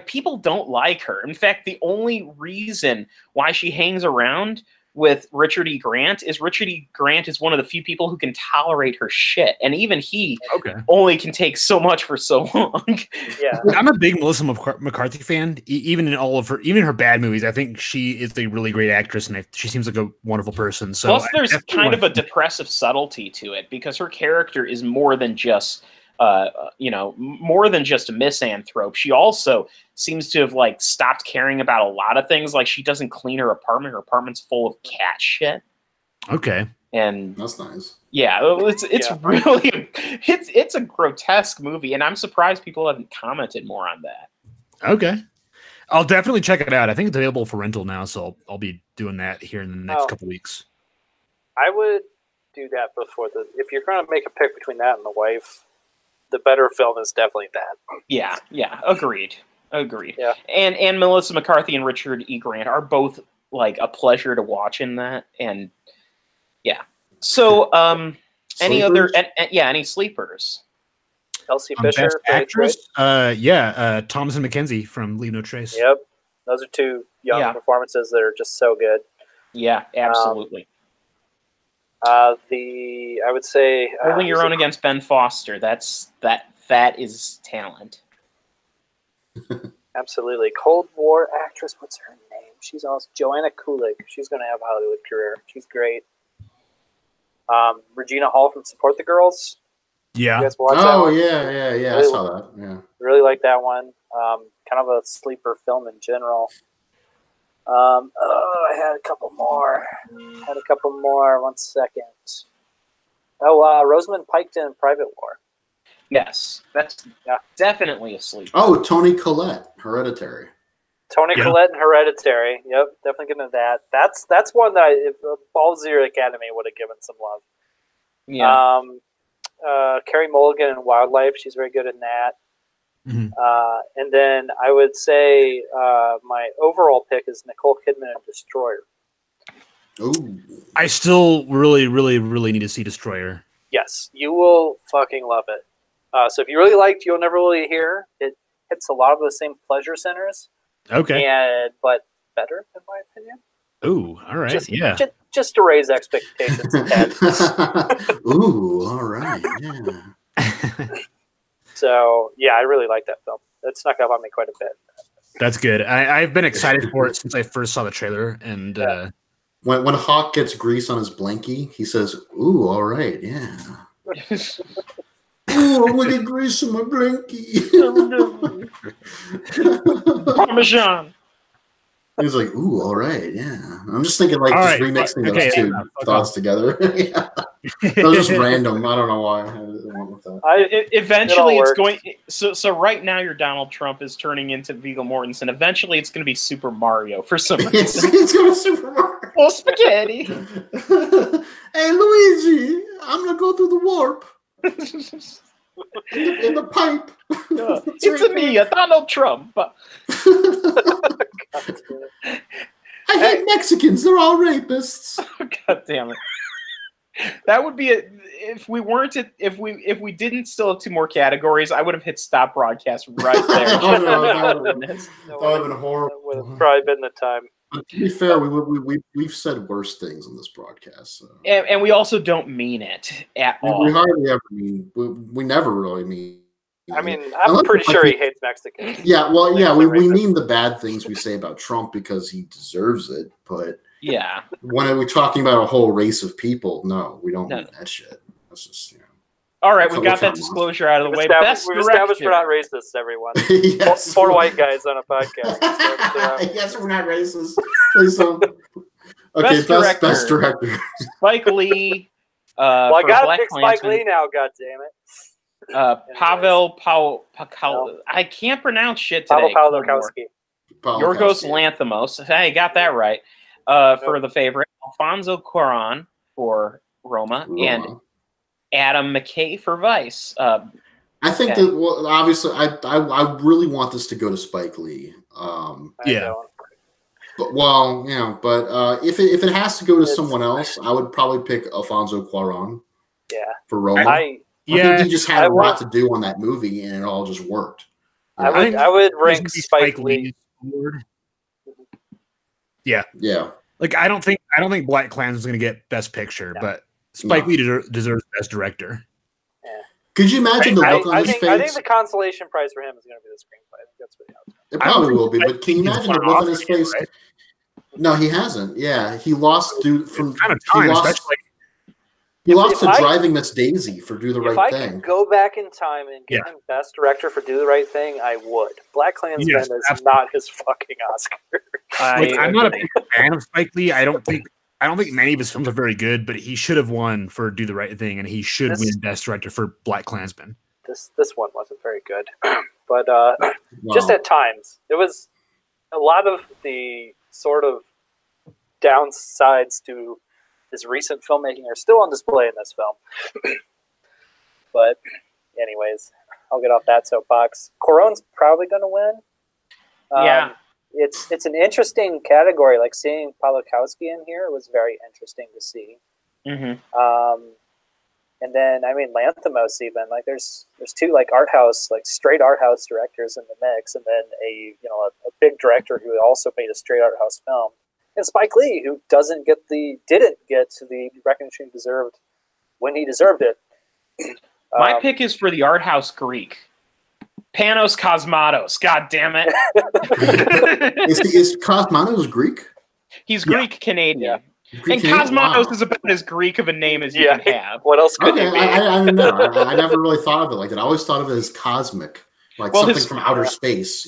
A: people don't like her. In fact, the only reason why she hangs around with Richard E. Grant is one of the few people who can tolerate her shit, and even he only can take so much for so long.
D: Yeah,
C: I'm a big Melissa McCarthy fan. Even in her bad movies, I think she is a really great actress, and she seems like a wonderful person. So
A: plus, there's kind of a depressive subtlety to it because her character is more than just more than just a misanthrope. She also seems to have like stopped caring about a lot of things. Like she doesn't clean her apartment. Her apartment's full of cat shit.
C: Okay.
A: And
B: that's nice.
A: Yeah, it's really it's a grotesque movie, and I'm surprised people haven't commented more on that.
C: Okay. I'll definitely check it out. I think it's available for rental now, so I'll be doing that here in the next couple weeks.
D: I would do that before if you're going to make a pick between that and The Wife, the better film is definitely that.
A: Yeah, agreed.
D: Yeah.
A: And Melissa McCarthy and Richard E. Grant are both like a pleasure to watch in that, and yeah. So, any sleepers?
D: Elsie Fisher,
C: actress. Thomasin McKenzie from Leave No Trace.
D: Yep, those are two young performances that are just so good.
A: Yeah, absolutely.
D: I would say
A: Holding Your Own against Ben Foster. That is talent.
D: Absolutely. Cold War actress. What's her name? She's awesome. Joanna Kulig. She's going to have a Hollywood career. She's great. Regina Hall from Support the Girls.
C: Yeah.
D: You guys watch that one?
B: Yeah. Really, I saw that. Yeah.
D: Really like that one. Kind of a sleeper film in general. I had a couple more. 1 second. Rosamund Pike in Private War.
A: Yes, that's definitely a sleeper.
B: Oh, Toni Collette, Hereditary.
D: Collette and Hereditary. Yep, definitely getting into that. That's one that if Ball Zero Academy would have given some love.
A: Yeah.
D: Carrie Mulligan in Wildlife. She's very good in that.
C: Mm-hmm.
D: And then I would say my overall pick is Nicole Kidman in Destroyer.
B: Ooh.
C: I still really, really, really need to see Destroyer.
D: Yes, you will fucking love it. So if you really liked You'll Never Really Hear, it hits a lot of the same pleasure centers.
C: Okay.
D: But better, in my opinion.
C: Ooh, all right.
D: Just to raise expectations.
B: Ooh, all right. Yeah.
D: So, yeah, I really like that film. It snuck up on me quite a bit.
C: That's good. I've been excited for it since I first saw the trailer. And
B: when Hawk gets grease on his blankie, he says, "Ooh, all right, yeah." Ooh, I'm gonna get grease on my blankie.
A: Parmesan.
B: He's like, "Ooh, all right, yeah." I'm just thinking like just remixing those two thoughts together. Yeah. That was just random. I don't know why I went with that.
A: Eventually, it's going. So right now, your Donald Trump is turning into Viggo Mortensen. Eventually, it's going to be Super Mario for some reason.
B: It's going to be Super Mario.
A: Oh, spaghetti.
B: Hey, Luigi, I'm going to go through the warp in the pipe.
A: It's me, Donald Trump.
B: I hate Mexicans. They're all rapists.
A: God damn it. That would be if we weren't if we didn't still have two more categories, I would have hit stop broadcast right there.
B: That would have been horrible.
D: That would have probably been the time.
B: But to be fair, we've said worse things on this broadcast, so.
A: And we also don't mean it at all.
B: We hardly ever mean. We never really mean.
D: I mean, I'm pretty sure he hates Mexicans.
B: Yeah, well, yeah, we mean the bad things we say about Trump because he deserves it, but.
A: Yeah.
B: When are we talking about a whole race of people? No, we don't mean that shit. That's just,
A: All right, we got that disclosure out of the way.
D: We've established we're not racist, everyone.
B: Yes.
D: Four white guys on a podcast.
B: Yes, we're not racist. Please don't. Okay, best director.
A: Spike Lee.
D: I gotta pick Spike Lee now, goddammit.
A: Pavel I can't pronounce shit today.
D: Pavel Pawlikowski.
A: Yorgos Lanthimos. Hey, got that right. For the favorite, Alfonso Cuarón for Roma, and Adam McKay for Vice. I
B: think that obviously, I really want this to go to Spike Lee.
C: Yeah.
B: But if it has to go to someone else, I would probably pick Alfonso Cuarón.
D: Yeah.
B: For Roma. I think he just had a lot to do on that movie, and it all just worked.
D: I would rank Spike Lee.
C: Yeah.
B: Yeah.
C: Like I don't think Black Klansman is going to get Best Picture, but Spike Lee deserves Best Director.
D: Yeah.
B: Could you imagine the look on his face?
D: I think the consolation prize for him is going to be the screenplay. I think that's what
B: it probably will be, but can you imagine the look on his face? Right? No, he hasn't. Yeah, he lost due from
C: kind of time, especially.
B: He lost to Driving Miss Daisy for Do the Right Thing.
D: If I could go back in time and give him Best Director for Do the Right Thing, I would. BlacKkKlansman is not his fucking Oscar.
C: I'm not a big fan of Spike Lee. I don't think many of his films are very good, but he should have won for Do the Right Thing, and he should win Best Director for BlacKkKlansman.
D: This one wasn't very good, but just at times it was a lot of the sort of downsides to his recent filmmaking are still on display in this film. But anyways, I'll get off that soapbox. Cuarón's probably going to win.
A: Yeah.
D: It's an interesting category. Like seeing Polakowski in here was very interesting to see.
A: Mm-hmm.
D: And then Lanthimos even like there's two like art house like straight art house directors in the mix, and then a big director who also made a straight art house film. And Spike Lee, who didn't get the recognition he deserved when he deserved it.
A: My pick is for the art house Greek, Panos Cosmatos. God damn it!
B: Is Cosmatos Greek?
A: He's Greek Canadian.
B: Yeah.
A: And Cosmatos is about as Greek of a name as you can have.
D: What else could it be?
B: I don't know. I never really thought of it like that. I always thought of it as cosmic, like something from outer space.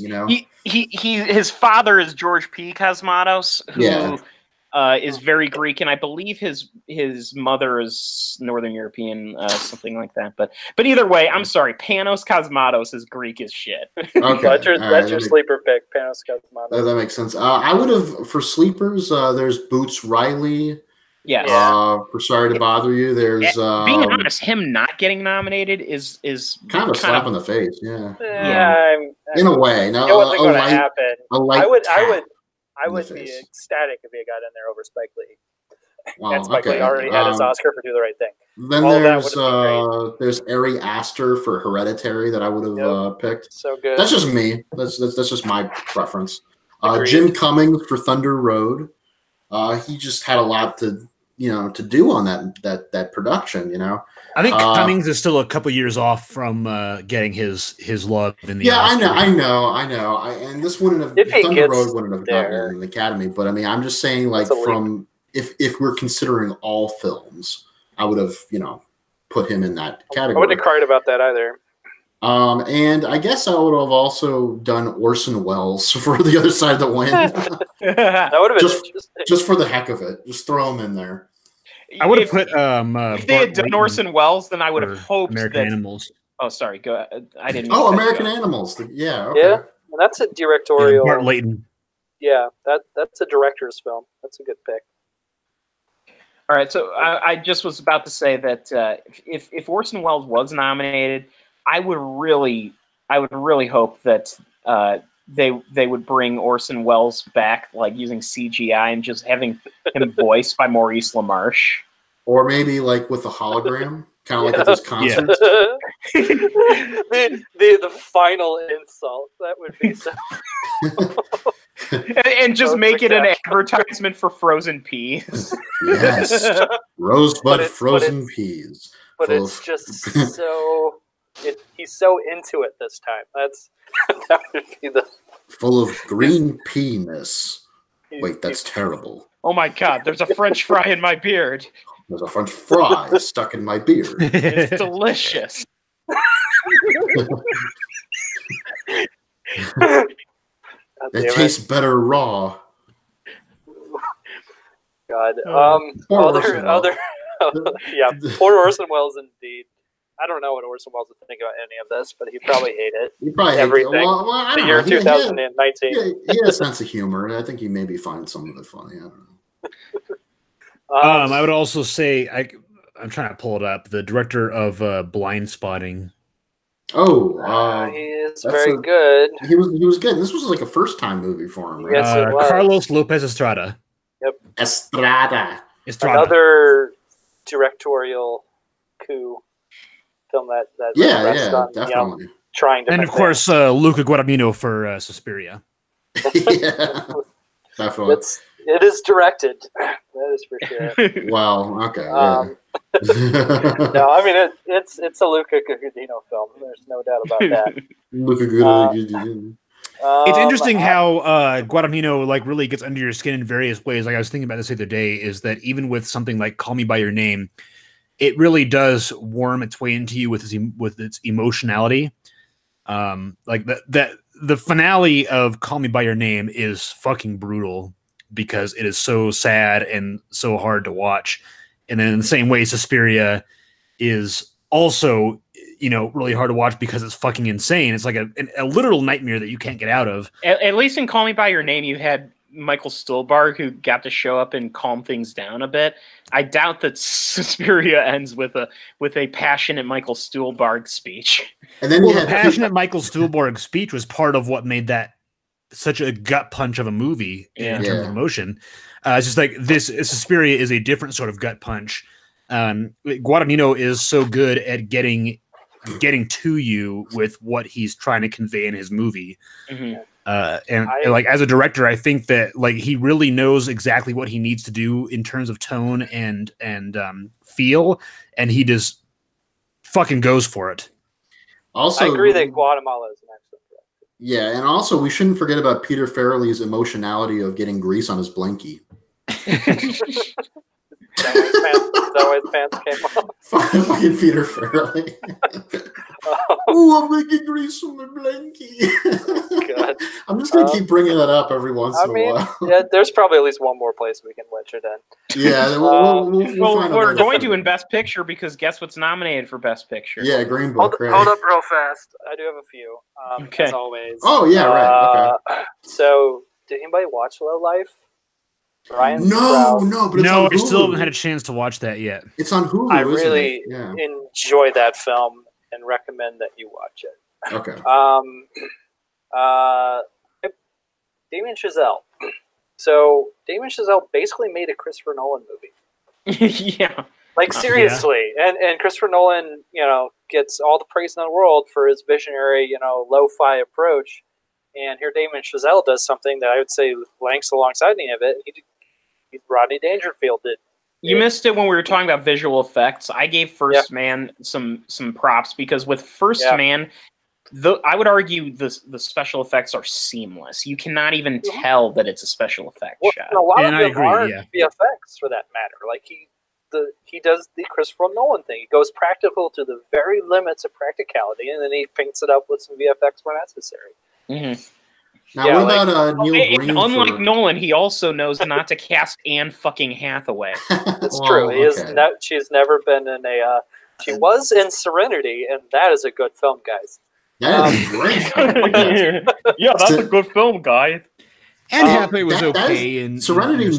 A: His father is George P. Cosmatos, who is very Greek, and I believe his mother is Northern European, something like that. But either way, I'm sorry, Panos Cosmatos is Greek as shit.
B: Okay,
D: that's your sleeper pick, Panos Cosmatos.
B: That makes sense. I would have for sleepers. There's Boots Riley.
A: Yes.
B: For Sorry to Bother You. There's
A: being honest, him not getting nominated is
B: kind of a slap in the face. Yeah.
D: In
B: a way. No,
D: it wasn't going to happen. I would be ecstatic if he got in there over Spike Lee.
B: Wow,
D: and Spike Lee already had his Oscar for Do the Right Thing.
B: Then there's Ari Aster for Hereditary that I would have picked.
D: So good.
B: That's just me. That's just my preference. Jim Cummings for Thunder Road. He just had a lot to do on that production.
C: I think Cummings is still a couple years off from getting his love in the Oscar.
B: I know. And this wouldn't have Thunder Road wouldn't have gotten an Academy, but I'm just saying like from if we're considering all films, I would have put him in that category.
D: I wouldn't have cried about that either.
B: And I guess I would have also done Orson Welles for The Other Side of the Wind.
D: That would have been
B: just for the heck of it. Just throw him in there.
C: I would have put.
A: If they had done Orson Welles, then I would have hoped
C: American Animals.
A: Oh, sorry. Go ahead. I didn't.
B: American Animals. Yeah. Okay.
D: Yeah. Well, that's a directorial.
C: Bart Layton.
D: Yeah, that's a director's film. That's a good pick.
A: All right, so I just was about to say that if Orson Welles was nominated, I would really hope that they would bring Orson Welles back, like using CGI and just having him voiced by Maurice LaMarche,
B: or maybe like with a hologram, kind of like at those concerts.
D: the final insult that would be so.
A: and just make it an advertisement for frozen peas.
B: Yes, Rosebud frozen peas.
D: But it's just so. He's so into it this time. That would be the
B: full of green penis. Wait, that's terrible.
A: Oh my God! There's a French fry in my beard.
B: There's a French fry stuck in my beard.
A: It's delicious.
B: It tastes better raw.
D: God. Poor Orson Welles indeed. I don't know what Orson Welles would think about any of this, but he'd probably hate it.
B: He probably
D: everything.
B: The
D: year 2019.
B: He had a sense of humor, and I think he maybe finds some of it funny. I don't know.
C: I would also say I'm trying to pull it up. The director of Blind Spotting.
B: Oh,
D: he is very good.
B: He was good. This was like a first time movie for him, right?
D: Yes, it was.
C: Carlos Lopez Estrada.
D: Yep.
B: Estrada.
D: Another directorial coup film that on,
B: definitely
D: trying to.
C: And of course, Luca Guadagnino for Suspiria.
B: Yeah, definitely.
D: It is directed. That is for sure.
B: Well, okay.
D: No, I mean it's a Luca Guadagnino film. There's no doubt about that.
B: Luca Guadagnino.
C: It's interesting how Guadagnino like really gets under your skin in various ways. Like I was thinking about this the other day, is that even with something like Call Me by Your Name, it really does worm its way into you with its emotionality. Like the finale of Call Me by Your Name is fucking brutal because it is so sad and so hard to watch. And then in the same way, Suspiria is also, really hard to watch because it's fucking insane. It's like a literal nightmare that you can't get out of.
A: At least in Call Me by Your Name, you had Michael Stuhlbarg who got to show up and calm things down a bit. I doubt that Suspiria ends with a passionate Michael Stuhlbarg speech.
B: And then
C: the passionate Michael Stuhlbarg speech was part of what made that such a gut punch of a movie in terms of emotion. It's just like this Suspiria is a different sort of gut punch. Guadagnino is so good at getting to you with what he's trying to convey in his movie.
A: Mm-hmm.
C: And as a director, I think that he really knows exactly what he needs to do in terms of tone and feel, and he just fucking goes for it.
B: Also,
D: I agree that Guatemala is an excellent director.
B: Yeah, and also we shouldn't forget about Peter Farrelly's emotionality of getting grease on his blankie.
D: Is that why his pants came off?
B: Fucking Peter Farrelly. Ooh, I'm making grease on my blankie.
D: God.
B: I'm just going to keep bringing that up every once in a while.
D: Yeah, there's probably at least one more place we can winch it in.
B: Yeah,
A: we're going to in Best Picture because guess what's nominated for Best Picture?
B: Yeah, Green Book.
D: Hold up real fast. I do have a few, as always.
B: Oh, yeah, right. Okay.
D: So, did anybody watch Low Life? Ryan
B: No, but it's on Hulu.
C: I still haven't had a chance to watch that yet.
B: It's on Hulu.
D: I really enjoy that film and recommend that you watch it.
B: Okay.
D: Damien Chazelle. So Damien Chazelle basically made a Christopher Nolan movie.
A: Yeah.
D: Like seriously, and Christopher Nolan, gets all the praise in the world for his visionary, lo-fi approach. And here Damien Chazelle does something that I would say ranks alongside any of it. Rodney Dangerfield did.
A: You missed it when we were talking about visual effects. I gave First Man some props because with First Man, I would argue the special effects are seamless. You cannot even tell that it's a special effect shot.
D: A lot of them aren't VFX for that matter. Like he does the Christopher Nolan thing. He goes practical to the very limits of practicality, and then he paints it up with some VFX where necessary.
A: Mm-hmm.
B: Now, what about Neil Breen?
A: Unlike Nolan, he also knows not to cast Anne fucking Hathaway.
D: That's true. She's never been in a. She was in Serenity, and that is a good film, guys.
B: That is great.
A: Yeah, that's a good film, guys.
C: Anne Hathaway was okay. And
B: Serenity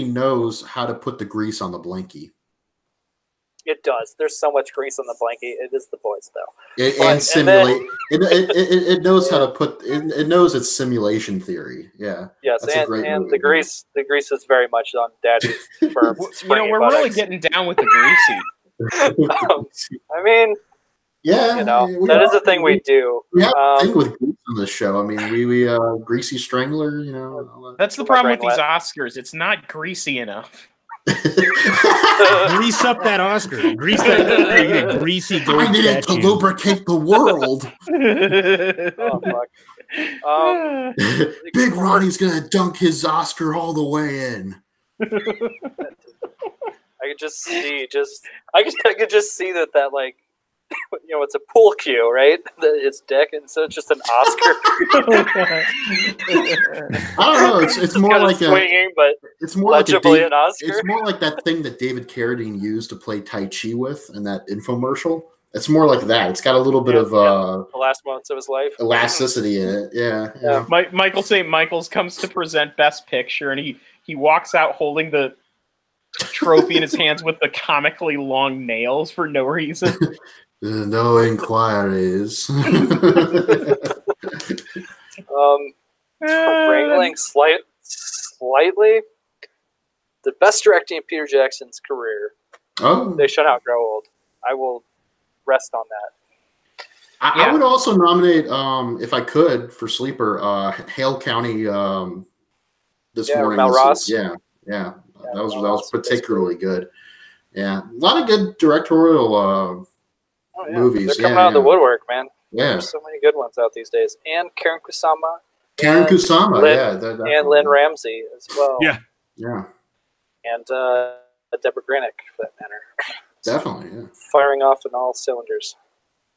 B: knows how to put the grease on the blankie.
D: It does. There's so much grease on the blankie. It is the boys, though.
B: It knows how to put. It knows its simulation theory. Yeah.
D: Yes, and the grease is very much on Daddy's firm.
A: We're really getting down with the greasy.
D: I mean, that is a thing we do.
B: We have a thing with grease on this show. I mean, we greasy strangler.
A: That's the problem with these Oscars. It's not greasy enough.
C: Grease up that Oscar. Grease that greasy gold
B: I need it to lubricate the world.
D: Oh, fuck.
B: Big Ronnie's gonna dunk his Oscar all the way in.
D: I could just see that like, it's a pool cue, right? It's dick, and so it's just an Oscar.
B: I don't know. It's more like
D: swinging, but
B: it's more like
D: an Oscar.
B: It's more like that thing that David Carradine used to play Tai Chi with in that infomercial. It's more like that. It's got a little bit of
D: the last moments of his life,
B: elasticity in it. Yeah.
A: Michael St. Michaels comes to present Best Picture, and he walks out holding the trophy in his hands with the comically long nails for no reason.
B: No inquiries.
D: Wrangling slightly, the best directing in Peter Jackson's career.
B: Oh,
D: They Shall Not Grow Old. I will rest on that.
B: I would also nominate, if I could, for Sleeper, Hale County. This morning,
D: Mel Ross.
B: Yeah, that was particularly good. Yeah, a lot of good directorial. Movies.
D: They're coming out of the woodwork, man.
B: Yeah.
D: There's so many good ones out these days. And Karen Kusama.
B: Kusama,
D: and Lynn Ramsey as well.
C: Yeah.
B: Yeah.
D: And Deborah Granick, for that matter.
B: Definitely, yeah.
D: Firing off in all cylinders.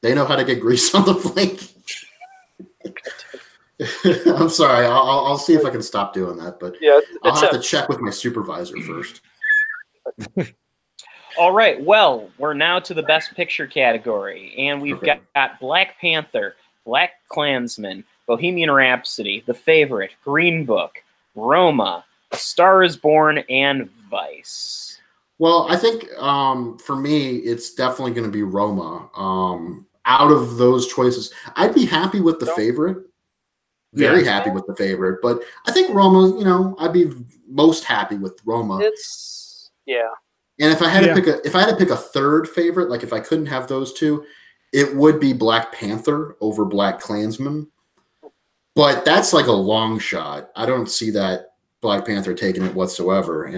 B: They know how to get grease on the flake. I'm sorry. I'll see if I can stop doing that, but
D: yeah,
B: I'll have to check with my supervisor first.
A: All right. Well, we're now to the Best Picture category, and we've
B: Okay.
A: got Black Panther, Black Klansman, Bohemian Rhapsody, The Favorite, Green Book, Roma, A Star Is Born, and Vice.
B: Well, I think for me, it's definitely going to be Roma. Out of those choices, I'd be happy with The Favorite. Very happy with The Favorite, but I think Roma. I'd be most happy with Roma. And if I had to pick a third favorite, like if I couldn't have those two, it would be Black Panther over Black Klansman. But that's like a long shot. I don't see that Black Panther taking it whatsoever.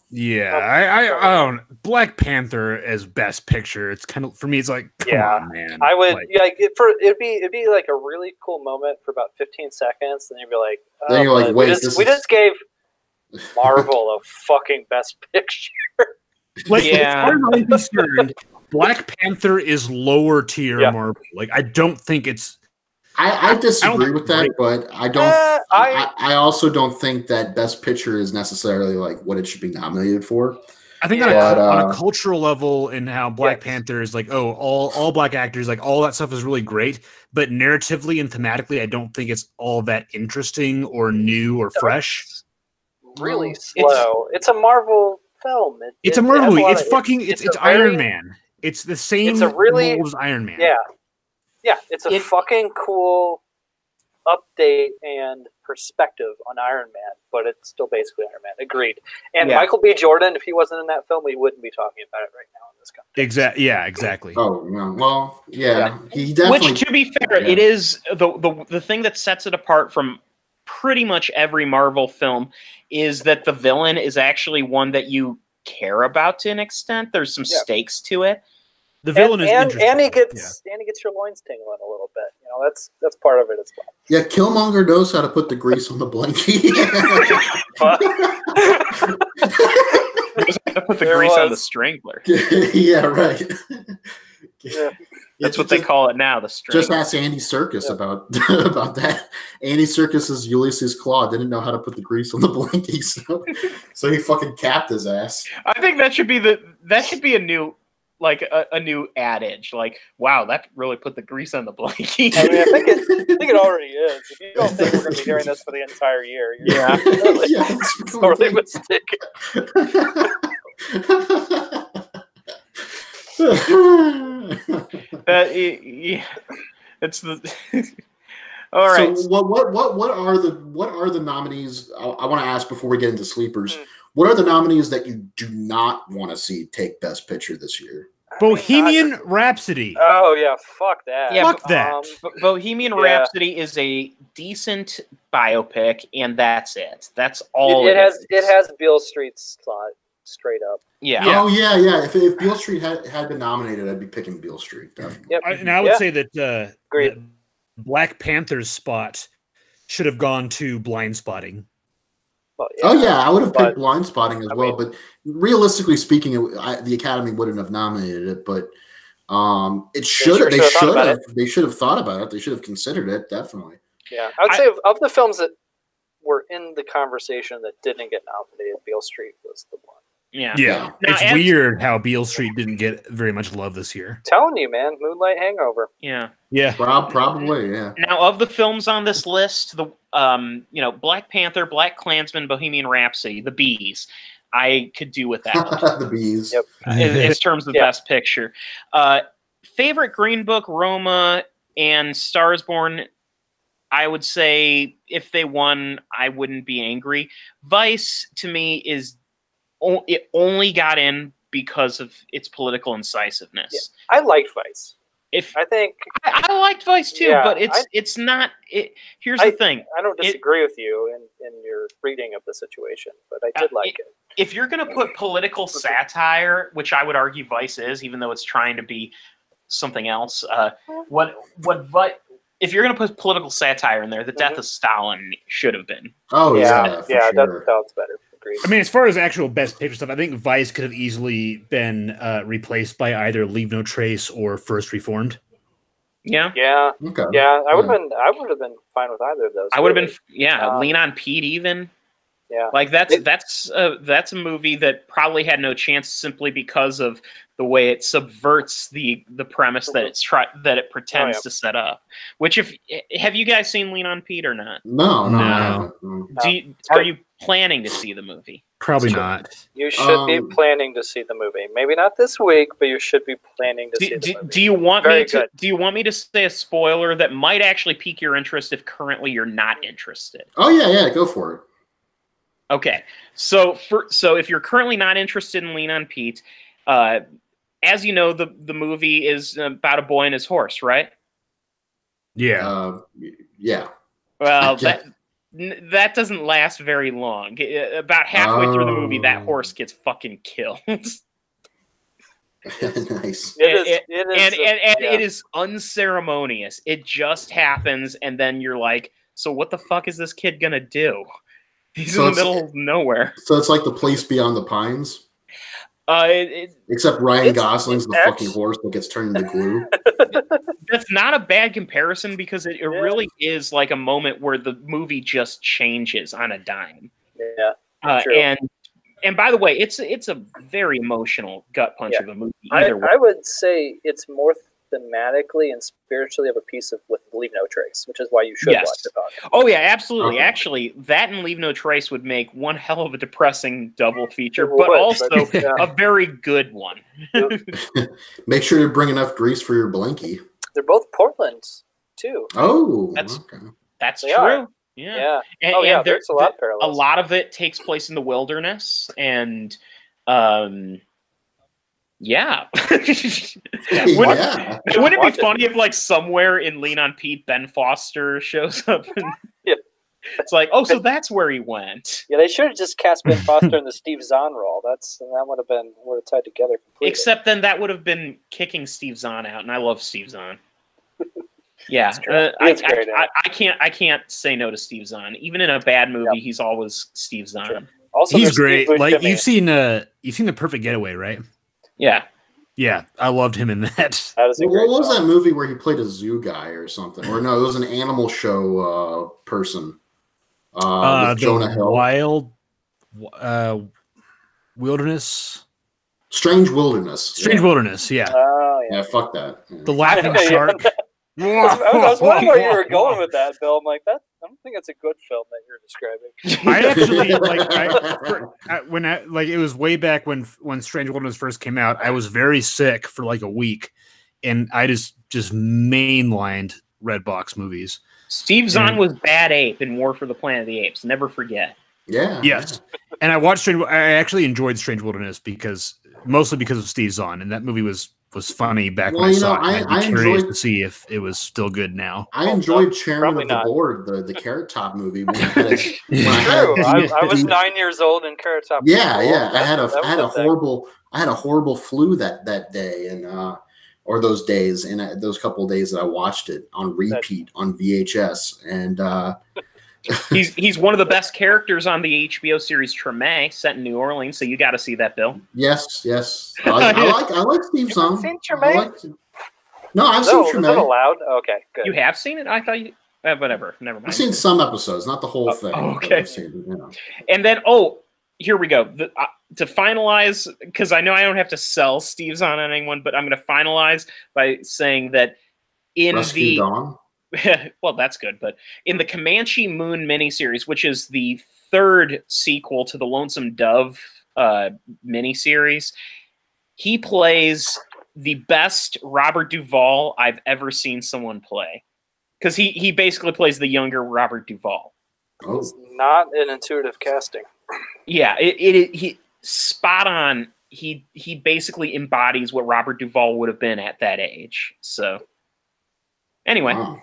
C: Yeah, I don't. Black Panther as Best Picture. It's kind of, for me. It's like, come on, man.
D: I would it'd be like a really cool moment for about 15 seconds, and you'd be like, oh,
B: then you're like, wait,
D: we just gave Marvel a fucking Best Picture.
C: Like, as far as I'm concerned, Black Panther is lower tier Marvel. Like, I don't think it's.
B: I disagree with that, but I don't. I also don't think that Best Picture is necessarily like what it should be nominated for.
C: I think on a cultural level, and how Black Panther is like, all black actors, like all that stuff is really great, but narratively and thematically, I don't think it's all that interesting or new or fresh.
D: Really slow. It's a Marvel film.
C: It's a Marvel movie. It's Iron Man. It's the same role as Iron Man.
D: Yeah, it's a fucking cool update and perspective on Iron Man, but it's still basically Iron Man. Agreed. And Michael B. Jordan, if he wasn't in that film, we wouldn't be talking about it right now in this country.
C: Exactly.
B: Oh, well, yeah. He definitely.
A: Which, to be fair, it is the thing that sets it apart from pretty much every Marvel film is that the villain is actually one that you care about to an extent. There's some stakes to it.
C: The villain is interesting.
D: And he gets your loins tingling a little bit. That's part of it as well.
B: Yeah, Killmonger knows how to put the grease on the blankie.
A: He knows how to put the grease on the strangler.
B: Yeah, right.
D: Yeah.
A: That's what they call it now, the strangler.
B: Just ask Andy Serkis about that. Andy Serkis's Ulysses Claw didn't know how to put the grease on the blankie, so he fucking capped his ass.
A: I think that should be a new. Like a new adage, like, wow, that really put the grease on the blankie.
D: I mean, I think it already is. If you don't think we're going to be hearing this for the entire year, you're totally mistaken. It's
A: the. All right.
B: So what are the nominees? I want to ask before we get into sleepers. What are the nominees that you do not want to see take Best Picture this year?
C: Bohemian Rhapsody.
D: Oh yeah, fuck that.
A: Yeah,
C: fuck that.
A: Bohemian Rhapsody is a decent biopic, and that's it. That's all.
D: It has Beale Street's slot straight up.
A: Yeah.
B: Oh yeah. If Beale Street had been nominated, I'd be picking Beale Street. Definitely.
D: Yep.
C: And I would say that
D: Great.
C: Black Panther's spot should have gone to Blind Spotting.
D: Well,
B: I would have picked Blind Spotting as well. But realistically speaking, the Academy wouldn't have nominated it. But it should have. They should have thought about it. They should have considered it. Definitely.
D: Yeah, I would say of the films that were in the conversation that didn't get nominated, Beale Street was the one.
A: Yeah.
C: Now, it's weird how Beale Street didn't get very much love this year.
D: Telling you, man, Moonlight Hangover.
A: Yeah.
B: Probably. Yeah.
A: Now, of the films on this list, the Black Panther, Black Klansman, Bohemian Rhapsody, the Bees, I could do with that one.
B: The Bees.
D: Yep.
A: in terms of Best Picture. Favorite Green Book, Roma, and Star Is Born. I would say if they won, I wouldn't be angry. Vice, to me, it only got in because of its political incisiveness.
D: Yeah. I liked Vice.
A: I liked Vice too, but it's not. Here's the thing.
D: I don't disagree with you in your reading of the situation, but I did like it.
A: If you're going to put political satire, which I would argue Vice is, even though it's trying to be something else, if you're going to put political satire in there, the death of Stalin should have been.
B: Oh yeah,
D: that's better. Agreed.
C: I mean, as far as actual Best Picture stuff, I think Vice could have easily been replaced by either Leave No Trace or First Reformed.
A: Yeah.
D: Yeah.
B: Okay.
D: Yeah. I would have been fine with either of those.
A: I would have been. Yeah. Lean on Pete even.
D: Yeah.
A: Like that's a movie that probably had no chance simply because of the way it subverts the premise that it pretends to set up. Which have you guys seen Lean on Pete or not?
B: No, I haven't.
A: Are you planning to see the movie?
C: Probably not.
D: You should be planning to see the movie. Maybe not this week, but you should be planning to see the movie.
A: Do you want me to say a spoiler that might actually pique your interest if currently you're not interested?
B: Oh yeah, go for it.
A: Okay, so if you're currently not interested in Lean on Pete, as you know, the movie is about a boy and his horse, right?
C: Yeah.
B: Yeah.
A: Well, that doesn't last very long. About halfway through the movie, that horse gets fucking killed.
B: Nice.
A: It is unceremonious. It just happens, and then you're like, so what the fuck is this kid gonna do? He's in the middle of nowhere.
B: So it's like The Place Beyond the Pines? Except Ryan Gosling's the fucking horse that gets turned into glue.
A: That's not a bad comparison because it really is like a moment where the movie just changes on a dime.
D: Yeah.
A: And by the way, it's a very emotional gut punch of a movie.
D: I would say it's more thematically and spiritually of a piece with Leave No Trace, which is why you should watch it.
A: Oh yeah, absolutely. Okay. Actually, that and Leave No Trace would make one hell of a depressing double feature, but also a very good one.
B: Make sure to bring enough grease for your blankie.
D: They're both Portland too.
B: Oh,
A: that's true. Yeah. And
D: there's a lot of parallels.
A: A lot of it takes place in the wilderness, and yeah. Wouldn't it be funny if, like, somewhere in Lean on Pete, Ben Foster shows up? And it's like, oh, so that's where he went.
D: Yeah, they should have just cast Ben Foster in the Steve Zahn role. That would have tied together completely.
A: Except then that would have been kicking Steve Zahn out, and I love Steve Zahn. Yeah, I can't say no to Steve Zahn. Even in a bad movie, he's always Steve Zahn.
D: Sure. Also,
C: he's great. Like you've seen The Perfect Getaway, right?
A: Yeah.
C: Yeah, I loved him in that.
B: What was that movie where he played a zoo guy or something? Or no, it was an animal show person. Jonah Hill.
C: Wild Wilderness.
B: Strange Wilderness.
C: Strange Wilderness, yeah.
D: Oh, yeah.
B: Yeah, fuck that. Yeah.
C: The Laughing Shark.
D: I was wondering where you were going with that, Bill. I'm like, I don't think it's a good film that you're describing.
C: I actually it was way back when Strange Wilderness first came out. I was very sick for like a week, and I just mainlined Redbox movies.
A: Steve Zahn was Bad Ape in War for the Planet of the Apes. Never forget.
B: Yeah.
C: Yes. And I actually enjoyed Strange Wilderness mostly because of Steve Zahn, and that movie was funny back when I saw it. I'd be curious to see if it was still good now.
B: I enjoyed Chairman of the Board, the Carrot Top movie.
D: I was 9 years old in Carrot Top.
B: Yeah. I had a horrible flu that day, and or those days, and those couple of days that I watched it on repeat on VHS, and.
A: He's one of the best characters on the HBO series Treme, set in New Orleans. So you got to see that, Bill.
B: Yes. I like Steve Zahn.
D: Seen Treme?
B: No, I've seen Treme.
D: Is that allowed? Okay, good.
A: You have seen it? I thought you. Whatever. Never mind.
B: I've seen some episodes, not the whole thing.
A: Okay.
B: I've seen,
A: And then, here we go. To finalize, because I know I don't have to sell Steve Zahn on anyone, but I'm going to finalize by saying that in
B: Rescue Dawn?
A: Well, that's good. But in the Comanche Moon miniseries, which is the third sequel to the Lonesome Dove miniseries, he plays the best Robert Duvall I've ever seen someone play. Because he basically plays the younger Robert Duvall.
B: Oh.
D: It's not an intuitive casting.
A: Yeah, he spot on. He basically embodies what Robert Duvall would have been at that age. So, anyway.
B: Wow.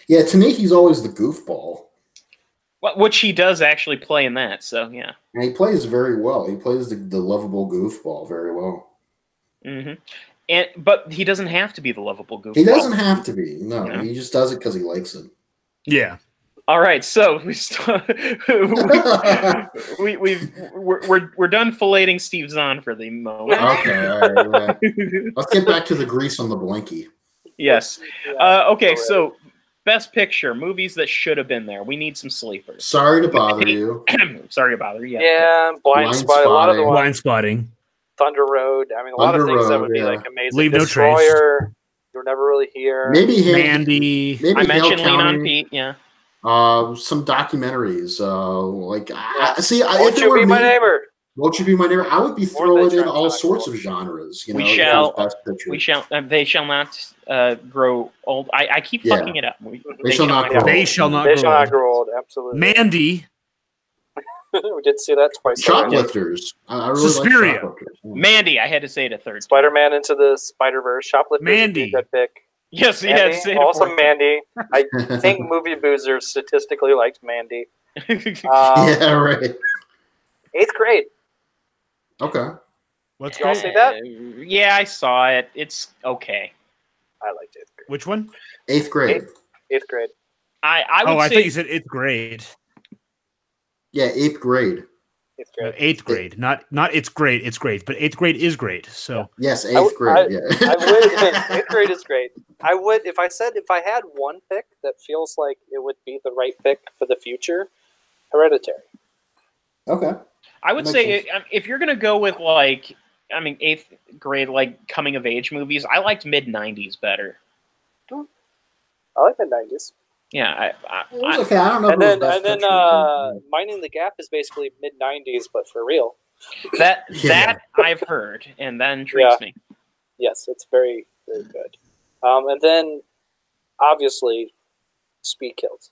B: Yeah, to me, he's always the goofball.
A: Which he does actually play in that, so yeah.
B: And he plays very well. He plays the lovable goofball very well.
A: Mm-hmm. But he doesn't have to be the lovable goofball.
B: He doesn't have to be. No, he just does it because he likes it.
C: Yeah.
A: All right, so we're done filleting Steve Zahn for the moment.
B: Okay, all right. Let's get back to the grease on the blankie.
A: Yes.
D: Yeah,
A: Okay,
D: already.
A: so best picture movies that should have been there. We need some sleepers.
B: Sorry to bother you.
A: Sorry to bother you.
D: Yeah, blind spot. A lot of the ones.
C: Blind spotting.
D: Thunder Road. I mean, a lot of
B: Thunder
D: things that
B: Road,
D: would be
B: yeah.
D: like amazing.
C: Leave No Trace.
D: Destroyer. You'll never really hear.
B: Maybe
C: Mandy.
B: Maybe
A: I
B: Hale
A: mentioned Lean on
B: County.
A: Pete. Yeah.
B: Some documentaries.
D: Won't You Be My Neighbor?
B: Won't You Be My Neighbor? I would be
D: More
B: throwing
D: than
B: in all
D: Trump
B: sorts
D: Rock.
B: of genres. You
A: We
B: know, if it
A: shall-
B: was Best Picture.
A: We shall. They shall not grow old. I keep
B: Yeah.
A: fucking it up.
B: They shall not grow
C: They
B: old.
C: shall not
D: They
C: grow
D: shall not
C: old.
D: grow old. Absolutely.
C: Mandy.
D: We did see that twice. already.
B: Shoplifters. I really
C: Suspiria.
B: like Shoplifters.
A: Mandy. I had to say it a third. time.
D: Spider-Man Into the Spider-Verse. Shoplifters.
C: Mandy.
D: Would be a good pick.
A: Yes, he
D: Mandy,
A: had to say it.
D: also
A: a fourth
D: Mandy. I think Movie Boozers statistically liked Mandy.
A: time.
B: Yeah, right.
D: 8th grade.
B: Okay.
C: What's
D: Y'all
C: great?
D: see that?
A: Yeah, I saw it. It's okay.
D: I liked 8th grade.
C: Which one?
B: 8th grade.
D: 8th grade.
A: I would
C: I
A: say
C: thought you said 8th grade.
B: Yeah, 8th grade.
D: 8th grade.
C: 8th grade. Not it's great. It's great. But 8th grade is great. So
B: Yes,
D: I
B: 8th
D: would-
B: grade. Yeah.
D: I would. 8th grade is great. I would, if I had one pick that feels like it would be the right pick for the future, Hereditary.
B: Okay.
A: I would
B: Makes
A: say if you're gonna go with eighth grade coming of age movies, I liked mid '90s better.
D: I like the 90s.
A: Yeah,
B: It was okay. I don't know.
D: And
B: if it
D: then,
B: was
D: and
B: Best
D: then,
B: Picture.
D: Minding the Gap is basically mid 90s, but for real.
A: that
B: Yeah.
A: I've heard, and that intrigues me.
D: Yes, it's very, very good. And then, obviously, Speed Kills.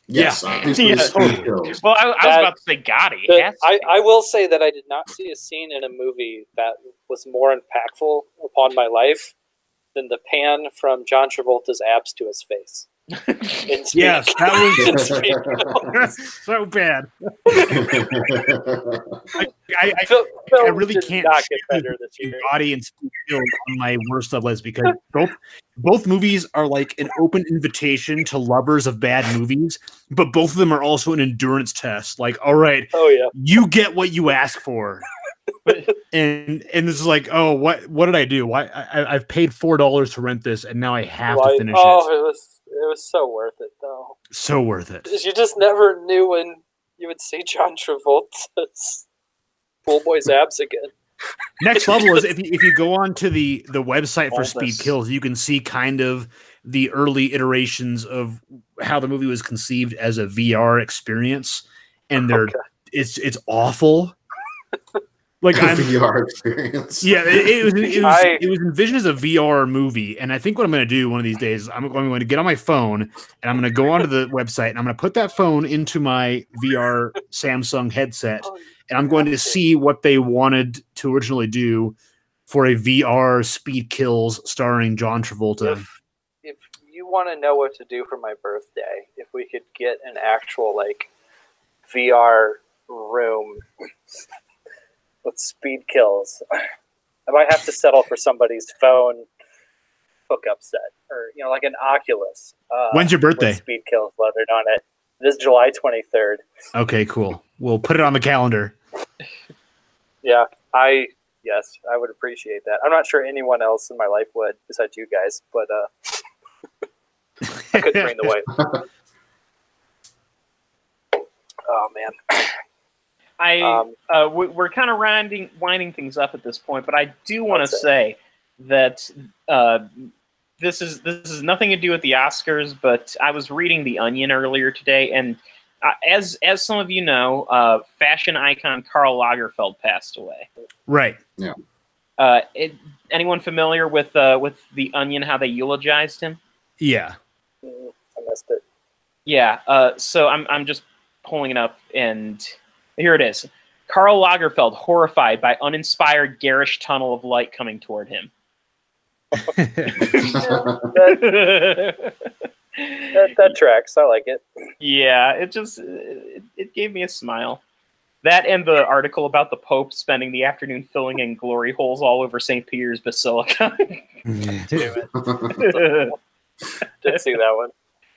B: Yes,
C: Yeah.
B: obviously
A: Yeah.
B: Speed Kills.
A: Well, I was
D: That-
A: about to say Gotti.
D: I will say that I did not see a scene in a movie that was more impactful upon my life than the pan from John Travolta's abs to his face. In Speed
C: yes,
D: Kills.
C: that
D: In Speed Kills.
C: was so bad. I
D: Film
C: really
D: did
C: can't
D: not get
C: choose
D: better this year.
C: Body and Speed Kills on my worst of list because both movies are like an open invitation to lovers of bad movies, but both of them are also an endurance test. Like, all right,
D: Oh yeah.
C: you get what you ask for. and this is like, oh, what did I do? Why I've paid $4 to rent this, and now I have to finish it.
D: It was so worth it though.
C: So worth it.
D: You just never knew when you would see John Travolta's Pool Boy's abs again.
C: Next level is if you go on to the website for
A: All
C: Speed
A: this.
C: Kills, you can see kind of the early iterations of how the movie was conceived as a VR experience, and
D: Okay.
C: it's awful. Like I'm
B: VR experience.
C: Yeah, it
D: I-
C: was envisioned as a VR movie, and I think what I'm going to do one of these days, I'm going to get on my phone and I'm going to go onto the website and I'm going to put that phone into my VR Samsung headset, and I'm going to see what they wanted to originally do for a VR Speed Kills starring John Travolta.
D: If you want to know what to do for my birthday, if we could get an actual VR room with Speed Kills, I might have to settle for somebody's phone hookup set, or like an Oculus.
C: When's your birthday?
D: With Speed Kills leathered on it. It is July 23rd.
C: Okay, cool. We'll put it on the calendar.
D: Yeah, I would appreciate that. I'm not sure anyone else in my life would, besides you guys, but I couldn't bring the wife. Oh man.
A: We're kind of winding things up at this point, but I do want to
D: That's it.
A: say that this is nothing to do with the Oscars, but I was reading The Onion earlier today, and as some of you know, fashion icon Karl Lagerfeld passed away.
C: Right.
A: Anyone familiar with The Onion? How they eulogized him?
C: Yeah.
D: I missed it.
A: Yeah. So I'm just pulling it up, and here it is. Karl Lagerfeld horrified by uninspired garish tunnel of light coming toward him.
D: That tracks. I like it.
A: Yeah, it gave me a smile. That and the article about the Pope spending the afternoon filling in glory holes all over St. Peter's Basilica.
D: Did see that one.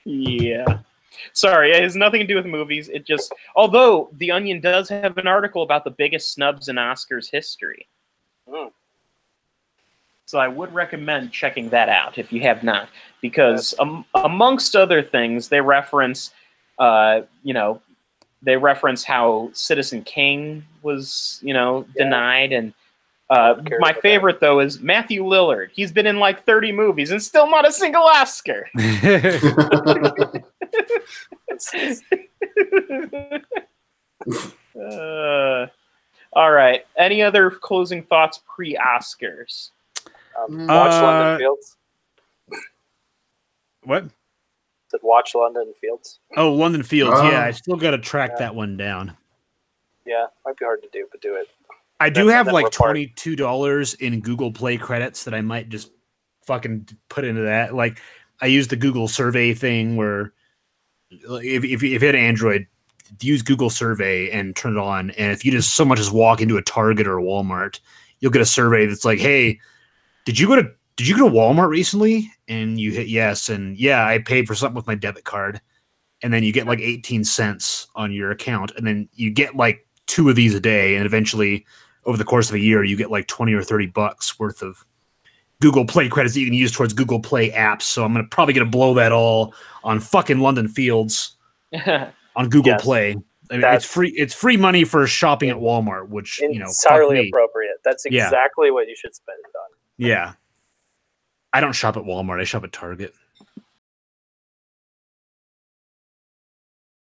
A: Yeah. Sorry, it has nothing to do with movies. It just, although The Onion does have an article about the biggest snubs in Oscars history.
D: Mm.
A: So I would recommend checking that out if you have not, because amongst other things, they reference, they reference how Citizen Kane was, denied, and my favorite though is Matthew Lillard. He's been in like 30 movies and still not a single Oscar. All right. Any other closing thoughts pre-Oscars?
D: Watch London Fields.
C: What?
D: Watch London Fields.
C: Oh, London Fields. Yeah, I still got to track that one down.
D: Yeah, might be hard to do, but do it.
C: I do have like $22 in Google Play credits that I might just fucking put into that. Like, I use the Google survey thing where if you had Android, use Google Survey and turn it on. And if you just so much as walk into a Target or a Walmart, you'll get a survey that's like, hey, did you go to Walmart recently? And you hit yes. And yeah, I paid for something with my debit card. And then you get like 18 cents on your account. And then you get like 2 of these a day. And eventually over the course of a year, you get like 20 or 30 bucks worth of Google Play credits that you can use towards Google Play apps. So I'm probably going to blow that all on fucking London Fields on Google Play. I mean, it's free money for shopping at Walmart, which,
D: entirely appropriate. That's exactly what you should spend it on.
C: Yeah. I don't shop at Walmart. I shop at Target.